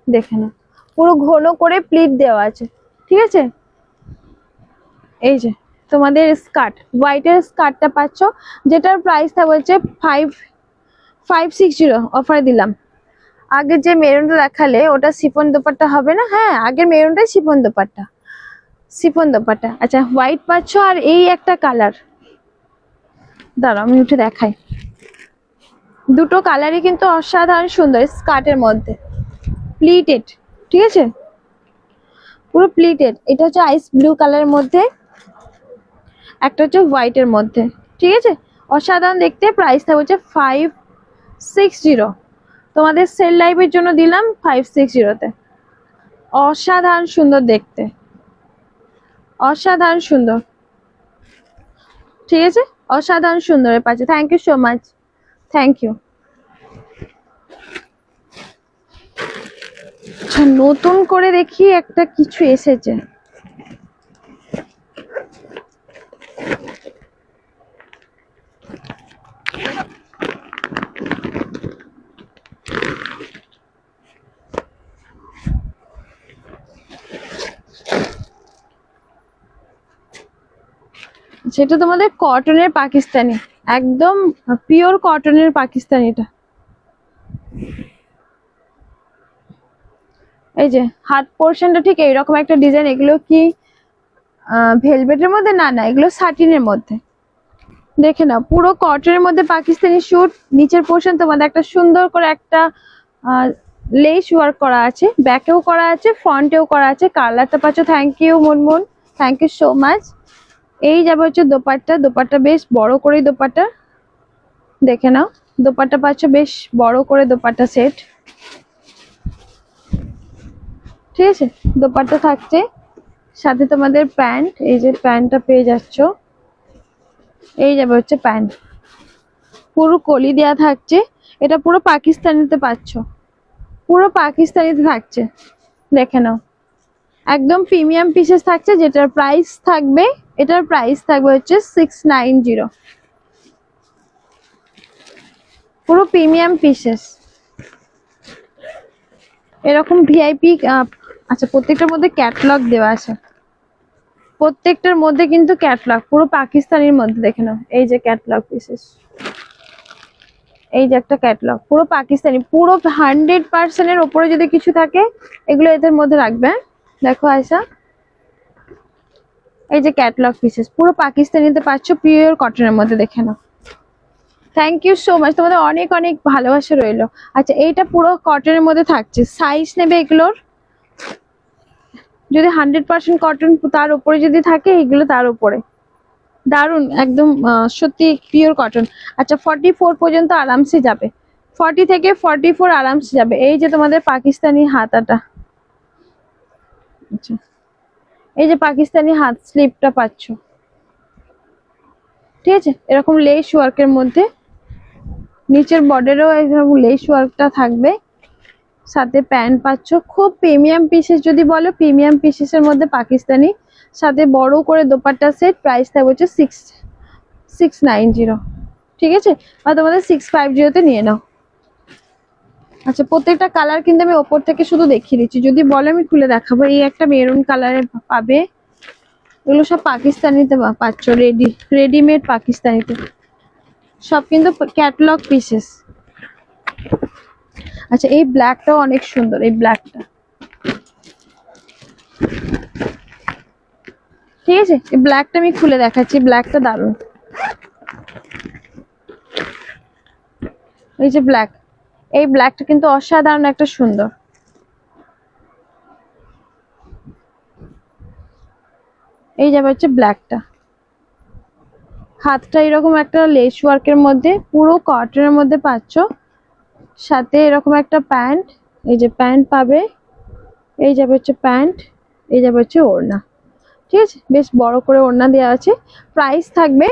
দেখে নাও পুরো ঘন করে প্লিট দেওয়া আছে, ঠিক আছে। এই যে তোমাদের স্কার্ট, হোয়াইটের স্কার্টটা পাচ্ছ, যেটার প্রাইসটা বলছে 560 অফার দিলাম। আগে যে মেরুনটা দেখালে ওটা শিফন দোপাট্টা হবে না? হ্যাঁ, আগের মেরুনটাই শিফন দোপাট্টা, শিফন দোপাট্টা। আচ্ছা, হোয়াইট পাচ্ছ, আর এই একটা কালার, দাঁড়াও আমি উঠে দেখাই। দুটো কালারই কিন্তু অসাধারণ সুন্দর, স্কার্টের মধ্যে প্লিটেড, ঠিক আছে, পুরো প্লিটেড। এটা হচ্ছে আইস ব্লু কালারের মধ্যে, একটা হচ্ছে হোয়াইটের মধ্যে, ঠিক আছে, অসাধারণ দেখতে। প্রাইসটা হচ্ছে 560, তোমাদের সেল লাইভের জন্য দিলাম 560-তে। অসাধারণ সুন্দর দেখতে, অসাধারণ সুন্দর, ঠিক আছে, অসাধারণ সুন্দরের পাচ্ছে। Thank you so much, thank you. আচ্ছা, নতুন করে দেখি একটা কিছু এসেছে। সেটা তোমাদের কটনের পাকিস্তানি, একদম পিওর কটনের পাকিস্তানিটা। এই যে হাত পোর্শনটা ঠিক এইরকম একটা ডিজাইন। এগুলো কি ভেলভেটের মধ্যে? না না, এগুলো সাটিনের মধ্যে। দেখে নাও, পুরো কটনের মধ্যে পাকিস্তানি স্যুট। নিচের পোর্শন তোমাদের একটা সুন্দর করে একটা লেস ওয়ার্ক করা আছে, ব্যাকেও করা আছে, ফ্রন্টেও করা আছে। কালারটা পাচ্ছ, thank you Munmun, thank you so much. এই যাবে হচ্ছে দোপাট্টা, দোপাট্টা বেশ বড় করে দোপাট্টা, দেখে নাও দোপাট্টা পাচ্ছ বেশ বড় করে দোপাট্টা সেট, ঠিক আছে। দোপাট্টা থাকছে, সাথে তোমাদের প্যান্ট, এই যে প্যান্টটা পেয়ে যাচ্ছ। এই যাবে হচ্ছে প্যান্ট, পুরো কলি দেওয়া থাকছে। এটা পুরো পাকিস্তানিতে পাচ্ছ, পুরো পাকিস্তানিতে থাকছে, দেখে নাও একদম প্রিমিয়াম পিসেস থাকছে। যেটার প্রাইস থাকবে, এটার প্রাইস থাকবে হচ্ছে 690, পুরো প্রিমিয়াম পিসেস এরকম ভিআইপি। আচ্ছা, প্রত্যেকটার মধ্যে ক্যাটালগ দেওয়া আছে, প্রত্যেকটার মধ্যে কিন্তু ক্যাটালগ, পুরো পাকিস্তানির মধ্যে, দেখে নাও এই যে ক্যাটালগ পিসেস, এই যে একটা ক্যাটালগ পুরো পাকিস্তানি, পুরো 100% ওপরে যদি কিছু থাকে এগুলো এদের মধ্যে রাখবে। দেখো আয়সা, এই যে ক্যাটালগ পিসেস পুরো পাকিস্তানিতে পাচ্ছ, পিওর কটনের মধ্যে, দেখে নাও। থ্যাংক ইউ সো মাচ, তোমাদের অনেক অনেক ভালোবাসা রইলো। আচ্ছা, এইটা পুরো কটনের মধ্যে থাকছে। সাইজ নেবে এগুলোর, যদি 100% কটন তার উপরে যদি থাকে, এগুলো তার উপরে দারুন একদম, সত্যি পিওর কটন। আচ্ছা, 44 পর্যন্ত আরামসে যাবে, 40 থেকে 44 আরামসে যাবে। এই যে তোমাদের পাকিস্তানি হাতাটা, আচ্ছা এই যে পাকিস্তানি হাত স্লিপটা পাচ্ছ, ঠিক আছে, এরকম লেস ওয়ার্কের মধ্যে। নিচের বর্ডারেও এরকম লেস ওয়ার্কটা থাকবে, সাথে প্যান্ট পাচ্ছ। খুব প্রিমিয়াম পিসেস, যদি বলো প্রিমিয়াম পিসেসের মধ্যে পাকিস্তানি, সাথে বড় করে দোপাট্টা সেট। প্রাইস থাকবে হচ্ছে 690, ঠিক আছে, আর তোমাদের 650-তে নিয়ে নাও। আচ্ছা, প্রত্যেকটা কালার কিন্তু আমি ওপর থেকে শুধু দেখিয়ে দিচ্ছি, যদি বলো আমি খুলে দেখাবো। এই একটা মেরুন কালারের পাবে, এগুলো সব পাকিস্তানিতে পাচ্ছ, রেডিমেড পাকিস্তানিতে, সব কিন্তু ক্যাটালগ পিসেস। আচ্ছা, এই ব্ল্যাকটাও অনেক সুন্দর, এই ব্ল্যাকটা, ঠিক আছে, এই ব্ল্যাকটা আমি খুলে দেখাচ্ছি, ব্ল্যাকটা দারুণ। এই যে ব্ল্যাক, এই ব্ল্যাকটা কিন্তু অসাধারণ একটা সুন্দর। এই যাবে হচ্ছে ব্ল্যাকটা, হাতটা এরকম একটা লেস ওয়ার্কের মধ্যে, পুরো কটনের মধ্যে পাচ্ছ, সাথে এরকম একটা প্যান্ট, এই যে প্যান্ট পাবে, এই যাবে হচ্ছে প্যান্ট, এই যাবে হচ্ছে ওড়না। ঠিক আছে, বেশ বড় করে ওড়না দেওয়া আছে। প্রাইস থাকবে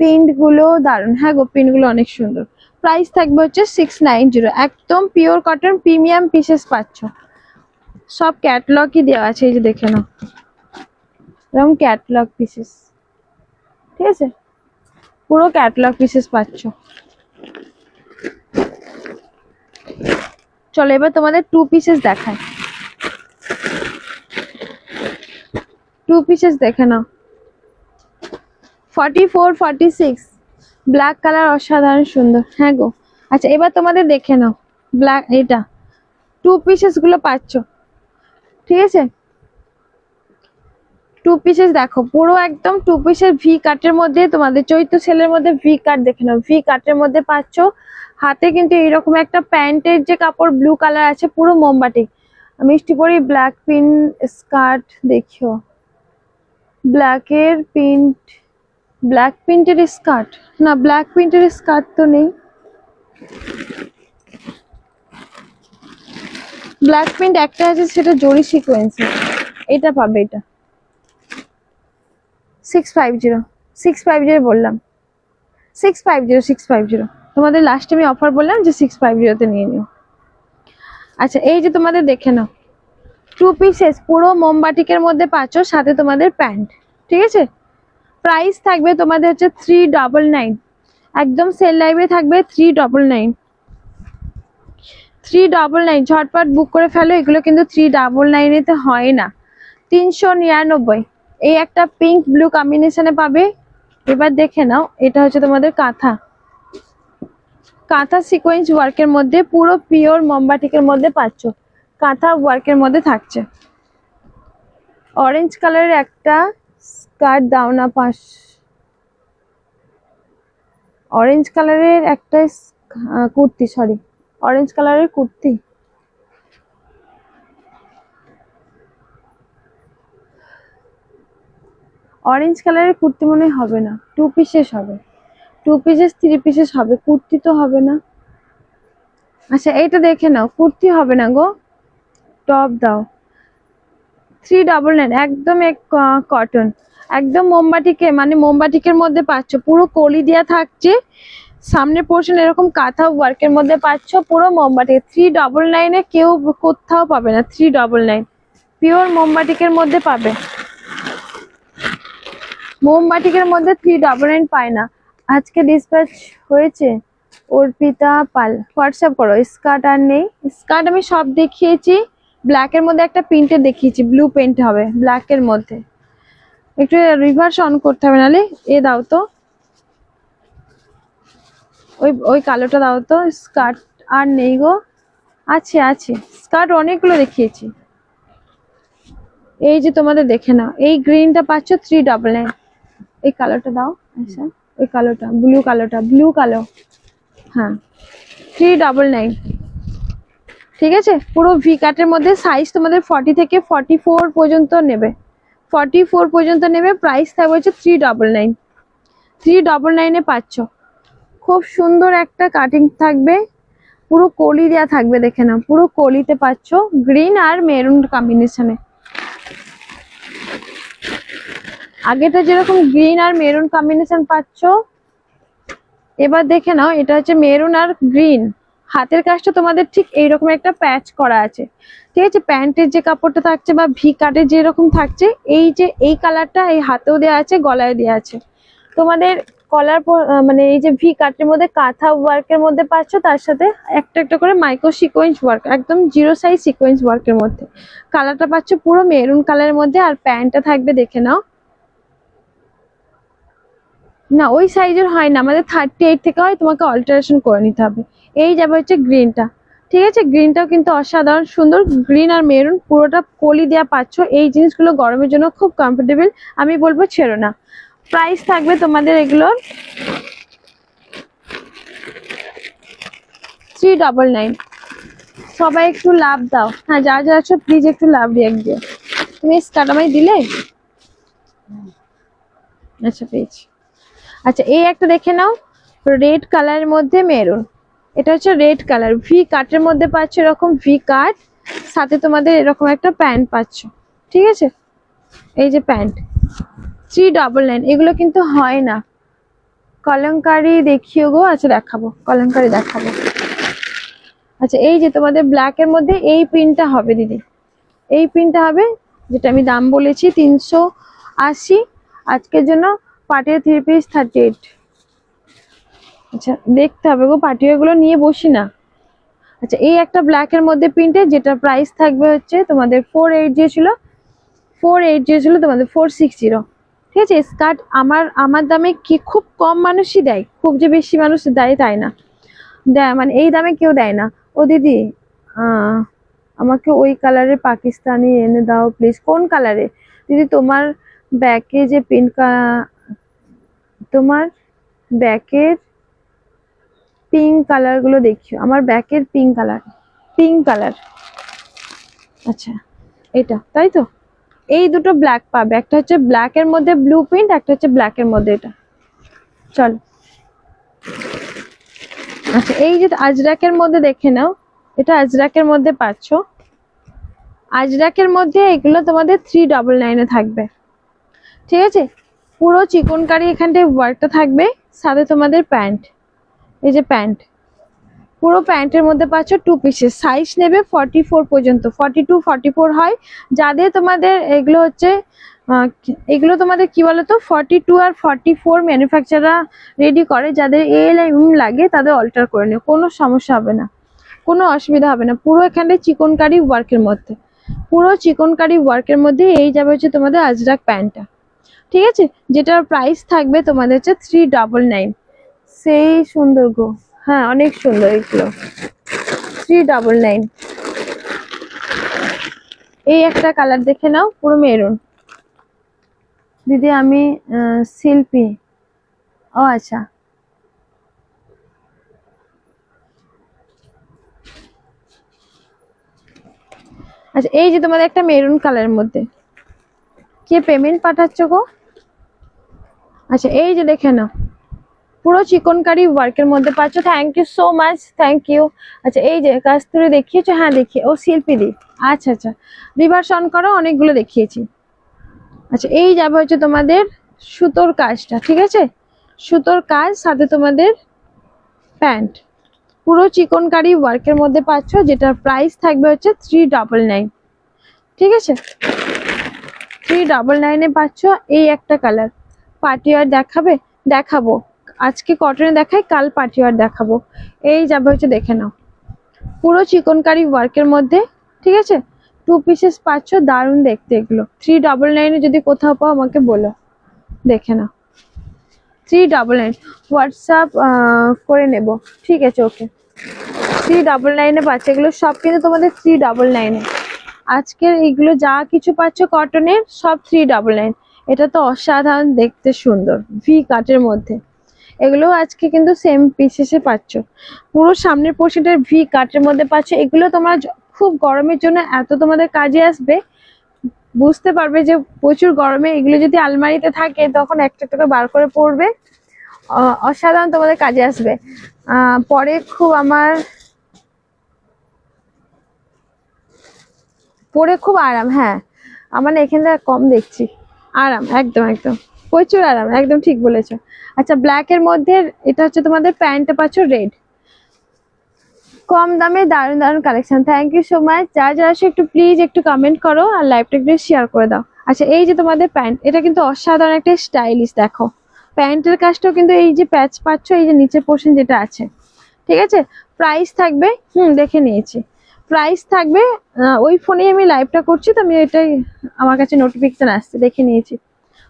প্রিন্ট গুলো দারুন, হ্যাঁ গো প্রিন্ট গুলো অনেক সুন্দর। প্রাইস থাকবে হচ্ছে 690। একদম পিওর কটন প্রিমিয়াম পিসেস পাচ্ছ, সব ক্যাটলগই দেওয়া আছে, এই যে দেখে নাও এরকম ক্যাটলগ পিসেস। ঠিক আছে, পুরো ক্যাটলগ পিসেস পাচ্ছ। চলো এবার তোমাদের 2 পিসেস দেখায়, 2 পিসেস দেখে নাও। 44 46 ব্ল্যাক কালার অসাধারণ সুন্দর, হ্যাঁ গো। আচ্ছা এবার তোমাদের দেখে নাও ব্ল্যাক, এটা 2 পিসেস গুলো পাচ্ছ। ঠিক আছে, 2 পিসেস দেখো, পুরো একদম 2 পিসের ভি কাটের মধ্যে, তোমাদের চৈত্র সেলের মধ্যে ভি কাট দেখে নাও, ভি কাটের মধ্যে পাচ্ছ। হাতে কিন্তু এইরকম একটা প্যান্টের যে কাপড় ব্লু কালার আছে, পুরো মোমবাটি মিষ্টি পরি ব্ল্যাক প্রিন্ট স্কার্ট। দেখিও ব্ল্যাকের প্রিন্ট, ব্ল্যাক প্রিন্টের স্কার্ট না, ব্ল্যাক প্রিন্টের স্কার্ট তো নেই। ব্ল্যাক প্রিন্ট একটা আছে, সেটা জরি সিকোয়েন্সের, এটা পাবে। এটা 650 650 বললাম, 650 তোমাদের লাস্ট আমি অফার বললাম যে 650 তে নিয়ে নিও। আচ্ছা এই যে তোমাদের দেখে নাও 2 পিসেস পুরো মোমবাটিকের মধ্যে পাচ্ছ, সাথে তোমাদের প্যান্ট। ঠিক আছে, প্রাইস থাকবে তোমাদের হচ্ছে 399, একদম সেল লাইভে থাকবে 399। 399 ঝটপট বুক করে ফেলো, এগুলো কিন্তু 399 এতে হয় না। 399। এই একটা পিঙ্ক ব্লু কম্বিনেশনে পাবে। এবার দেখে নাও, এটা হচ্ছে তোমাদের কাঁথা, কাঁথা সিকোয়েন্স ওয়ার্কের মধ্যে, পুরো পিওর মোমবাটিকের মধ্যে পাচ্ছ, কাঁথা ওয়ার্কের মধ্যে থাকছে। অরেঞ্জ কালারের একটা স্কার্ট দাও না পাশ, অরেঞ্জ কালারের একটা কুর্তি, সরি অরেঞ্জ কালারের কুর্তি। অরেঞ্জ কালারের কুর্তি মনে হবে না, 2 পিসেস হবে, 2 পিসেস 3 পিসেস হবে, কুর্তি তো হবে না। আচ্ছা এইটা দেখে নাও, কুর্তি হবে না গো, টপ দাও। 399 একদম এক কটন, একদম মোমবাটিকে মানে মোমবাটিকের মধ্যে পাচ্ছ, পুরো কলি দেওয়া থাকছে, সামনের পোর্শন এরকম কাঁথা ওয়ার্কের মধ্যে পাচ্ছ, পুরো মোমবাটি। 399 এ কেউ কোথাও পাবে না, 399 পিওর মোমবাটিকের মধ্যে পাবে। মোমবাটিকের মধ্যে 399 পায় না। আজকে ডিসপ্যাচ হয়েছে অর্পিতা পাল, হোয়াটসঅ্যাপ করো। স্কার্ট আর নেই, স্কার্ট আমি সব দেখিয়েছি, ব্ল্যাকের মধ্যে একটা প্রিন্টে দেখিয়েছি, ব্লু প্রিন্ট হবে ব্ল্যাকের মধ্যে, একটু রিভার্স অন করতে হবে, নাহলে এ দাও তো, ওই কালোটা দাও তো। স্কার্ট আর নেই গো, আছে আছে স্কার্ট অনেকগুলো দেখিয়েছি। এই যে তোমাদের দেখে নাও, এই গ্রিনটা পাচ্ছ 399, এই কালোটা দাও। আচ্ছা ওই কালোটা, ব্লু কালোটা, ব্লু কালো, হ্যাঁ 399। ঠিক আছে, পুরো ভি কাটের মধ্যে, সাইজ তোমাদের 40 থেকে 44 পর্যন্ত নেবে, 44 পর্যন্ত নেবে। প্রাইস থাকবে হচ্ছে 399, 399 এ পাচ্ছ। খুব সুন্দর একটা কাটিং থাকবে, পুরো কলি দেওয়া থাকবে, দেখে নাও পুরো কলিতে পাচ্ছ, গ্রিন আর মেরুন কম্বিনেশনে। আগেটা যেরকম গ্রিন আর মেরুন কম্বিনেশন পাচ্ছ, এবার দেখে নাও এটা হচ্ছে মেরুন আর গ্রিন। হাতের কাজটা তোমাদের ঠিক এইরকম একটা প্যাচ করা আছে। ঠিক আছে, প্যান্টের যে কাপড়টা থাকছে বা ভি কাটের যেরকম থাকছে, এই যে এই কালারটা এই হাতেও দেওয়া আছে, গলায় দেওয়া আছে। তোমাদের কলার মানে এই যে ভি কাটের মধ্যে কাঁথা ওয়ার্কের মধ্যে পাচ্ছ, তার সাথে একটা একটা করে মাইক্রো সিকোয়েন্স ওয়ার্ক, একদম 0 সাইজ সিকোয়েন্স ওয়ার্কের মধ্যে। কালারটা পাচ্ছ পুরো মেরুন কালারের মধ্যে, আর প্যান্টটা থাকবে দেখে নাও, না ওই সাইজের হয় না, আমাদের 38 থেকে হয়, তোমাকে অল্টারেশন করে নিতে হবে। এই যাবে হচ্ছে গ্রিনটা। ঠিক আছে, গ্রিনটাও কিন্তু অসাধারণ সুন্দর, গ্রিন আর মেরুন পুরোটা কলি দেওয়া পাচ্ছ। এই জিনিসগুলো গরমের জন্য খুব কমফোর্টেবল, আমি বলবো ছেড়ো না। প্রাইস থাকবে তোমাদের এগুলোর 399। সবাই একটু লাভ দাও, হ্যাঁ যারা যারা আছো প্লিজ একটু লাভ রিয়াক্ট দিও। তুমি স্কার্ট আমায় দিলে? আচ্ছা পেয়েছি। আচ্ছা এই একটা দেখে নাও, রেড কালারের মধ্যে মেরুন। এটা হচ্ছে রেড কালার, ভি কাটের মধ্যে পাচ্ছ এরকম ভি কাট, সাথে তোমাদের এরকম একটা প্যান্ট পাচ্ছ, ঠিক আছে? এই যে প্যান্ট 399, এগুলো কিন্তু হয় না। কলমকারি দেখিও গো, আচ্ছা দেখাবো, কলমকারি দেখাবো। আচ্ছা এই যে তোমাদের ব্ল্যাক এর মধ্যে এই প্রিন্টটা হবে দিদি, এই প্রিন্টটা হবে, যেটা আমি দাম বলেছি 380। আজকের জন্য পাটিয়া 3 পিস 38। আচ্ছা দেখতে হবে গো, পাটিয়া গুলো নিয়ে বসি না। আচ্ছা এই একটা ব্ল্যাক এর মধ্যে প্রিন্টে, যেটা প্রাইস থাকবে হচ্ছে তোমাদের 480 ছিল, 480 ছিল তোমাদের 460। ঠিক আছে? স্কার্ট আমার দামে কি খুব কম মানুষই দেয়, খুব যে বেশি মানুষ দেয় তাই না, দেয় মানে এই দামে কেউ দেয় না। ও দিদি আমাকে ওই কালারের পাকিস্তানি এনে দাও প্লিজ। কোন কালারে দিদি? তোমার ব্যাকে যে তোমার ব্যাকের পিঙ্ক কালার গুলো দেখিও, আমার ব্যাকের পিঙ্ক কালার। আচ্ছা এটা তাই তো, এই দুটো ব্ল্যাক পাবে, একটা হচ্ছে ব্ল্যাক এর মধ্যে ব্লু প্রিন্ট, একটা হচ্ছে ব্ল্যাক এর মধ্যে এটা। চল আচ্ছা এই যে আজরাকের মধ্যে দেখে নাও, এটা আজরাকের মধ্যে পাচ্ছ। আজরাকের মধ্যে এগুলো তোমাদের 399 এ থাকবে, ঠিক আছে? পুরো চিকনকারি এখানটায় ওয়ার্কটা থাকবে, সাথে তোমাদের প্যান্ট, এই যে প্যান্ট, পুরো প্যান্টের মধ্যে পাচ্ছ 2 পিসেস। সাইজ নেবে 44 পর্যন্ত, 42 44 হয়। যাদের তোমাদের এগুলো হচ্ছে এগুলো তোমাদের কি বলতো 42 আর 44 ম্যানুফ্যাকচারার রেডি করে, যাদের এল এম লাগে তাদের অল্টার করে নিও, কোনো সমস্যা হবে না, কোনো অসুবিধা হবে না। পুরো এখানে চিকনকারি ওয়ার্কের মধ্যে, পুরো চিকনকারি ওয়ার্কের মধ্যে এই যাবে হচ্ছে তোমাদের আজরাক প্যান্টটা, ঠিক আছে? যেটার প্রাইস থাকবে তোমাদের হচ্ছে 399। সেই সুন্দর গো, হ্যাঁ অনেক সুন্দর এগুলো, 399। এই একটা কালার দেখে নাও, পুরো মেরুন। দিদি আমি শিল্পী। ও আচ্ছা আচ্ছা এই যে তোমাদের একটা মেরুন কালারের মধ্যে, কে পেমেন্ট পাঠাচ্ছ গো? আচ্ছা এই যে দেখে নাও, পুরো চিকনকারি ওয়ার্কের মধ্যে পাচ্ছ। Thank you so much, thank you. আচ্ছা এই যে কাস্তুরি দেখিয়েছো? হ্যাঁ দেখিয়ে, ও শিল্পী দি, আচ্ছা আচ্ছা রিভার্স অন করো, অনেকগুলো দেখিয়েছি। আচ্ছা এই যাবে হচ্ছে তোমাদের সুতোর কাজটা, ঠিক আছে? সুতোর কাজ, সাথে তোমাদের প্যান্ট, পুরো চিকনকারি ওয়ার্কের মধ্যে পাচ্ছ, যেটার প্রাইস থাকবে হচ্ছে 399, ঠিক আছে? 399 এ পাচ্ছ। এই একটা কালার পার্টিওয়ার দেখাবে? দেখাবো, আজকে কটনে দেখাই, কাল পার্টিওয়ার দেখাবো। এই যাবে হচ্ছে, দেখে নাও, পুরো চিকনকারি ওয়ার্কের মধ্যে, ঠিক আছে? 2 পিসেস পাচ্ছ, দারুণ দেখতে এগুলো। 399 এ যদি কোথাও পাও আমাকে বলো, দেখে নাও। 399 হোয়াটসঅ্যাপ করে নেব, ঠিক আছে ওকে। 399 এ পাচ্ছে, এগুলো সব কিন্তু তোমাদের 399 এ। আজকের এগুলো যা কিছু পাচ্ছ কটনের, সব 399। এটা তো অসাধারণ দেখতে সুন্দর, ভি কাটের মধ্যে। এগুলো আজকে কিন্তু সেম পিসেসে পাচ্ছ, পুরো সামনের পোর্শনটার ভি কাটের মধ্যে পাচ্ছ। এগুলো তোমরা খুব গরমের জন্য এত তোমাদের কাজে আসবে, বুঝতে পারবে যে প্রচুর গরমে এগুলো যদি আলমারিতে থাকে তখন একটা একটা করে বার করে পরবে, অসাধারণ তোমাদের কাজে আসবে। পরে খুব পরে খুব আরাম, হ্যাঁ আমার না এখানে কম দেখছি, আরাম একদম একদম, প্রচুর আরাম, একদম ঠিক বলেছো। আচ্ছা ব্ল্যাক এর মধ্যে এটা হচ্ছে তোমাদের প্যান্টটা পাচ্ছ রেড, কম দামে দারুণ দারুণ collection. Thank you so much. যারা যারা আসে একটু প্লিজ একটু কমেন্ট করো আর লাইভটা একটু শেয়ার করে দাও। আচ্ছা এই যে তোমাদের প্যান্ট, এটা কিন্তু অসাধারণ একটা স্টাইলিশ, দেখো প্যান্টের কাজটাও কিন্তু এই যে প্যাচ পাচ্ছ, এই যে নিচের পোর্শন যেটা আছে, ঠিক আছে? প্রাইস থাকবে, দেখে নিয়েছি, প্রাইস থাকবে ওই ফোনেই আমি লাইভটা করছি তো, আমি এটাই আমার কাছে নোটিফিকেশন আসছে, দেখে নিয়েছি,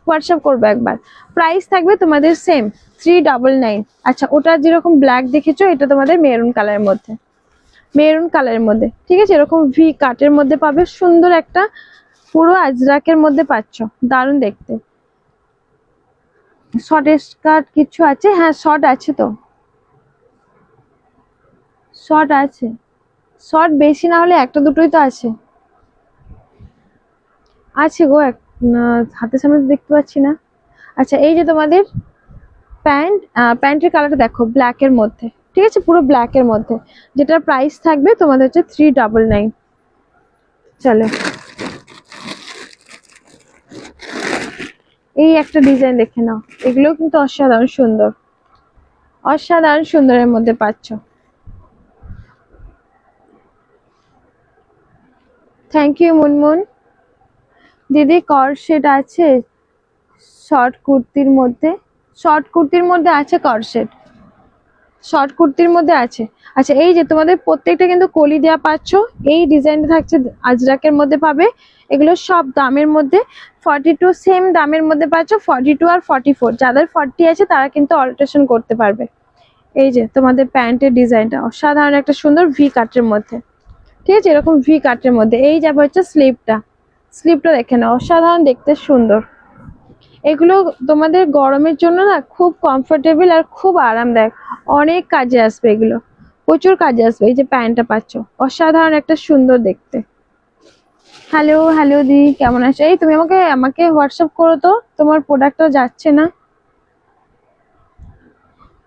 হোয়াটসঅ্যাপ করবো একবার। প্রাইস থাকবে তোমাদের সেম 399। আচ্ছা ওটা যেরকম ব্ল্যাক দেখেছো, এটা তোমাদের মেরুন কালারের মধ্যে, মেরুন কালারের মধ্যে, ঠিক আছে? এরকম ভি কাটের মধ্যে পাবে, সুন্দর একটা পুরো আজরাকের মধ্যে পাচ্ছ, দারুণ দেখতে। শর্ট স্কার্ট কিছু আছে? হ্যাঁ শর্ট আছে তো, শর্ট আছে, শর্ট বেশি না হলে একটা দুটোই তো আছে। আছে গো, হাতের সামনে তো দেখতে পাচ্ছি না। আচ্ছা এই যে তোমাদের প্যান্ট, প্যান্টের কালারটা দেখো ব্ল্যাক এর মধ্যে, ঠিক আছে, পুরো ব্ল্যাক এর মধ্যে, যেটার প্রাইস থাকবে তোমাদের হচ্ছে 399। চলো এই একটা ডিজাইন দেখে নাও, এগুলো কিন্তু অসাধারণ সুন্দর, অসাধারণ সুন্দরের মধ্যে পাচ্ছ। Thank you Munmun. দিদি কর্ড সেট আছে শর্ট কুর্তির মধ্যে? শর্ট কুর্তির মধ্যে আছে কর্ড সেট, শর্ট কুর্তির মধ্যে আছে। আচ্ছা এই যে তোমাদের প্রত্যেকটা কিন্তু কলি দেওয়া পাচ্ছ, এই ডিজাইনটা থাকছে আজরাকের মধ্যে পাবে। এগুলো সব দামের মধ্যে 42, সেম দামের মধ্যে পাচ্ছ 42 আর 44। যাদের 40 আছে তারা কিন্তু অল্টারেশন করতে পারবে। এই যে তোমাদের প্যান্টের ডিজাইনটা অসাধারণ একটা সুন্দর ভি কাটের মধ্যে, ঠিক আছে, এরকম ভি কাটের মধ্যে। এই যাবে হচ্ছে স্লিপটা, স্লিপটা দেখে নাও অসাধারণ দেখতে সুন্দর। এগুলো তোমাদের গরমের জন্য না খুব কমফোর্টেবল আর খুব আরামদায়ক, অনেক কাজে আসবে, এগুলো প্রচুর কাজে আসবে। এই যে প্যান্টটা পাচ্ছ অসাধারণ একটা সুন্দর দেখতে। হ্যালো হ্যালো দি, কেমন আছো? এই তুমি আমাকে আমাকে হোয়াটসঅ্যাপ করো তো, তোমার প্রোডাক্টটা যাচ্ছে না।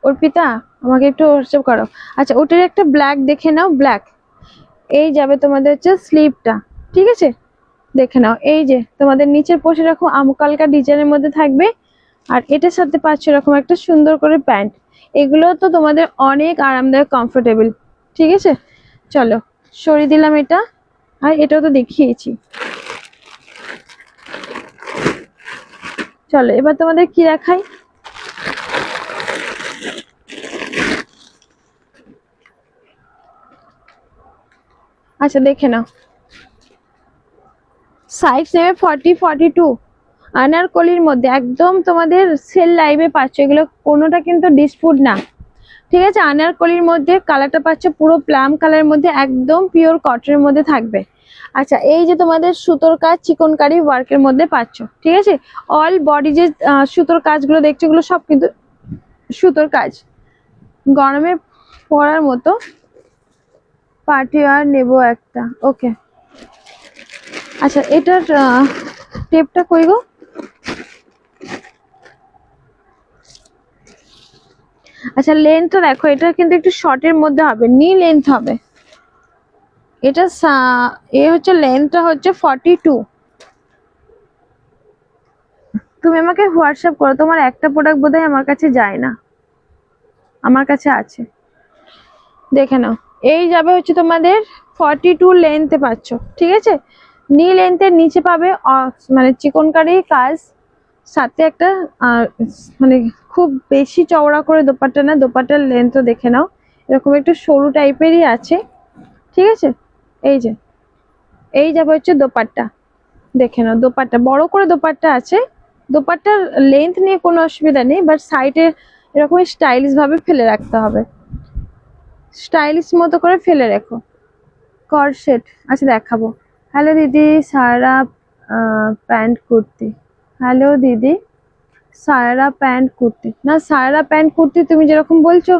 অর্পিতা আমাকে একটু হোয়াটসঅ্যাপ করো। আচ্ছা ওটার একটা ব্ল্যাক দেখে নাও, ব্ল্যাক। এই যাবে তোমাদের হচ্ছে স্লিপটা, ঠিক আছে, দেখে নাও। এই যে তোমাদের নিচের পোষে এরকম আমকালকা ডিজাইনের মধ্যে থাকবে, আর এটার সাথে পাচ্ছ এরকম একটা সুন্দর করে প্যান্ট। এগুলো তো তোমাদের অনেক আরামদায়ক কমফোর্টেবল, ঠিক আছে। চলো সরিয়ে দিলাম এটা, আর এটাও তো দেখিয়েছি। চলো এবার তোমাদের কি দেখাই। আচ্ছা দেখে নাও, সাইজ নেবে 40, 42, আনারকলির মধ্যে একদম তোমাদের সেল লাইভে পাচ্ছ, এগুলো কোনোটা কিন্তু ডিসপুট না, ঠিক আছে। আনারকলির মধ্যে কালারটা পাচ্ছ পুরো প্লাম কালারের মধ্যে, একদম পিওর কটনের মধ্যে থাকবে। আচ্ছা এই যে তোমাদের সুতোর কাজ চিকনকারি ওয়ার্কের মধ্যে পাচ্ছ, ঠিক আছে। অল বডি যে সুতোর কাজগুলো দেখছো এগুলো সব কিন্তু সুতোর কাজ, গরমে পরার মতো। পার্টি আর নেবো একটা, ওকে। আচ্ছা এটার টেপটা কই গো? আচ্ছা লেন্থটা দেখো, এটা কিন্তু একটু শর্টের মধ্যে হবে, নি লেন্থ হবে এটা। এ হচ্ছে লেন্থটা হচ্ছে 42। তুমি আমাকে হোয়াটসঅ্যাপ করো, তোমার একটা প্রোডাক্ট বোধহয় আমার কাছে যায় না, আমার কাছে আছে, দেখে নাও। এই যাবে হচ্ছে তোমাদের 42 লেন্থে পাচ্ছ, ঠিক আছে। নি লেন্থের নিচে পাবে মানে চিকনকারি কাজ, সাথে একটা মানে খুব বেশি চওড়া করে দোপাট্টা না, দোপাট্টার লেন্থও দেখে নাও এরকম একটু সরু টাইপেরই আছে, ঠিক আছে। এই যে এই যাবে হচ্ছে দোপাট্টা, দেখে নাও দোপাট্টা বড় করে দোপাট্টা আছে। দোপাট্টার লেন্থ নিয়ে কোনো অসুবিধা নেই, বাট সাইডে এরকম স্টাইলিশ ভাবে ফেলে রাখতে হবে, স্টাইলিশ মতো করে ফেলে রেখো। কর্সেট আচ্ছা দেখাবো। হ্যালো দিদি সারা প্যান্ট কুর্তি। হ্যালো দিদি সারা প্যান্ট কুর্তি, না সারা প্যান্ট কুর্তি তুমি যেরকম বলছো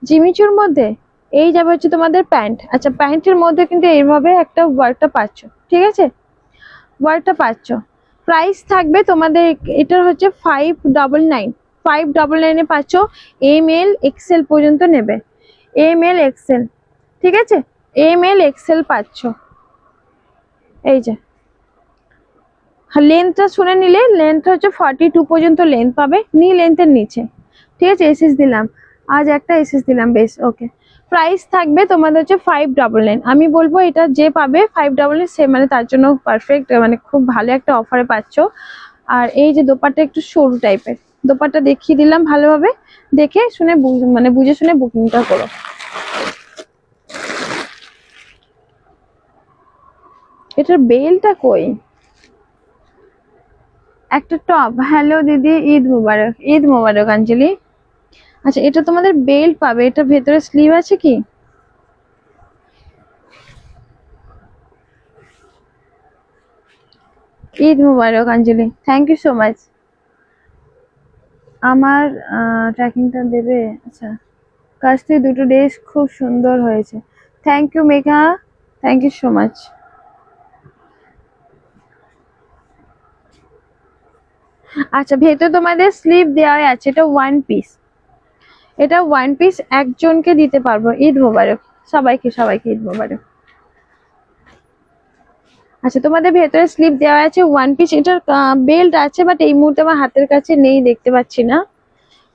জিমিচুর মধ্যে, এই যাবে হচ্ছে তোমাদের প্যান্ট। আচ্ছা প্যান্টের মধ্যে কিন্তু এইভাবে একটা ওয়ার্কটা পাচ্ছ, ঠিক আছে, ওয়ার্কটা পাচ্ছ। প্রাইস থাকবে তোমাদের এটার হচ্ছে 599, 599 এ পাচ্ছ। এম এল এক্সেল পর্যন্ত নেবে, এম এল এক্সেল, ঠিক আছে, এম এল এক্সেল পাচ্ছ। এই যে লেন্থটা শুনে নিলে, লেন্থটা হচ্ছে 42 পর্যন্ত লেন্থ পাবে, নি লেন্থের নিচে, ঠিক আছে। এসএস দিলাম, আজ একটা এসএস দিলাম, বেশ ওকে। প্রাইস থাকবে তোমাদের হচ্ছে 599। আমি বলবো এটা যে পাবে 599 সে মানে তার জন্য পারফেক্ট, মানে খুব ভালো একটা অফারে পাচ্ছ। আর এই যে দোপাট্টা একটু সরু টাইপের, দোপাট্টা দেখিয়ে দিলাম, ভালোভাবে দেখে শুনে মানে বুঝে শুনে বুকিংটা করো। এটার বেলটা কই? একটা টপ। হ্যালো দিদি ঈদ মুবারক, ঈদ মুবারক অঞ্জলি। আচ্ছা এটা তোমাদের বেল্ট পাবে, এটা ভেতরে স্লিভ আছে কি? ঈদ মুবারক অঞ্জলি, থ্যাংক ইউ সো মাচ। আমার ট্র্যাকিংটা দেবে? আচ্ছা কাছ থেকে দুটো ড্রেস খুব সুন্দর হয়েছে। Thank you Megha, thank you so much. আচ্ছা, ভেতরে তোমাদের স্লিভ দেওয়া আছে, এটা ওয়ান পিস, এটা ওয়ান পিস একজনকে দিতে পারবো। ঈদ মোবারক সবাইকে, সবাইকে ঈদ মোবারক। আচ্ছা, তোমাদের ভেতরে স্লিভ দেওয়া আছে ওয়ান পিস, এটার বেল্ট আছে বাট এই মুহূর্তে আমার হাতের কাছে নেই, দেখতে পাচ্ছি না।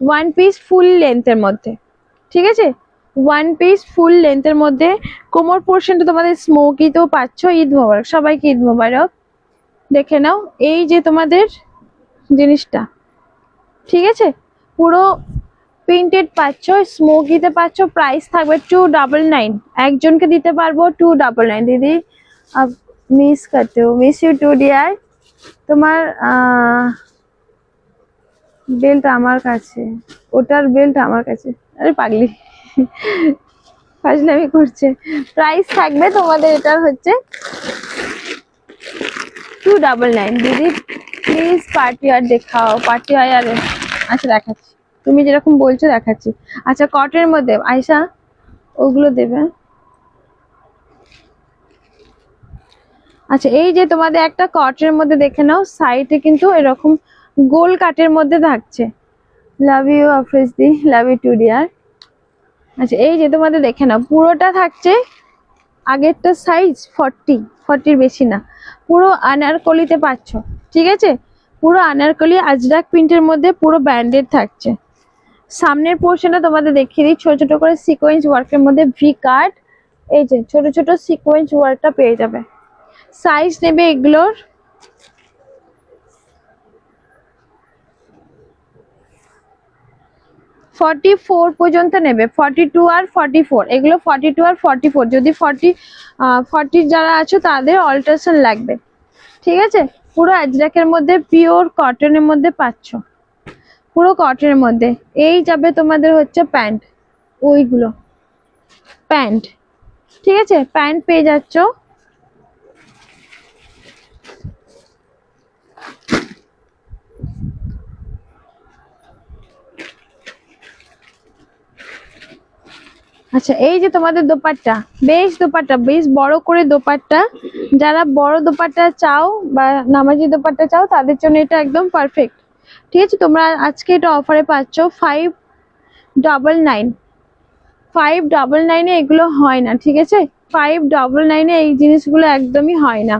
ওয়ান পিস ফুল লেন্থের মধ্যে, ঠিক আছে, ওয়ান পিস ফুল লেন্থের মধ্যে। কোমর পোর্শনটা তোমাদের স্মোকি তো পাচ্ছ। ঈদ মোবারক সবাইকে, ঈদ মোবারক। দেখে নাও এই যে তোমাদের জিনিসটা, ঠিক আছে, পুরো প্রিন্টেড পাচ্ছ, স্মোকিতে পাচ্ছ। প্রাইস থাকবে 299, একজনকে দিতে পারবো 299। দিদি মিস করতে হো, মিস ইউ টু ডিয়ার। তোমার বেল্ট আমার কাছে, ওটার বেল্ট আমার কাছে। আরে পাগলি, ফাজলামি করছে। প্রাইস থাকবে তোমাদের এটার হচ্ছে 299। দিদি প্লিজ পার্টি আর দেখাও, পার্টি আর। আচ্ছা দেখাচ্ছি, তুমি যেরকম বলছো দেখাচ্ছি। আচ্ছা, কটনের মধ্যে আয়শা ওগুলো দেবে। আচ্ছা, এই যে তোমাদের একটা কটনের মধ্যে দেখে নাও, সাইডে কিন্তু এরকম গোল কাটের মধ্যে থাকছে। Love you Afroz di, love you too dear. আচ্ছা, এই যে তোমাদের দেখে নাও, পুরোটা থাকছে আগেরটা সাইজ 40-40 বেশি না, পুরো আনারকলিতে পাচ্ছ, ঠিক আছে, পুরো আনারকলি আজরাক প্রিন্টের মধ্যে পুরো ব্যান্ডেড থাকছে। সামনের পোর্শনটা তোমাদের দেখিয়ে দিই, ছোট ছোট করে সিকোয়েন্স ওয়ার্কের মধ্যে ভি কাট, এই যে ছোট ছোট সিকোয়েন্স ওয়ার্কটা পেয়ে যাবে। সাইজ নেবে এগুলোর 44 পর্যন্ত নেবে, 42 আর 44, এগুলো 42 আর 44। যদি 40 যারা আছো তাদের অল্টারেশন লাগবে, ঠিক আছে। পুরো আজরাকের মধ্যে পিওর কটনের মধ্যে পাচ্ছ, পুরো কটনের মধ্যে। এই যাবে তোমাদের হচ্ছে প্যান্ট, ওইগুলো প্যান্ট, ঠিক আছে, প্যান্ট পেয়ে যাচ্ছ। আচ্ছা, এই যে তোমাদের দোপাট্টা, বেশ দোপাট্টা, বেশ বড় করে দোপাট্টা। যারা বড় দোপাট্টা চাও বা নামাজি দোপাট্টা চাও তাদের জন্য এটা একদম পারফেক্ট, ঠিক আছে। তোমরা আজকে এটা অফারে পাচ্ছ 599। 599 এগুলো হয় না, ঠিক আছে, 599 এই জিনিসগুলো একদমই হয় না।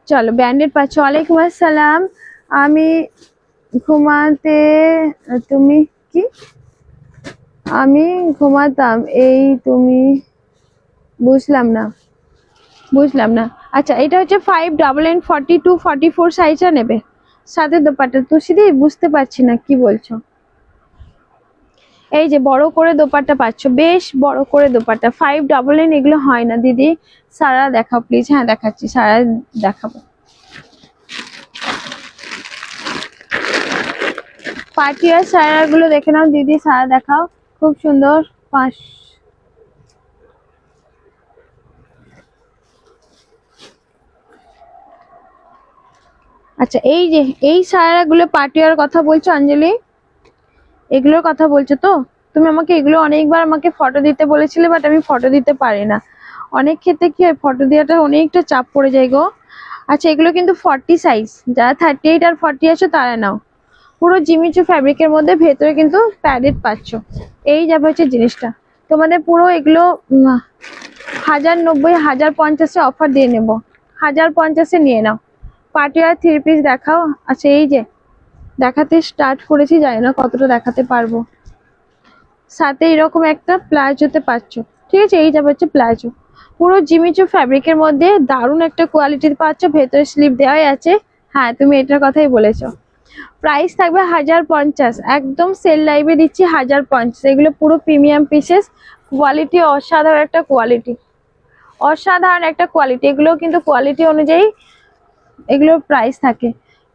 চলো, ব্যান্ডেড পাচ্ছ। ওয়ালাইকুম আসসালাম। আমি ঘুমাতে, তুমি কি? আমি ঘুমাতাম, এই তুমি, বুঝলাম না, বুঝলাম না। আচ্ছা, এটা হচ্ছে 599, 42 44 সাইজটা নেবে, সাথে দোপাট্টা। তুষিদি বুঝতে পারছি না কি বলছো। এই যে বড় করে দোপাট্টা পাচ্ছ, বেশ বড় করে দোপাট্টা। 599 এগুলো হয় না দিদি। সারা দেখাও প্লিজ। হ্যাঁ দেখাচ্ছি, সারা দেখাবো। পার্টি আর সারাগুলো দেখে নাও দিদি, সারা দেখাও, খুব সুন্দর। 5। আচ্ছা, এই যে এই সারাগুলো পার্টিয়ার কথা বলছো অঞ্জলি, এগুলোর কথা বলছো তো? তুমি আমাকে এগুলো অনেকবার আমাকে ফটো দিতে বলেছিলে, বাট আমি ফটো দিতে পারি না। অনেক ক্ষেত্রে কি হয়, ফটো দেওয়াটা অনেকটা চাপ পড়ে যায় গো। আচ্ছা, এগুলো কিন্তু 40 সাইজ, যারা 38 আর 40 আছো তারা নাও। পুরো জিমিচু ফ্যাব্রিকের মধ্যে, ভেতরে কিন্তু প্যাডেড পাচ্ছ। এই যাবে হচ্ছে জিনিসটা তোমাদের পুরো। এগুলো 1090 1050 অফার দিয়ে নেব, 1050 নিয়ে নাও। পার্টি আর 3 পিস দেখাও। আচ্ছা, এই যে দেখাতে স্টার্ট করেছি, জানি না কতটা দেখাতে পারবো। সাথে এরকম একটা প্লাজোতে পাচ্ছ, ঠিক আছে, এই যাবে হচ্ছে প্লাজো। পুরো জিমিচু ফ্যাব্রিকের মধ্যে দারুণ একটা কোয়ালিটির পাচ্ছ, ভেতরে স্লিভ দেওয়াই আছে। হ্যাঁ, তুমি এটার কথাই বলেছো। প্রাইস থাকবে 1050, একদম সেল লাইভে দিচ্ছি 1050। এগুলো পুরো প্রিমিয়াম পিসেস, কোয়ালিটি অসাধারণ একটা কোয়ালিটি, অসাধারণ একটা কোয়ালিটি। এগুলো কিন্তু কোয়ালিটি অনুযায়ী এগুলোর প্রাইস থাকে।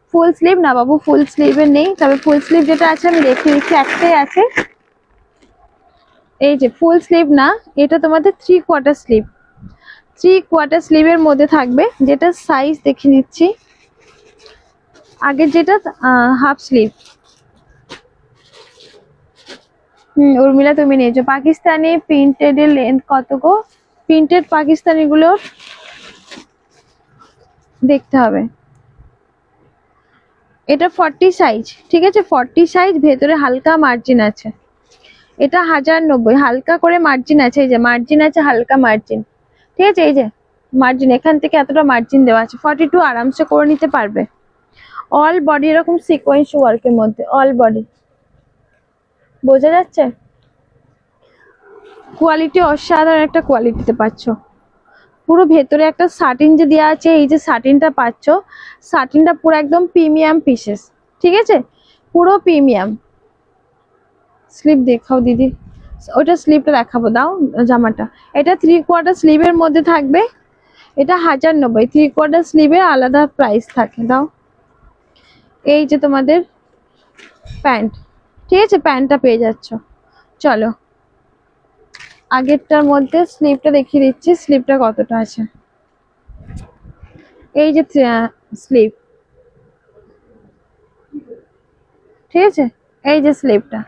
ফুল স্লিভ না বাবু, ফুল স্লিভের নেই, তবে ফুল স্লিভ যেটা আছে আমি দেখিয়ে দিচ্ছি, একটাই আছে। এই যে ফুল স্লিভ না, এটা তোমাদের 3/4 স্লিভ, 3/4 স্লিভের মধ্যে থাকবে। যেটা সাইজ দেখে নিচ্ছি, আগের যেটা হাফ স্লিভ, উর্মিলা তুমি নিয়েছো। পাকিস্তানি প্রিন্টেড এর লেন্থ কত গো? প্রিন্টেড পাকিস্তানি গুলো দেখতে হবে। এটা 40 সাইজ, ঠিক আছে, 40 সাইজ, ভেতরে হালকা মার্জিন আছে। এটা 1090, হালকা করে মার্জিন আছে, এই যে মার্জিন আছে, হালকা মার্জিন, ঠিক আছে, এই যে মার্জিন, এখান থেকে এতটা মার্জিন দেওয়া আছে। 42 আরামসে করে নিতে পারবে। অল বডি এরকম সিকোয়েন্স ওয়ার্কের মধ্যে, অল বডি, বোঝা যাচ্ছে? কোয়ালিটি অসাধারণ একটা কোয়ালিটিতে পাচ্ছ। পুরো ভেতরে একটা সাটিন যে দেওয়া আছে, এই যে সাটিনটা পাচ্ছ, সাটিনটা পুরো একদম প্রিমিয়াম পিসেস, ঠিক আছে, পুরো প্রিমিয়াম। স্লিপ দেখাও দিদি, ওটা স্লিপটা দেখাবো, দাও জামাটা। এটা 3/4 স্লিভের মধ্যে থাকবে। এটা 1090, 3/4 স্লিভের আলাদা প্রাইস থাকে। দাও, এই যে তোমাদের প্যান্ট, ঠিক আছে, প্যান্টটা পেয়ে যাচ্ছ। চলো আগেরটার মধ্যে স্লিপটা দেখিয়ে দিচ্ছি, স্লিপটা কতটা আছে। এই যে স্লিপ, ঠিক আছে, এই যে স্লিপটা।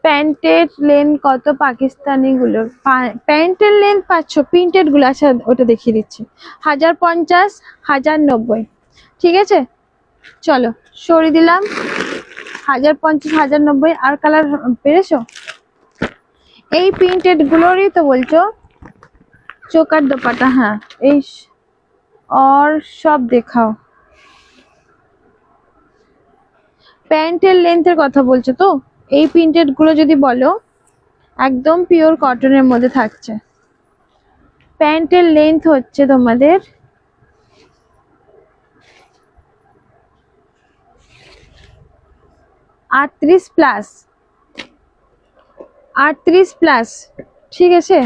প্যান্টের লেন্থ কত পাকিস্তানি গুলোর? প্যান্টের লেন্থ পাচ্ছ প্রিন্টেড গুলো, আচ্ছা ওটা দেখিয়ে দিচ্ছি। 1050, 1090, ঠিক আছে। চলো সরিয়ে দিলাম। 1050, 1090। আর কালার পেরেছো? এই প্রিন্টেড গুলোরই তো বলছো। চোকার দোপাটা, হ্যাঁ, এই और সব দেখাও। প্যান্টের লেন্থের কথা বলছো তো? এই প্রিন্টেড গুলো যদি বলো, একদম পিওর কটনের মধ্যে থাকছে। প্যান্টের লেন্থ হচ্ছে তোমাদের 38 প্লাস, 38 প্লাস, ঠিক আছে।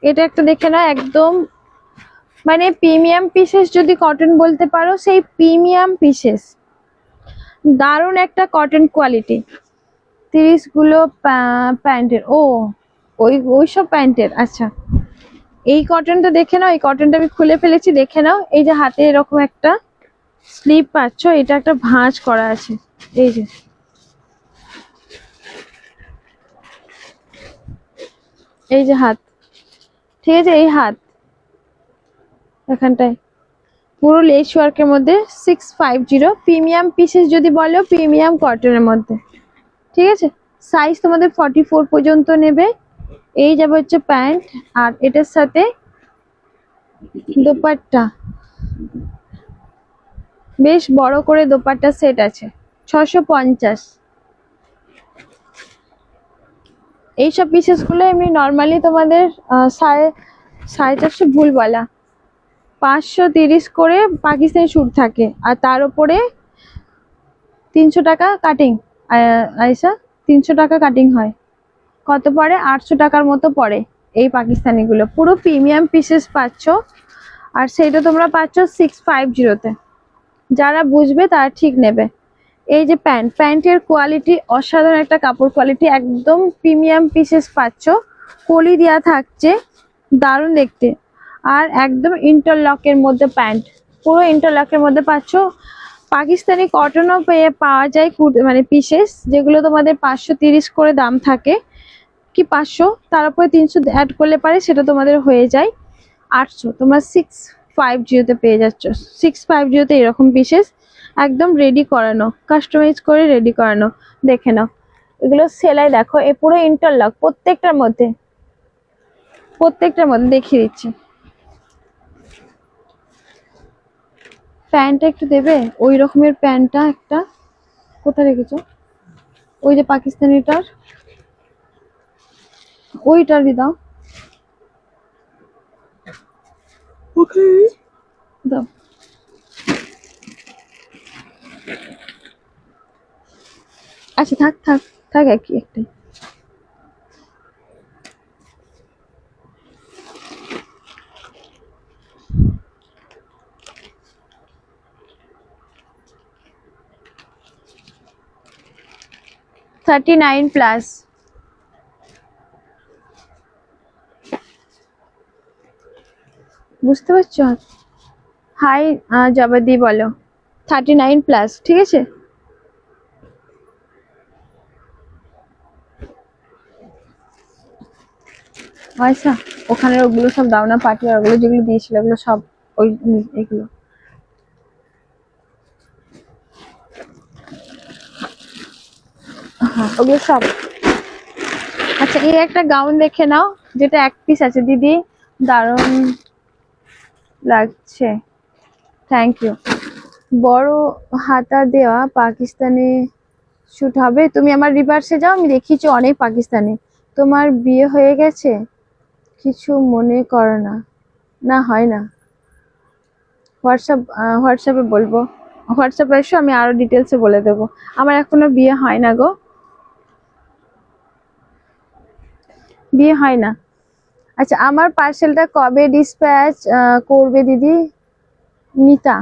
এটা একটা দেখে না, একদম মানে প্রিমিয়াম পিসেস যদি কটন বলতে পারো, সেই প্রিমিয়াম পিসেস, দারুণ একটা কটন কোয়ালিটি। 30 গুলো প্যান্টের, ও ওই সব প্যান্টের, আচ্ছা। এই কটনটা দেখে নাও, এই কটনটা আমি খুলে ফেলেছি, দেখে নাও। এই যে হাতে এরকম একটা স্লিপ পাচ্ছ, এটা একটা ভাঁজ করা আছে, এই যে, এই যে হাত, ঠিক আছে, এই হাত এখানটায় পুরো লেস ওয়ার্কের মধ্যে 650 প্রিমিয়াম পিসেস যদি বলো, প্রিমিয়াম কটনের মধ্যে, ঠিক আছে। সাইজ তোমাদের 44 পর্যন্ত নেবে। এই যাবে হচ্ছে প্যান্ট, আর এটার সাথে দোপাট্টা, বেশ বড় করে দোপাট্টা সেট আছে, 650। এইসব পিসেস গুলো এমনি নর্মালি তোমাদের 450, ভুল বলা, 530 করে পাকিস্তানি স্যুট থাকে, আর তার উপরে 300 টাকা কাটিং। আয়সা 300 টাকা কাটিং হয়, কত পড়ে? 800 টাকার মতো পড়ে। এই পাকিস্তানি গুলো পুরো প্রিমিয়াম পিসেস পাচ্ছ, আর সেইটা তোমরা পাচ্ছ 650-তে। যারা বুঝবে তারা ঠিক নেবে। এই যে প্যান্টের কোয়ালিটি অসাধারণ একটা কাপড় কোয়ালিটি, একদম প্রিমিয়াম পিসেস পাচ্ছ, কলি দেওয়া থাকছে, দারুণ দেখতে। আর একদম ইন্টারলকের মধ্যে প্যান্ট, পুরো ইন্টারলকের মধ্যে পাচ্ছ। পাকিস্তানি কটনও পাওয়া যায়, মানে পিসেস, যেগুলো তোমাদের 530 করে দাম থাকে, কি 500, তার উপরে 300 অ্যাড করলে পারে, সেটা তোমাদের হয়ে যায় 800। তোমরা 650-তে পেয়ে যাচ্ছ। 650-তে এরকম পিসেস একদম রেডি করানো, কাস্টমাইজ করে রেডি করানো। দেখে নাও এগুলো সেলাই, দেখো এ পুরো ইন্টারলক, প্রত্যেকটার মধ্যে দেখিয়ে দিচ্ছি। প্যান্টটা একটু দেবে, ওই রকমের প্যান্টটা একটা কোথায় রেখেছো? ওই যে পাকিস্তানিটার, ওইটার দাও, দাও। আচ্ছা থাক থাক থাক, একই একটাই। $39 প্লাস। বুঝতে পারছো? হাই জবাদি বলো, 39 প্লাস, ঠিক আছে। আচ্ছা, ওখানে ওগুলো সব দাও না, পার্টি আর ওগুলো যেগুলো দিয়েছিল ওগুলো সব ওই এগুলো। হ্যাঁ ওগুলো সব। আচ্ছা এই একটা গাউন দেখে নাও, যেটা এক পিস আছে দিদি, দারুণ লাগছে, থ্যাংক ইউ। বড় হাতা দেওয়া পাকিস্তানি শুট হবে, তুমি আমার রিভার্সে যাও, আমি দেখিয়েছি অনেক পাকিস্তানি। তোমার বিয়ে হয়ে গেছে? কিছু মনে করো না। না হয় না, হোয়াটসঅ্যাপে বলবো, হোয়াটসঅ্যাপে এসো, আমি আরো ডিটেলসে বলে দেবো। আমার এখনো বিয়ে হয় না গো, বিয়ে হয় না। আচ্ছা আমার পার্সেলটা কবে ডিসপ্যাচ করবে দিদি? মিতা,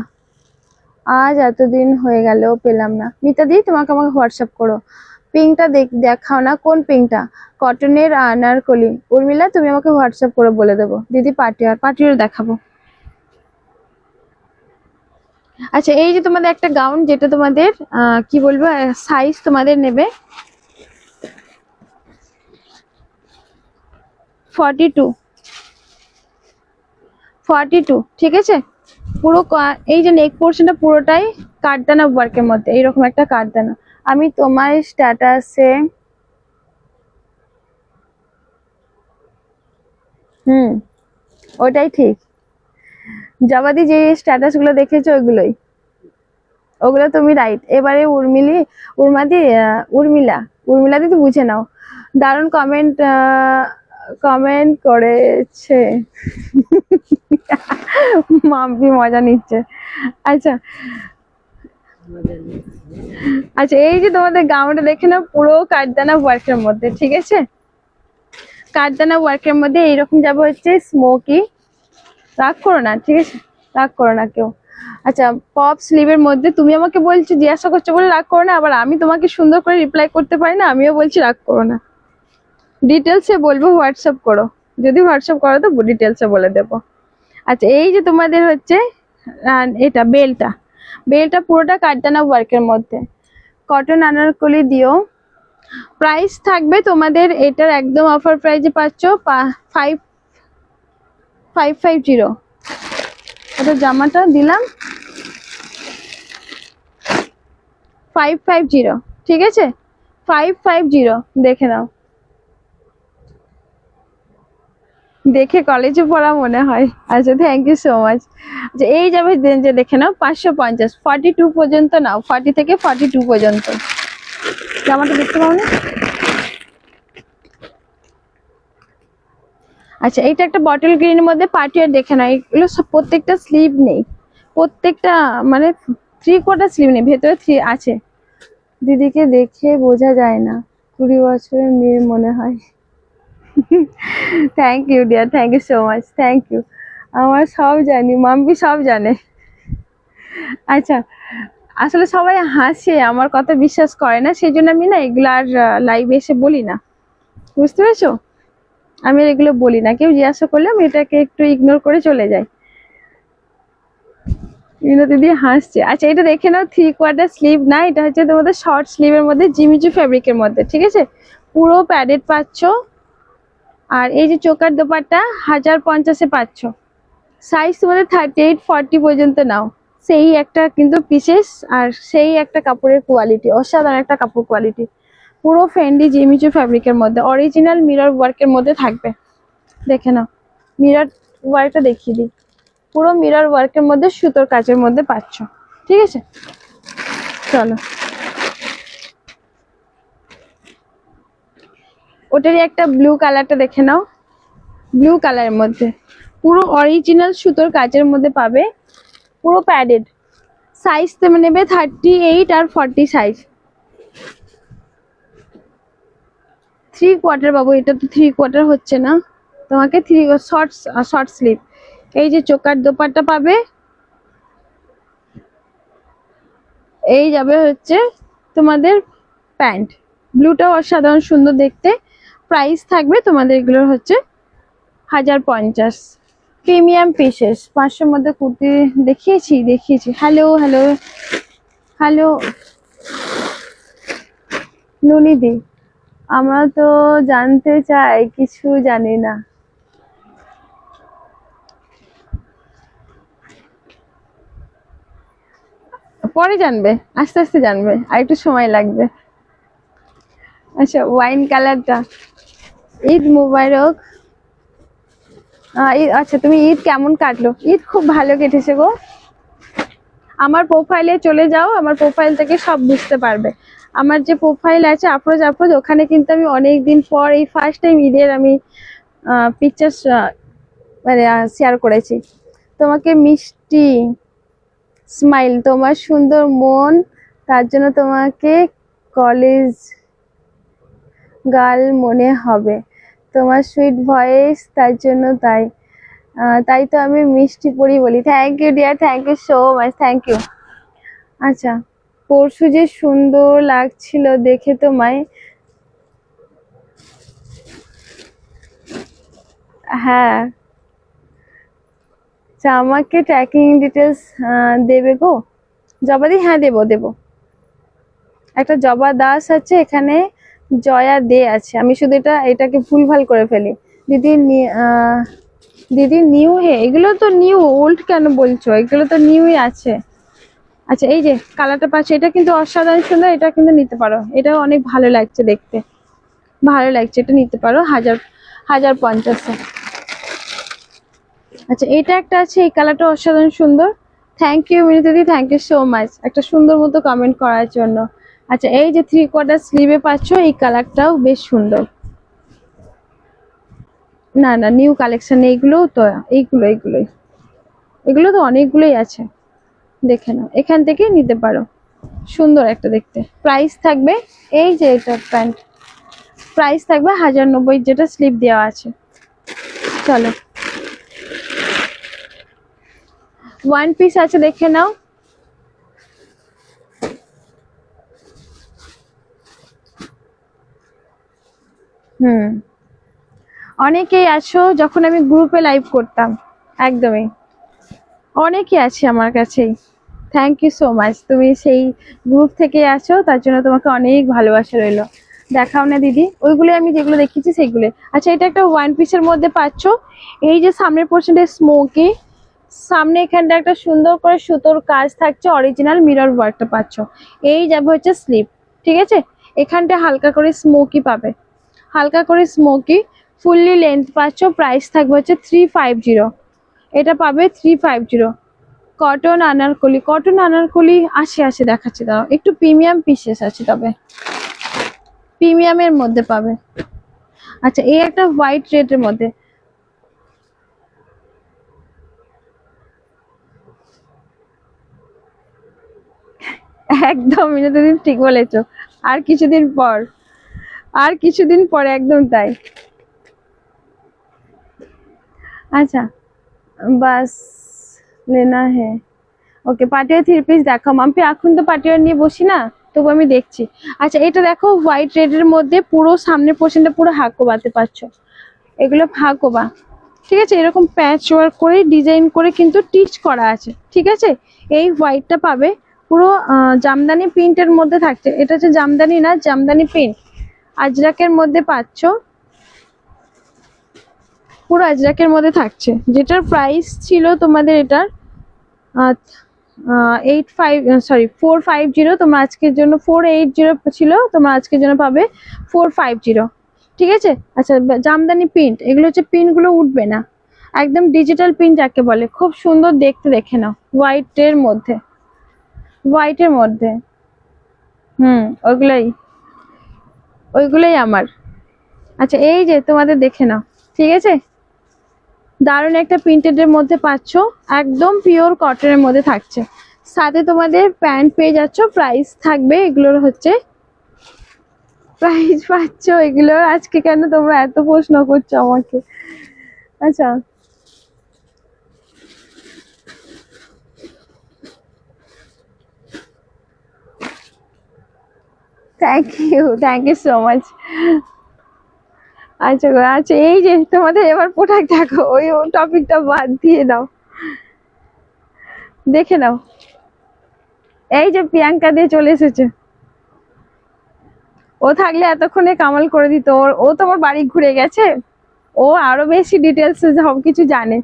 আজ এতদিন হয়ে গেল পেলাম না। মিতা দি তোমাকে আমাকে হোয়াটসঅ্যাপ করো, পিঙ্কটা দেখাও না, কোন পিঙ্কটা? কটনের আনারকলি। উর্মিলা তুমি আমাকে হোয়াটসঅ্যাপ করে বলে দেবো দিদি, পার্টিওয়ার দেখাবো। আচ্ছা এই যে তোমাদের একটা গাউন, যেটা তোমাদের কি বলবো, সাইজ তোমাদের নেবে 42, 42, ঠিক আছে। পুরো এই যে নেক পোর্শনটা পুরোটাই কাঠদানা ওয়ার্কের মধ্যে, এইরকম একটা কাঠদানা। আমি তোমার স্ট্যাটাসে হুম, ওটাই ঠিক। জবাদি যে স্ট্যাটাস গুলো দেখেছো ওইগুলোই, ওগুলো তুমি রাইট। এবারে উর্মিলা, উর্মিলা দিদি বুঝে নাও। দারুণ কমেন্ট কমেন্ট করেছে। মাম্পি মজা নিচ্ছে। আচ্ছা আচ্ছা এই যে তোমাদের গাউনটা দেখে নাও, পুরো কাঠদানা ওয়ার্কের মধ্যে, ঠিক আছে। কাঠদানা ওয়ার্কের মধ্যে এইরকম যাবে হচ্ছে স্মোকি, রাগ করো না, ঠিক আছে, রাগ করো না কেউ। আচ্ছা পপ স্লিভের মধ্যে, তুমি আমাকে বলছো জিজ্ঞাসা করছো বলে রাগ করো না, আবার আমি তোমাকে সুন্দর করে রিপ্লাই করতে পারি না, আমিও বলছি রাগ করো না। ডিটেলসে বলবো, হোয়াটসঅ্যাপ করো, যদি হোয়াটসঅ্যাপ করো তো ডিটেলসে বলে দেবো। আচ্ছা এই যে তোমাদের হচ্ছে এটা বেলটা, বেলটা পুরোটা কাঠদানা ওয়ার্কের মধ্যে, কটন আনারকলি দিও। প্রাইস থাকবে তোমাদের এটার একদম অফার প্রাইসে পাচ্ছ 5550। এটা জামাটা দিলাম 550, ঠিক আছে, 550 দেখে নাও, দেখে কলেজে পড়া মনে হয়। আচ্ছা থ্যাংক ইউ সো মাচ। আচ্ছা এই যাবে যে দেখে নাও 550, 42 পর্যন্ত নাও, 40 থেকে 42 পর্যন্ত। জামাটা দেখতে পাও না? আচ্ছা এইটা একটা বটল গ্রিনের মধ্যে পার্টিয়ার, দেখে নাও, এগুলো সব প্রত্যেকটা স্লিভ নেই, প্রত্যেকটা মানে 3/4 স্লিভ নেই, ভেতরে 3 আছে। দিদিকে দেখে বোঝা যায় না, 20 বছরের মেয়ে মনে হয়। Thank you dear, thank you so much, thank you. আমার সব জানি, মাম্পি সব জানে। আচ্ছা আসলে সবাই হাসে, আমার কথা বিশ্বাস করে না, সেই জন্য আমি না এগুলো আর লাইভে এসে বলি না, বুঝতে পেরেছো। আমি আর এগুলো বলি না, কেউ জিজ্ঞাসা করলে আমি এটাকে একটু ইগনোর করে চলে যাই। দিদি হাসছে। আচ্ছা এটা দেখে নাও, 3/4 স্লিভ না, এটা হচ্ছে তোমাদের শর্ট স্লিভের মধ্যে জিমিচু ফেব্রিকের মধ্যে, ঠিক আছে, পুরো প্যাডেড পাচ্ছ। আর এই যে চোকার দোপাট্টা 1050-এ পাচ্ছ। সাইজ তোমাদের 38, 40 পর্যন্ত নাও, সেই একটা কিন্তু পিসেস, আর সেই একটা কাপড়ের কোয়ালিটি, অসাধারণ একটা কাপড় কোয়ালিটি, পুরো ফেন্ডি জিমিচু ফ্যাব্রিকের মধ্যে, অরিজিনাল মিরর ওয়ার্কের মধ্যে থাকবে। দেখে নাও, মিরর ওয়ার্কটা দেখিয়ে দিই, পুরো মিরর ওয়ার্কের মধ্যে সুতোর কাজের মধ্যে পাচ্ছ, ঠিক আছে। চলো ওটারই একটা ব্লু কালারটা দেখে নাও, ব্লু কালারের মধ্যে পুরো অরিজিনাল সুতোর কাজের মধ্যে পাবে, পুরো প্যাডেড। সাইজ তুমি নেবে 38 আর 40 সাইজ। 3/4 বাবু, এটা তো 3/4 হচ্ছে না, তোমাকে শর্ট স্লিভ। এই যে চোকার দোপাট্টা পাবে, এই যাবে হচ্ছে তোমাদের প্যান্ট, ব্লুটাও অসাধারণ সুন্দর দেখতে। প্রাইস থাকবে তোমাদের এগুলোর হচ্ছে 1050। প্রিমিয়াম পিসেস 500 মধ্যে কুর্তি দেখিয়েছি। হ্যালো হ্যালো হ্যালো নুনিদি, আমরা তো জানতে চাই, কিছু জানি না। পরে জানবে, আস্তে আস্তে জানবে, আর একটু সময় লাগবে। আচ্ছা ওয়াইন কালারটা, ঈদ মুবারক। আচ্ছা তুমি ঈদ কেমন কাটলো? ঈদ খুব ভালো কেটেছে গো। আমার প্রোফাইলে চলে যাও, আমার প্রোফাইল থেকে সব বুঝতে পারবে। আমার যে প্রোফাইল আছে আফরোজ আফরোজ, ওখানে কিন্তু আমি অনেক দিন পর এই ফার্স্ট টাইম ঈদের আমি পিকচার মানে শেয়ার করেছি। তোমাকে মিষ্টি স্মাইল, তোমার সুন্দর মন, তার জন্য তোমাকে কলেজ গার্ল মনে হবে, তোমার সুইট ভয়েস তার জন্য, তাই তো আমি মিষ্টি পরি বলি। Thank you dear, thank you so much, thank you. আচ্ছা পরশু যে সুন্দর লাগছিল দেখে তোমায়। হ্যাঁ আচ্ছা, আমাকে ট্র্যাকিং ডিটেলস দেবে গো? জবাদি, হ্যাঁ দেবো দেবো। একটা জবা দাস আছে এখানে, জয়া দে আছে, আমি শুধু এটাকে ভুলভাল করে ফেলি। দিদি দিদি নিউ হে, এগুলো তো নিউ, ওল্ড কেন বলছো? এগুলো তো নিউই আছে। আচ্ছা এই যে কালারটা পাচ্ছি, এটা কিন্তু অসাধারণ সুন্দর, এটা কিন্তু নিতে পারো, এটা অনেক ভালো লাগছে দেখতে, ভালো লাগছে, এটা নিতে পারো 1050-এ। আচ্ছা এটা একটা আছে, এই কালারটা অসাধারণ সুন্দর। থ্যাংক ইউ মিনি দিদি, থ্যাংক ইউ সো মাচ একটা সুন্দর মতো কমেন্ট করার জন্য। আচ্ছা এই যে 3/4 স্লিভে পাচ্ছ, এই কালারটাও বেশ সুন্দর। না না নিউ কালেকশন এইগুলো তো, এগুলো তো অনেকগুলোই আছে, দেখে নাও, এখান থেকে নিতে পারো, সুন্দর একটা দেখতে। প্রাইস থাকবে, এই যে এটা প্যান্ট, প্রাইস থাকবে 1090, যেটা স্লিপ দেওয়া আছে। চলো ওয়ান পিস আছে, দেখে নাও। অনেকেই আছো, যখন আমি গ্রুপে লাইভ করতাম, একদমই অনেকেই আছে আমার কাছেই। থ্যাংক ইউ সো মাচ, তুমি সেই গ্রুপ থেকে আছো, তার জন্য তোমাকে অনেক ভালোবাসা রইলো। দেখাও না দিদি, ওইগুলো আমি যেগুলো দেখিয়েছি সেইগুলো। আচ্ছা এটা একটা ওয়ান পিসের মধ্যে পাচ্ছ, এই যে সামনের পোর্শনটা স্মোকি, সামনে এখানটা একটা সুন্দর করে সুতোর কাজ থাকছে, অরিজিনাল মিরর ওয়ার্কটা পাচ্ছ। এই যাবে হচ্ছে স্লিপ, ঠিক আছে, এখানটা হালকা করে স্মোকি পাবে, হালকা করে স্মোকি, ফুললি লেন্থ পাচ্ছ। প্রাইস থাকবে হচ্ছে 350, এটা পাবে 350। কটন আনারকলি, কটন আনারকলি আসে দেখাচ্ছি, দাঁড়াও একটু প্রিমিয়াম পিসেস আছে, তবে প্রিমিয়ামের মধ্যে পাবে। আচ্ছা এই একটা হোয়াইট রেডের মধ্যে, একদম মিনতিদি ঠিক বলেছো, আর কিছুদিন পর, আর কিছুদিন পরে, একদম তাই। আচ্ছা বাস লেনা হে, ওকে পাটিয়ার 3 পিস দেখাও। আমি এখন তো পাটিয়ার নিয়ে বসি না, তবু আমি দেখছি। আচ্ছা এটা দেখো হোয়াইট রেডের মধ্যে, পুরো সামনের পোর্শনটা পুরো হাকোবাতে পাচ্ছ, এগুলো হাকোবা, ঠিক আছে, এরকম প্যাচ ওয়ার্ক করে ডিজাইন করে কিন্তু টিচ করা আছে, ঠিক আছে। এই হোয়াইটটা পাবে পুরো জামদানি প্রিন্টের মধ্যে থাকছে, এটা হচ্ছে জামদানি না, জামদানি প্রিন্ট, আজরাকের মধ্যে পাচ্ছ, পুরো আজরাকের মধ্যে থাকছে, যেটার প্রাইস ছিল তোমাদের এটার 450, তোমরা আজকের জন্য 480 ছিল, তোমরা আজকের জন্য পাবে 450, ঠিক আছে। আচ্ছা জামদানি প্রিন্ট, এগুলো হচ্ছে প্রিন্ট গুলো উঠবে না, একদম ডিজিটাল প্রিন্ট যাকে বলে, খুব সুন্দর দেখতে, দেখে নাও, হোয়াইটের মধ্যে, হোয়াইটের মধ্যে, ওইগুলাই, ওইগুলাই আমার। আচ্ছা এই যে তোমাদের দেখে নাও, ঠিক আছে, দারুণ একটা প্রিন্টেড এর মধ্যে পাচ্ছ, একদম পিওর কটনের মধ্যে থাকছে, সাথে তোমাদের প্যান্ট পেয়ে যাচ্ছ। প্রাইস থাকবে এগুলোর হচ্ছে, প্রাইস পাচ্ছ এগুলোর, আজকে কেন তোমরা এত প্রশ্ন করছো আমাকে? আচ্ছা থ্যাংক ইউ সো মাচ। আচ্ছা আচ্ছা এই যে তোমাদের এবার প্রোডাক্ট দেখো, ওই টপিকটা বাদ দিয়ে দাও, দেখে নাও। এই যে প্রিয়াঙ্কা দিয়ে চলে এসেছে, ও থাকলে এতক্ষণে কামাল করে দিত, ও তোমার বাড়ি ঘুরে গেছে, ও আরো বেশি ডিটেলস সব কিছু জানে।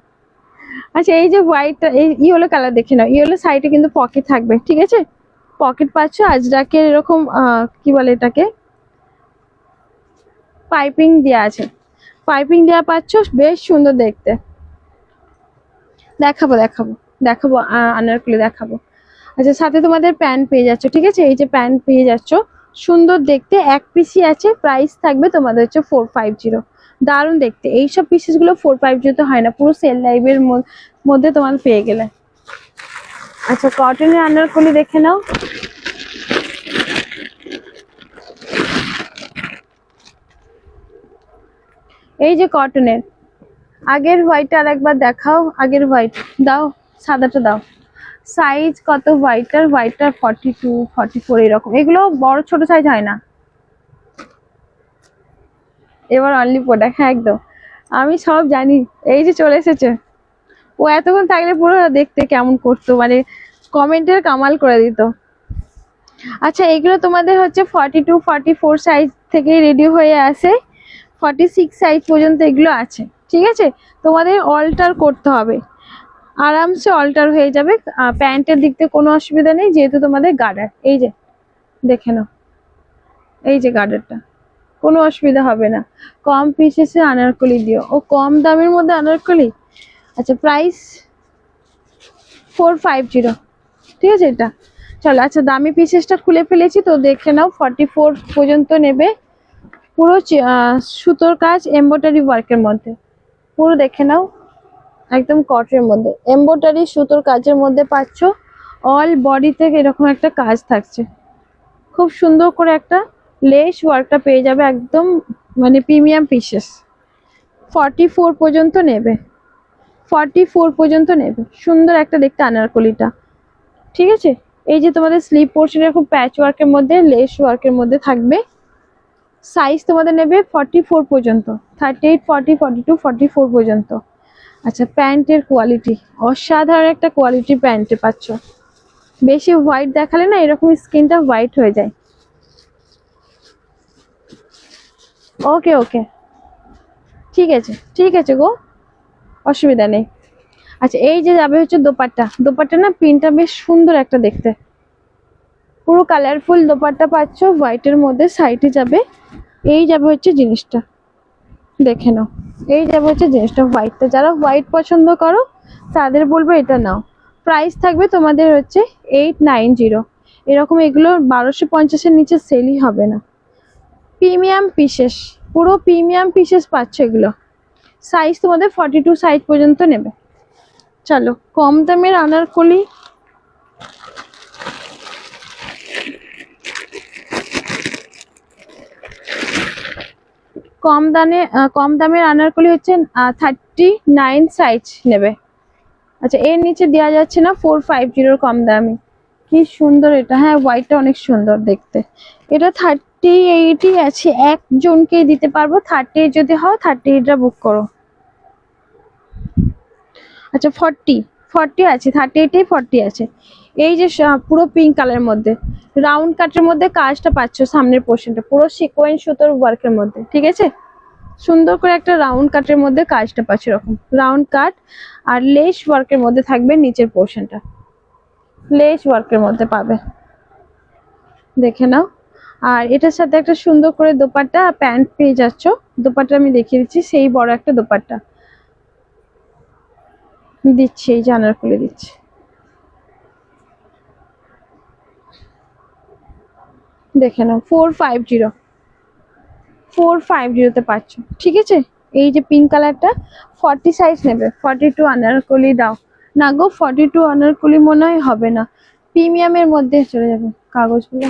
আচ্ছা এই যে হোয়াইটটা, এই ইয়েলো কালার দেখে নাও, ইয়েলো সাইডে কিন্তু পকেট থাকবে, ঠিক আছে, পকেট পাচ্ছ আজরাকের এরকম কি বলে এটাকে, পাইপিং দেওয়া আছে, পাইপিং দেওয়া পাচ্ছ, বেশ সুন্দর দেখতে। দেখাবো দেখাবো দেখাবো আনারকলি দেখাবো। আচ্ছা সাথে তোমাদের প্যান্ট পেয়ে যাচ্ছ, ঠিক আছে, এই যে প্যান্ট পেয়ে যাচ্ছ, সুন্দর দেখতে, এক পিসই আছে, প্রাইস থাকবে তোমাদের হচ্ছে 450। দারুণ দেখতে, এইসব পিসেস গুলো 450 তে হয় না, পুরো সেল লাইভের মধ্যে তোমার পেয়ে গেলে। আচ্ছা কটনের আনারকলি দেখে নাও। এই যে কটনের, আগের হোয়াইট আর একবার দেখাও, আগের হোয়াইট দাও, সাদাটা দাও। সাইজ কত হোয়াইটার? হোয়াইটার 42 44 এরকম, এগুলো বড় ছোট সাইজ হয় না। এবার অনলি প্রোডাক্ট, হ্যাঁ একদম, আমি সব জানি। এই যে চলে এসেছে, ও এতক্ষণ থাকলে পুরো দেখতে কেমন করতো, মানে কমেন্টের কামাল করে দিত। আচ্ছা এগুলো তোমাদের হচ্ছে 42 44 সাইজ থেকে রেডি হয়ে আসে, 46 সাইজ পর্যন্ত এগুলো আছে, ঠিক আছে। তোমাদের অল্টার করতে হবে, আরামসে অল্টার হয়ে যাবে। প্যান্টের দিক থেকে কোনো অসুবিধা নেই, যেহেতু তোমাদের গার্ডার, এই যে দেখে নাও, এই যে গার্ডারটা, কোনো অসুবিধা হবে না। কম পিসেসে আনারকলি দিও, ও কম দামের মধ্যে আনারকলি। আচ্ছা প্রাইস 450, ঠিক আছে এটা। চলো আচ্ছা দামি পিসেসটা খুলে ফেলেছি তো, দেখে নাও 44 পর্যন্ত নেবে, পুরো সুতোর কাজ এমব্রয়ডারি ওয়ার্কের মধ্যে, পুরো দেখে নাও, একদম কটনের মধ্যে এমব্রয়ডারি সুতোর কাজের মধ্যে পাচ্ছ। অল বডিতে এরকম একটা কাজ থাকছে, খুব সুন্দর করে একটা লেস ওয়ার্কটা পেয়ে যাবে, একদম মানে প্রিমিয়াম পিসেস। 44 পর্যন্ত নেবে, 44 পর্যন্ত নেবে, সুন্দর একটা দেখতে আনারকলিটা, ঠিক আছে। এই যে তোমাদের স্লিপ পোর্শনের খুব প্যাচ ওয়ার্কের মধ্যে লেস ওয়ার্কের মধ্যে থাকবে। সাইজ তোমাদের নেবে 44 পর্যন্ত, 38 40 42 44 পর্যন্ত। আচ্ছা প্যান্টের কোয়ালিটি অসাধারণ একটা কোয়ালিটি প্যান্টে পাচ্ছ, বেশি হোয়াইট দেখালে না এরকম স্কিনটা হোয়াইট হয়ে যায়। ওকে ওকে ঠিক আছে, ঠিক আছে গো, অসুবিধা নেই। আচ্ছা এই যে যাবে হচ্ছে দোপাট্টা, দোপাট্টা না প্রিন্টটা বেশ সুন্দর একটা দেখতে, পুরো কালারফুল দোপাট্টা পাচ্ছ হোয়াইটের মধ্যে, সাইডে যাবে, এই যাবে হচ্ছে জিনিসটা, দেখে নাও, এই যাবে হচ্ছে জিনিসটা হোয়াইটটা, যারা হোয়াইট পছন্দ করো তাদের বলবো এটা নাও। প্রাইস থাকবে তোমাদের হচ্ছে 890, এরকম এগুলো 1250-এর নিচে সেলই হবে না। প্রিমিয়াম পিসেস, পুরো প্রিমিয়াম পিসেস পাচ্ছ এগুলো। সাইজ তোমাদের 42 সাইজ পর্যন্ত নেবে। চলো কম দামের আনারকলি, কম দামের আনারকলি হচ্ছে 39 সাইজ নেবে। আচ্ছা এর নিচে দেওয়া যাচ্ছে না, 450 কম দামি, কি সুন্দর এটা, হ্যাঁ হোয়াইটটা অনেক সুন্দর দেখতে। এটা 38 আছে, একজনকে দিতে পারবো, 38 যদি হয় 38টা বুক করো। আচ্ছা 40 আছে, 38 40 আছে। এই যে পুরো পিঙ্ক কালারের মধ্যে রাউন্ড কাটের মধ্যে কাজটা পাচ্ছ, সামনের পোর্শনটা পুরো সিকোয়েন্স সুতোর ওয়ার্কের মধ্যে, ঠিক আছে, সুন্দর করে একটা রাউন্ড কাটের মধ্যে কাজটা পাচ্ছ, এরকম রাউন্ড কাট আর লেস ওয়ার্কের মধ্যে থাকবে নিচের পোর্শনটা, লেস ওয়ার্কের মধ্যে পাবে, দেখে নাও। আর এটার সাথে একটা সুন্দর করে দোপাট্টা প্যান্ট পেয়ে যাচ্ছ, দোপাট্টা আমি দেখিয়ে দিচ্ছি, সেই বড় একটা দোপাট্টা দিচ্ছি, এই জানার খুলে দিচ্ছি, দেখে নাও 450 তে পাচ্ছ, ঠিক আছে। এই যে পিঙ্ক কালারটা 40 সাইজ নেবে, 42 আনারকলি দাও না গো, 42 আনারকলি মনে হয় হবে না, প্রিমিয়ামের মধ্যে চলে যাবে কাগজগুলো।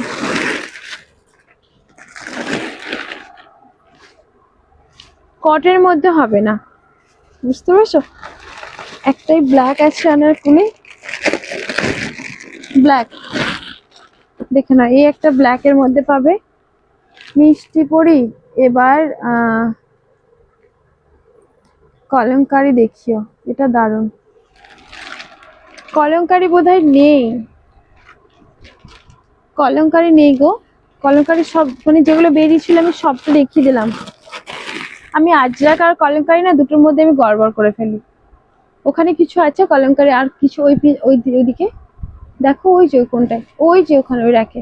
কটের মধ্যে হবে না, বুঝতে পারছো, একটাই ব্ল্যাক আছে আনারকলি, ব্ল্যাক, দেখে না, এই একটা ব্ল্যাকের মধ্যে পাবে, মিষ্টি পরি। এবার কলমকারি দেখিও, এটা দারুণ, কলমকারি বোধহয় নেই, কলমকারি নেই গো, কলমকারি সব মানে যেগুলো বেরিয়েছিল আমি সবটা দেখিয়ে দিলাম। আমি আজরাক আর কলমকারি না দুটোর মধ্যে আমি গড়বড় করে ফেলি, ওখানে কিছু আছে কলমকারি আর কিছু ওইদিকে দেখো ওই যে কোনটায়, ওই যে ওখানে ওই রাখে।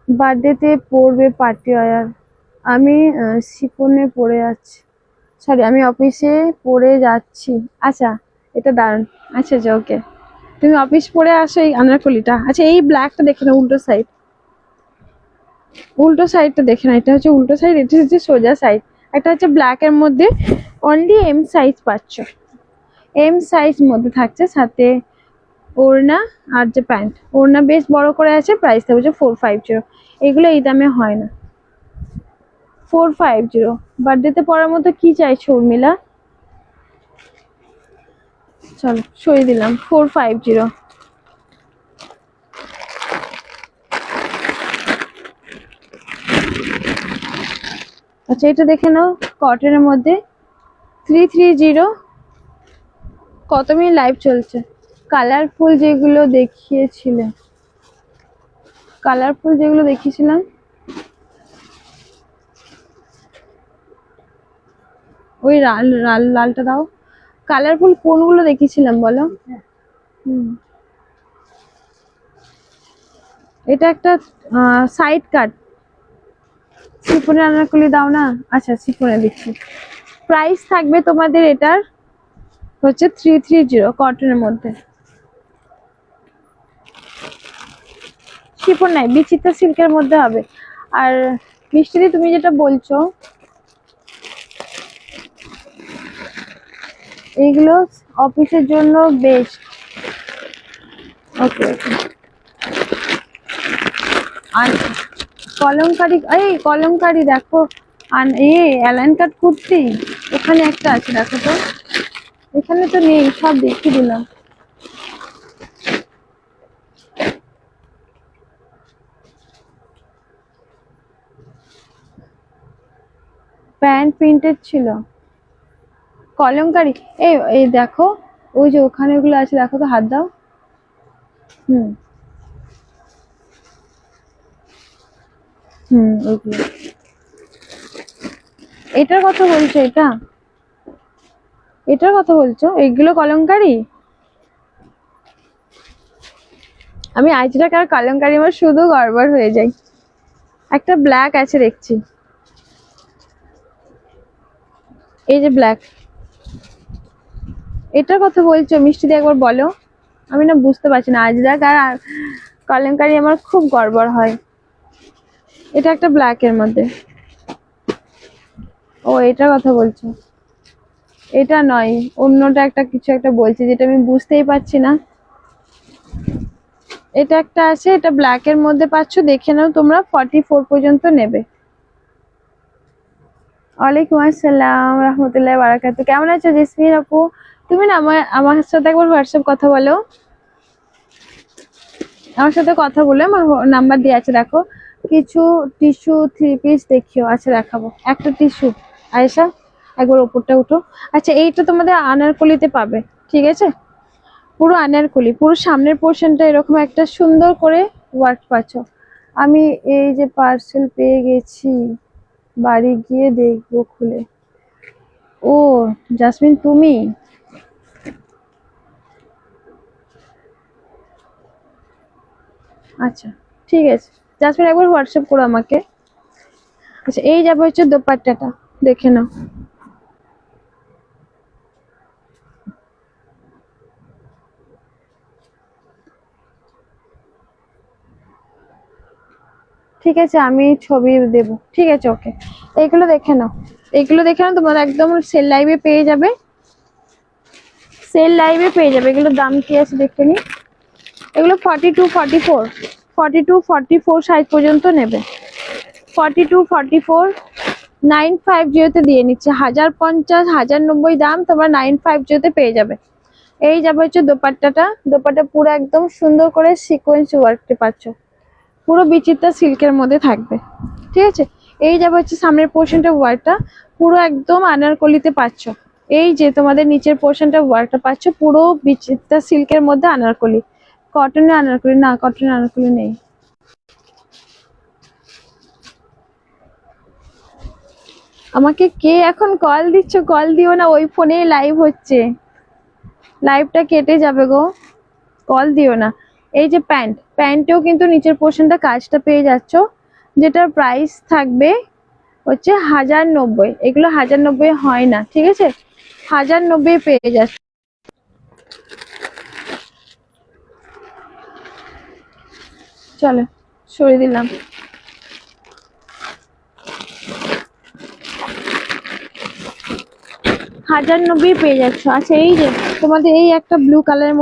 বার্থডেতে পরবে পার্টি ওয়্যার। আমি শিফনে পরে আছি, সরি আমি অফিসে পরে যাচ্ছি। আচ্ছা, এটা দারুন। আচ্ছা আচ্ছা, ওকে। তুমি অফিস পরে আসো এই আনারকলিটা। আচ্ছা, এই ব্ল্যাকটা দেখে না, উল্টো সাইড, উল্টো সাইডটা দেখে না, এটা হচ্ছে উল্টো সাইড, এটা হচ্ছে সোজা সাইড। একটা হচ্ছে ব্ল্যাক এর মধ্যে, অনলি এম সাইজ পাচ্ছ, এম সাইজ মধ্যে থাকছে, সাথে ওড়না আর যে প্যান্ট, ওড়না বেশ বড় করে আছে, প্রাইস থাকছে 450। এগুলো এই দামে হয় না। 450। বার্থডেতে পরার মতো কি চাইছো উর্মিলা? চলো সরিয়ে দিলাম, 450। আচ্ছা, এটা দেখে নাও, কটনের মধ্যে 330। কত মিনিট লাইভ চলছে? কালারফুল যেগুলো দেখিয়েছিলে, কালারফুল যেগুলো দেখিয়েছিলাম, ওই লাল লাল লালটা দাও। কালারফুল কোনগুলো দেখিয়েছিলাম বলো? হুম, এটা একটা সাইড কাট, শিফনে আনারকলি দাও না। আচ্ছা, শিফনে দিচ্ছি। প্রাইস থাকবে তোমাদের এটার হচ্ছে 330 কটনের মধ্যে। শিফন নাই, বিচিত্রা সিল্কের মধ্যে হবে। আর মিষ্টি, তুমি যেটা বলছো এইগুলো অফিসের জন্য বেস্ট। ওকে ওকে। আর কলমকারি, এই কলমকারি দেখো, আর অ্যালাইন কাট কুর্তি ওখানে একটা আছে, দেখো তো। এখানে তো নেই, সব দেখিয়ে দিলাম। প্যান্ট প্রিন্টেড ছিল, কলমকারি। এই এই দেখো, ওই যে ওখানে ওগুলো আছে, দেখো তো, হাত দাও। হুম হুম, ওইগুলো। এটার কথা বলছো? এটা, এটার কথা বলছো? এইগুলো কলমকারি। আমি আজরাক আর কলমকারি আমার শুধু গড়বড় হয়ে যায়। একটা ব্ল্যাক আছে দেখছি, এই যে ব্ল্যাক, এটার কথা বলছো মিষ্টি দিয়ে একবার বলো। আমি না বুঝতে পারছি না, আজরাক আর কলমকারি আমার খুব গড়বড় হয়। এটা একটা ব্ল্যাক এর মধ্যে। ও, এটার কথা বলছো? এটা নয়, অন্যটা একটা কিছু একটা বলছি, যেটা আমি বুঝতেই পারছি না। এটা একটা আছে, এটা ব্ল্যাক এর মধ্যে পাচ্ছ, দেখে নাও তোমরা, 44 পর্যন্ত নেবে। ওয়ালাইকুম আসসালাম রহমতুল্লাহ বারাকাতু। কেমন আছো জেসমিন আপু? তুমি না আমার আমার সাথে একবার হোয়াটসঅ্যাপ কথা বলো, আমার সাথে কথা বলে, আমার নাম্বার দিয়ে আছে, দেখো। কিছু টিস্যু 3 পিস দেখিও। আচ্ছা, দেখাবো একটা টিস্যু। আয়েশা, একবার ওপরটা উঠো। আচ্ছা, এইটা তোমাদের আনারকলিতে পাবে, ঠিক আছে? পুরো আনারকলি, পুরো সামনের পোর্শনটা এরকম একটা সুন্দর করে ওয়ার্ক পাচ্ছ। আমি এই যে পার্সেল পেয়ে গেছি, বাড়ি গিয়ে দেখবো খুলে। ও জাসমিন, তুমি? আচ্ছা, ঠিক আছে জাসমিন, একবার হোয়াটসঅ্যাপ করো আমাকে। আচ্ছা, এই যাবে হচ্ছে দোপাট্টাটা, দেখে নাও। ঠিক আছে, আমি ছবি দেব, ঠিক আছে, ওকে। এইগুলো দেখে নাও, এইগুলো দেখে নাও, তোমার একদম সেল লাইভে পেয়ে যাবে, সেল লাইভে পেয়ে যাবে। এগুলোর দাম কি আছে দেখে নি। এগুলো 42 44, 42 44 সাইজ পর্যন্ত নেবে। 42 44 950 দিয়ে নিচ্ছে, 1050 1090 দাম, তোমরা 950 পেয়ে যাবে। এই যাবে হচ্ছে দোপাট্টাটা, দোপাট্টা পুরো একদম সুন্দর করে সিকোয়েন্স ওয়ার্কটি পাচ্ছ, পুরো বিচিত্রা সিল্কের মধ্যে থাকবে, ঠিক আছে? এই যাবে হচ্ছে সামনের পোর্শনটা ওয়ার্কটা, পুরো একদম আনারকলিতে পাচ্ছ। এই যে তোমাদের নিচের পোর্শনটা ওয়ার্কটা পাচ্ছ, পুরো বিচিত্রা সিল্কের মধ্যে আনারকলি। কটনের আনারকলি না, কটনের আনারকলি নেই। আমাকে কে এখন কল দিচ্ছ? কল দিও না, ওই ফোনে লাইভ হচ্ছে, লাইভটা কেটে যাবে গো, কল দিও না। এই যে প্যান্টেও কিন্তু নিচের পোর্শনটা কাজটা পেয়ে যাচ্ছ, যেটার প্রাইস থাকবে হচ্ছে 1090। এগুলো 1090 হয় না, ঠিক আছে, 1090 পেয়ে যাচ্ছে। চলো সরিয়ে দিলাম। 1090 পেয়ে যাচ্ছ। আচ্ছা এই যে তোমাদের এই একটা ব্লু কালারের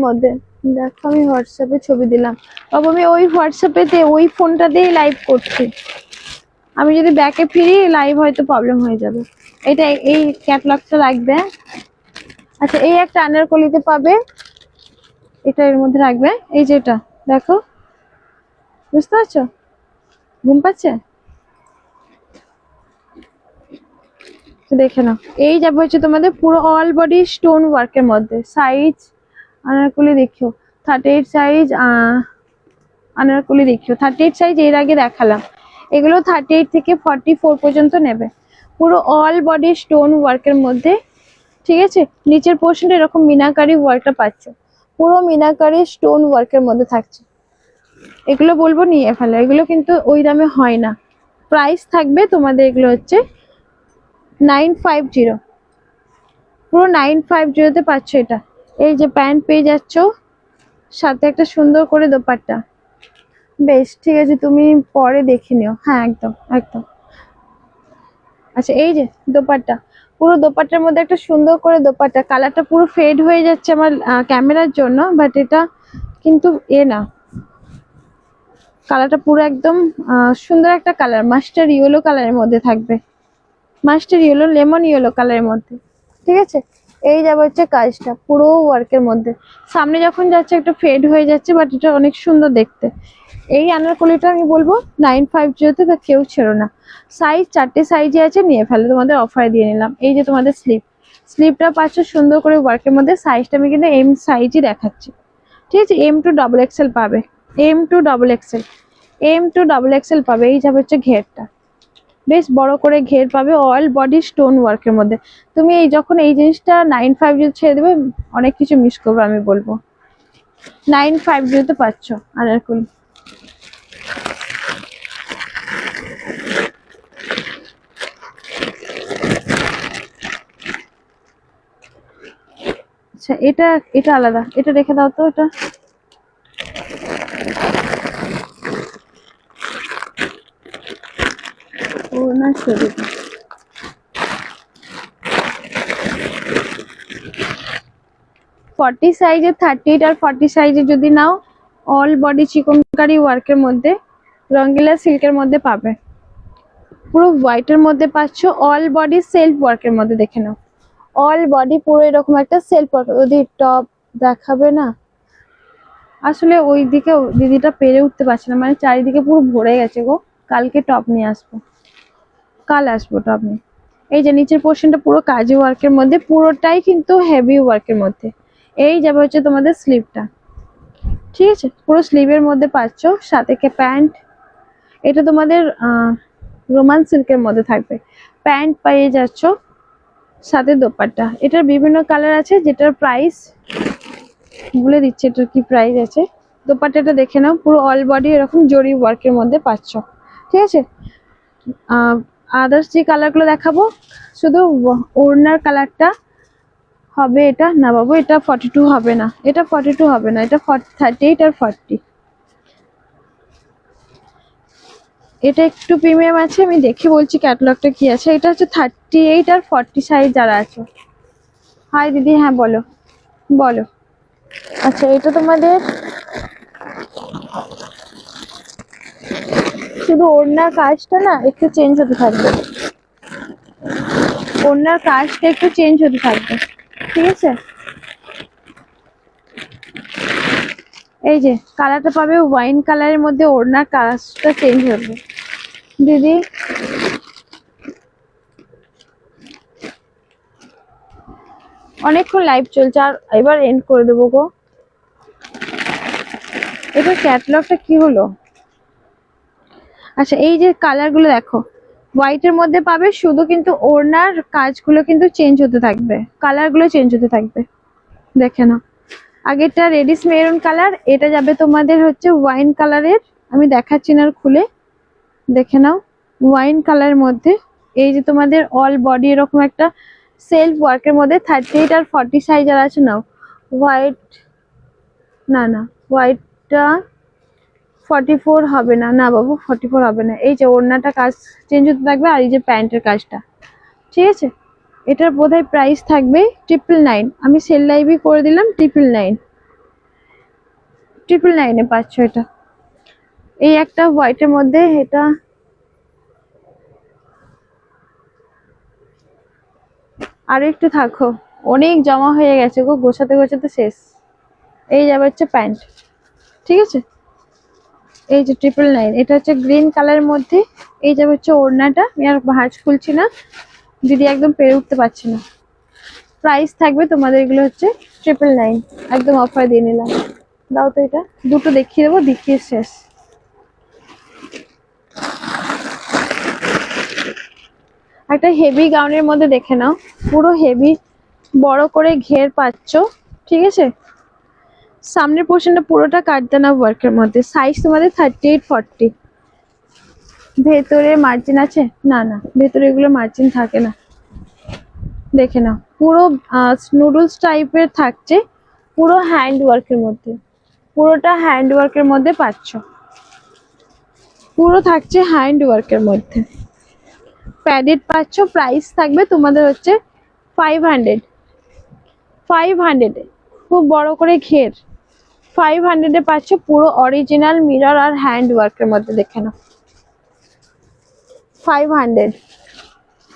মধ্যে, দেখো আমি হোয়াটসঅ্যাপে ছবি দিলাম। বাবু আমি ওই হোয়াটসঅ্যাপেতে ওই ফোনটা দিয়ে লাইভ করছি, আমি যদি ব্যাকে ফিরি লাইভ হয়তো প্রবলেম হয়ে যাবে। এটা এই ক্যাটালগটা লাগবে। আচ্ছা এই একটা আনারকলিতে পাবে, এটা এর মধ্যে রাখবে। এই যে এটা দেখো, বুঝতে পারছো? ঘুম পাচ্ছে? দেখে নাও। এই যাবে হচ্ছে তোমাদের পুরো অল বডি স্টোন ওয়ার্কের মধ্যে। সাইজ আনারকলি দেখিও 38 সাইজ, আনারকলি দেখিও 38 সাইজ এর আগে দেখালাম। এগুলো 38 থেকে 44 পর্যন্ত নেবে। পুরো অল বডি স্টোন ওয়ার্কের মধ্যে, ঠিক আছে। নিচের পোর্শনটা এরকম মিনাকারি ওয়ার্কটা পাচ্ছ, পুরো মিনাকারি স্টোন ওয়ার্কের মধ্যে থাকছে। এগুলো বলবো নিয়ে ফেলো, এগুলো কিন্তু ওই দামে হয় না। প্রাইস থাকবে তোমাদের এগুলো হচ্ছে 950, পুরো 950 তে পাচ্ছ এটা। এই যে প্যান্ট পেয়ে যাচ্ছ, সাথে একটা সুন্দর করে দোপাট্টা। বেশ ঠিক আছে, তুমি পরে দেখে নিও। হ্যাঁ একদম একদম। আচ্ছা এই যে দোপাট্টা, পুরো দোপাট্টার মধ্যে একটা সুন্দর করে দোপাট্টা। কালারটা পুরো ফেড হয়ে যাচ্ছে আমার ক্যামেরার জন্য, বাট এটা কিন্তু না, কালারটা পুরো একদম সুন্দর একটা কালার, মাস্টার ইয়েলো কালারের মধ্যে থাকবে, মাস্টার ইয়েলো লেমন ইয়েলো কালারের মধ্যে, ঠিক আছে। এই যাবে হচ্ছে কাজটা পুরো ওয়ার্কের মধ্যে। সামনে যখন যাচ্ছে একটু ফেড হয়ে যাচ্ছে, বাট এটা অনেক সুন্দর দেখতে। এই আনারকলিটা আমি বলবো 950 তে কেউ ছেড়ো না। সাইজ 4টে সাইজে আছে, নিয়ে ফেলো, তোমাদের অফারে দিয়ে নিলাম। এই যে তোমাদের স্লিপটা পাচ্ছ সুন্দর করে ওয়ার্কের মধ্যে। সাইজটা আমি কিন্তু এম সাইজই দেখাচ্ছি, ঠিক আছে। M2 XXL পাবে, M2 XXL, M2 XXL পাবে। এই যাবে হচ্ছে ঘেরটা, বেশ বড় করে ঘের পাবে, অল বডি স্টোন ওয়ার্কের মধ্যে। তুমি এই যখন এই জিনিসটা 950 ছেড়ে দেবে, অনেক কিছু মিস করবো আমি বলবো। 950 তে পাচ্ছ আনারকলি। আচ্ছা এটা এটা আলাদা, এটা রেখে দাও তো। এটা ও না, ছবি 40 সাইজের, 38 আর 40 সাইজের যদি নাও, অল বডি চিকনকারি ওয়ার্কের মধ্যে, রঙ্গিলা সিল্কের মধ্যে পাবে। পুরো হোয়াইটের মধ্যে পাচ্ছ, অল বডি সেলফ ওয়ার্কের মধ্যে। দেখে নাও, অল বডি পুরো এরকম একটা সেলফ ওয়ার্ক। যদি টপ দেখাবে না, আসলে ওই দিকে দিদিটা পেরে উঠতে পারছে না, মানে চারিদিকে পুরো ভরে গেছে গো। কালকে টপ নিয়ে আসবো, কাল আসবো টপ নিয়ে। এই যে নিচের পোর্শনটা পুরো কাজি ওয়ার্কের মধ্যে, পুরোটাই কিন্তু হেভি ওয়ার্কের মধ্যে। এই যাবে হচ্ছে তোমাদের স্লিভটা, ঠিক আছে, পুরো স্লিভের মধ্যে পাচ্ছ, সাথে প্যান্ট। এটা তোমাদের রোমান সিল্কের মধ্যে থাকবে। প্যান্ট পেয়ে যাচ্ছ, সাথে দোপাট্টা। এটার বিভিন্ন কালার আছে, যেটার প্রাইস বলে দিচ্ছে, এটার কি প্রাইস আছে। দোপাট্টাটা দেখে নাও, পুরো অল বডি এরকম জরি ওয়ার্কের মধ্যে পাচ্ছ, ঠিক আছে। আদার্স যে কালারগুলো দেখাবো, শুধু ওড়নার কালারটা হবে এটা না বাবু, এটা 42 হবে না, এটা 42 হবে না, এটা 38 আর 40। এটা একটু প্রিমিয়াম আছে, আমি দেখে বলছি ক্যাটালগটা কি আছে। এটা হচ্ছে 38 আর 40 সাইজ যারা আছে। হাই দিদি, হ্যাঁ বলো বলো। আচ্ছা এটা তোমাদের শুধু ওড়নার কাজটা না একটু চেঞ্জ হতে থাকবে, ওড়নার কাজটা একটু চেঞ্জ হতে থাকবে, ঠিক আছে। এই যে কালারটা পাবে ওয়াইন কালারের মধ্যে, ওড়নার কাজটা চেঞ্জ হবে। দিদি অনেকক্ষণ লাইভ চলছে, আর এবার এন্ড করে দেবো গো। এবার ক্যাটালগটা কি হলো। আচ্ছা এই যে কালার গুলো দেখো, হোয়াইটের মধ্যে পাবে, শুধু কিন্তু ওড়নার কাজগুলো কিন্তু চেঞ্জ হতে থাকবে, কালার গুলো চেঞ্জ হতে থাকবে। দেখে নাও, আগেরটা রেডিশ মেরুন কালার, এটা যাবে তোমাদের হচ্ছে ওয়াইন কালারের। আমি দেখাচ্ছি না খুলে, দেখে নাও ওয়াইন কালারের মধ্যে। এই যে তোমাদের অল বডি এরকম একটা সেলফ ওয়ার্কের মধ্যে 38 আর 40 সাইজ আর আছে নাও। হোয়াইট না না, হোয়াইটটা 44 হবে না, না বাবু 44 হবে না। এই যে ওড়নাটা কাজ চেঞ্জ হতে থাকবে, আর এই যে প্যান্টের কাজটা, ঠিক আছে। এটার বোধহয় প্রাইস থাকবে 999। আমি সেল লাইভই করে দিলাম 999। 999 পাচ্ছ এটা। এই একটা হোয়াইটের মধ্যে, এটা আর একটু থাকো, অনেক জমা হয়ে গেছে গো, গোছাতে গোছাতে শেষ। এই যাবে হচ্ছে প্যান্ট, ঠিক আছে। এই যে 999, এটা হচ্ছে গ্রিন কালারের মধ্যে। এই যাবে হচ্ছে ওড়নাটা। আমি আর ভাঁজ খুলছি না, দিদি একদম পেরে উঠতে পারছি না। প্রাইস থাকবে তোমাদের এগুলো হচ্ছে 999, একদম অফার দিয়ে নিলাম। দাও তো, এটা দুটো দেখিয়ে দেবো, দেখিয়ে শেষ। একটা হেভি গাউনের মধ্যে দেখে নাও, পুরো হেভি বড় করে ঘের পাচ্ছ, ঠিক আছে। সামনের পোর্শনটা পুরোটা কাটদানা ওয়ার্কের মধ্যে, সাইজ তোমাদের 38 40। ভেতরে মার্জিন আছে? না না, ভেতরে এগুলো মার্জিন থাকে না। দেখে নাও, পুরো নুডলস টাইপের থাকছে, পুরো হ্যান্ড ওয়ার্কের মধ্যে, পুরোটা হ্যান্ড ওয়ার্কের মধ্যে পাচ্ছ, পুরো থাকছে হ্যান্ড ওয়ার্কের মধ্যে। প্যাডেড পাচ্ছ। প্রাইস থাকবে তোমাদের হচ্ছে 500। 500 খুব বড় করে ঘের, 500 পাচ্ছ, পুরো অরিজিনাল মিরর আর হ্যান্ড ওয়ার্কের মধ্যে। দেখে নাও 500।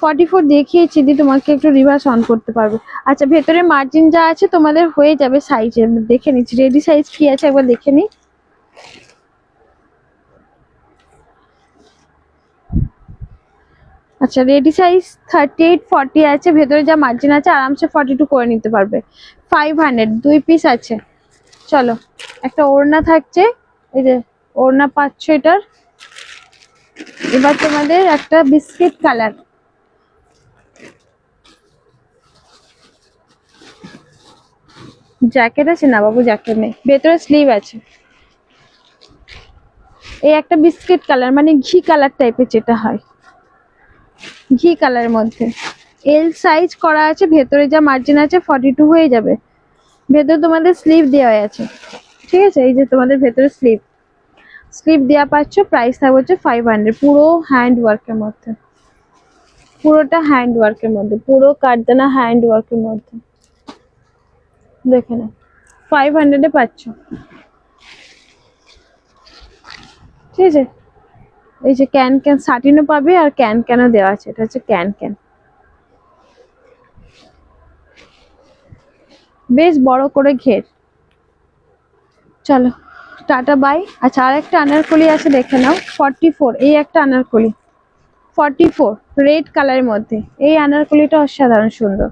44 দেখিয়েছি দি, তোমাকে একটু রিভার্স অন করতে পারবে। আচ্ছা, ভেতরে মার্জিন যা আছে তোমাদের হয়ে যাবে সাইজে। দেখে নিচ্ছি রেডি সাইজ কি আছে, একবার দেখে নি। আচ্ছা, রেডি সাইজ 38 40 আছে, ভেতরে যা মার্জিন আছে আরামসে 42 করে নিতে পারবে। 500 দুই পিস আছে। চলো, একটা ওড়না থাকছে, এই যে ওড়না পাচ্ছ এটার। এবার তোমাদের একটা বিস্কিট কালার, জ্যাকেট আছে না বাবু, জ্যাকেট নেই, ভেতরে স্লিভ আছে। এই একটা বিস্কিট কালার, মানে ঘি কালার টাইপের যেটা হয়, ঘি কালারের মধ্যে এল সাইজ করা আছে, ভেতরে যা মার্জিন আছে 42 হয়ে যাবে। ভেতরে তোমাদের স্লিভ দেওয়া আছে, ঠিক আছে। এই যে তোমাদের ভেতরে স্লিভ দেওয়া পাচ্ছ। প্রাইস থাকবে হচ্ছে 500, পুরো হ্যান্ড ওয়ার্কের মধ্যে, পুরোটা হ্যান্ড ওয়ার্কের মধ্যে, পুরো কাটদানা হ্যান্ড ওয়ার্কের মধ্যে। দেখে না, 500 পাচ্ছ, ঠিক আছে। এই যে ক্যান ক্যান সাটিনও পাবে, আর ক্যান ক্যানও দেওয়া আছে। এটা হচ্ছে ক্যান ক্যান, বেশ বড় করে ঘের। চলো, টাটা বাই। আচ্ছা, আর একটা আনারকলি আছে, দেখে নাও 44। এই একটা আনারকলি 44 রেড কালারের মধ্যে। এই আনারকলিটা অসাধারণ সুন্দর,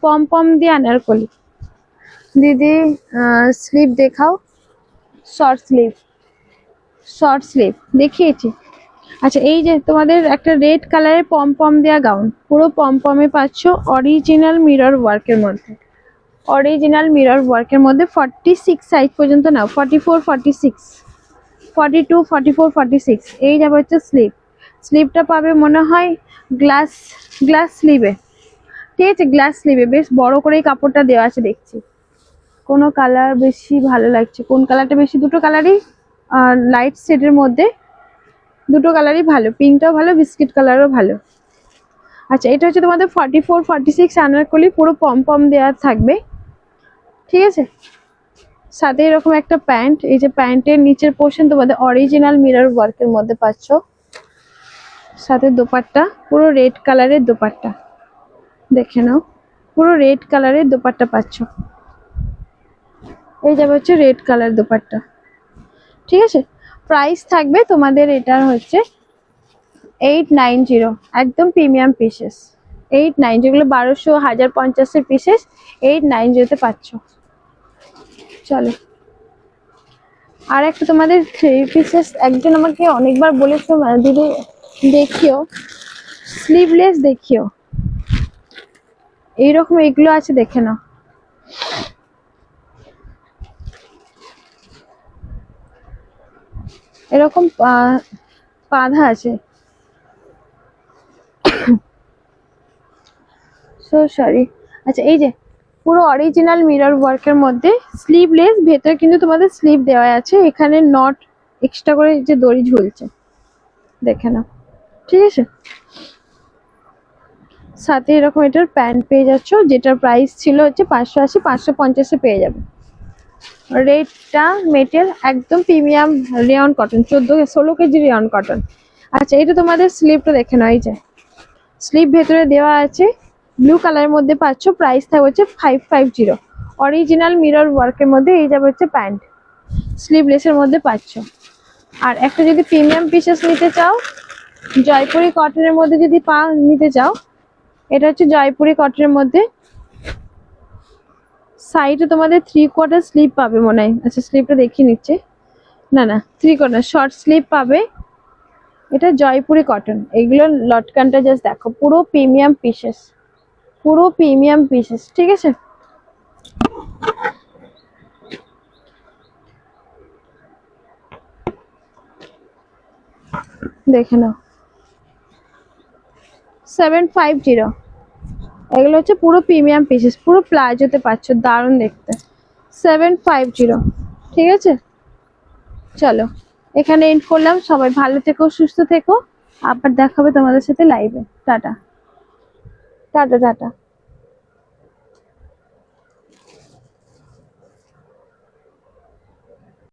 পম পম দিয়ে আনারকলি। দিদি স্লিভ দেখাও, শর্ট স্লিভ, শর্ট স্লিভ দেখিয়েছি। আচ্ছা, এই যে তোমাদের একটা রেড কালারের পম পম দেওয়া গাউন, পুরো পম পমে পাচ্ছ, অরিজিনাল মিরর ওয়ার্কের মধ্যে, অরিজিনাল মিরর ওয়ার্কের মধ্যে। 46 সাইজ পর্যন্ত নাও, 44 46 42 44 46। এই যাবে হচ্ছে স্লিভ, স্লিভটা পাবে মনে হয় গ্লাস স্লিভে, ঠিক আছে। গ্লাস স্লিভে বেশ বড় করে কাপড়টা দেওয়া আছে দেখছি। কোনো কালার বেশি ভালো লাগছে? কোন কালারটা বেশি? দুটো কালারই লাইট শেডের মধ্যে, দুটো কালারই ভালো, পিঙ্কটাও ভালো, বিস্কিট কালারও ভালো। আচ্ছা, এটা হচ্ছে তোমাদের 44 46 আনারকলি, পুরো পম পম দেওয়া থাকবে, ঠিক আছে। সাথে এরকম একটা প্যান্ট, এই যে প্যান্টের নিচের পোর্শন তোমাদের অরিজিনাল মিরর ওয়ার্কের মধ্যে পাচ্ছ। সাথে দোপাট্টা, পুরো রেড কালারের দোপাট্টা, দেখে নাও, পুরো রেড কালারের দোপাট্টা পাচ্ছ। এই যাবে হচ্ছে রেড কালার দোপাট্টা, ঠিক আছে। প্রাইস থাকবে তোমাদের এটার হচ্ছে 890, একদম প্রিমিয়াম পিসেস। 890, যেগুলো 1200 1050 পিসেস 890 পাচ্ছ। চলো, আর একটা তোমাদের 3 পিসেস, একজন আমাকে অনেকবার বলেছো দিদি দেখিও, স্লিভলেস দেখিও, এইরকম এগুলো আছে, দেখে নাও। এরকম বাঁধা আছে, সো সরি। আচ্ছা, এই যে পুরো অরিজিনাল মিরর ওয়ার্কের মধ্যে স্লিভলেস, ভেতরে কিন্তু তোমাদের স্লিভ দেওয়া আছে, এখানে নট এক্সট্রা করে যে দড়ি ঝুলছে, দেখে নাও, ঠিক আছে। সাথে এরকম এটার প্যান্ট পেয়ে যাচ্ছ, যেটার প্রাইস ছিল হচ্ছে 580, 550-এ পেয়ে যাবে। রেটটা মেটেরিয়াল একদম premium rayon cotton, 16 KG rayon cotton. আচ্ছা, এটা তোমাদের স্লিভটা দেখে নাও, এই যে স্লিভ ভেতরে দেওয়া আছে, ব্লু কালারের মধ্যে পাচ্ছ, প্রাইস থাকবে হচ্ছে 550। অরিজিনাল মিরর ওয়ার্কের মধ্যে এই যাবে হচ্ছে প্যান্ট, স্লিভলেসের মধ্যে পাচ্ছ। আর একটা যদি প্রিমিয়াম পিসেস নিতে চাও, জয়পুরি কটনের মধ্যে যদি নিতে চাও, এটা হচ্ছে জয়পুরি কটনের মধ্যে, সাইডে তোমাদের 3/4 স্লিভ পাবে মনে হয়। আচ্ছা, স্লিভটা দেখিয়ে নিচ্ছে, না না 3/4 শর্ট স্লিভ পাবে। এটা জয়পুরি কটন, এগুলো লটকানটা জাস্ট দেখো, পুরো প্রিমিয়াম পিসেস, পুরো প্রিমিয়াম পিসেস, ঠিক আছে। দেখে নাও, 750। এগুলো হচ্ছে পুরো প্রিমিয়াম পিসেস, পুরো প্লাজোতে পাচ্ছ, দারুণ দেখতে, 750, ঠিক আছে। চলো, এখানে এন্ড করলাম। সবাই ভালো থেকো, সুস্থ থেকো, আবার দেখা হবে তোমাদের সাথে লাইভে। Tata tata tata.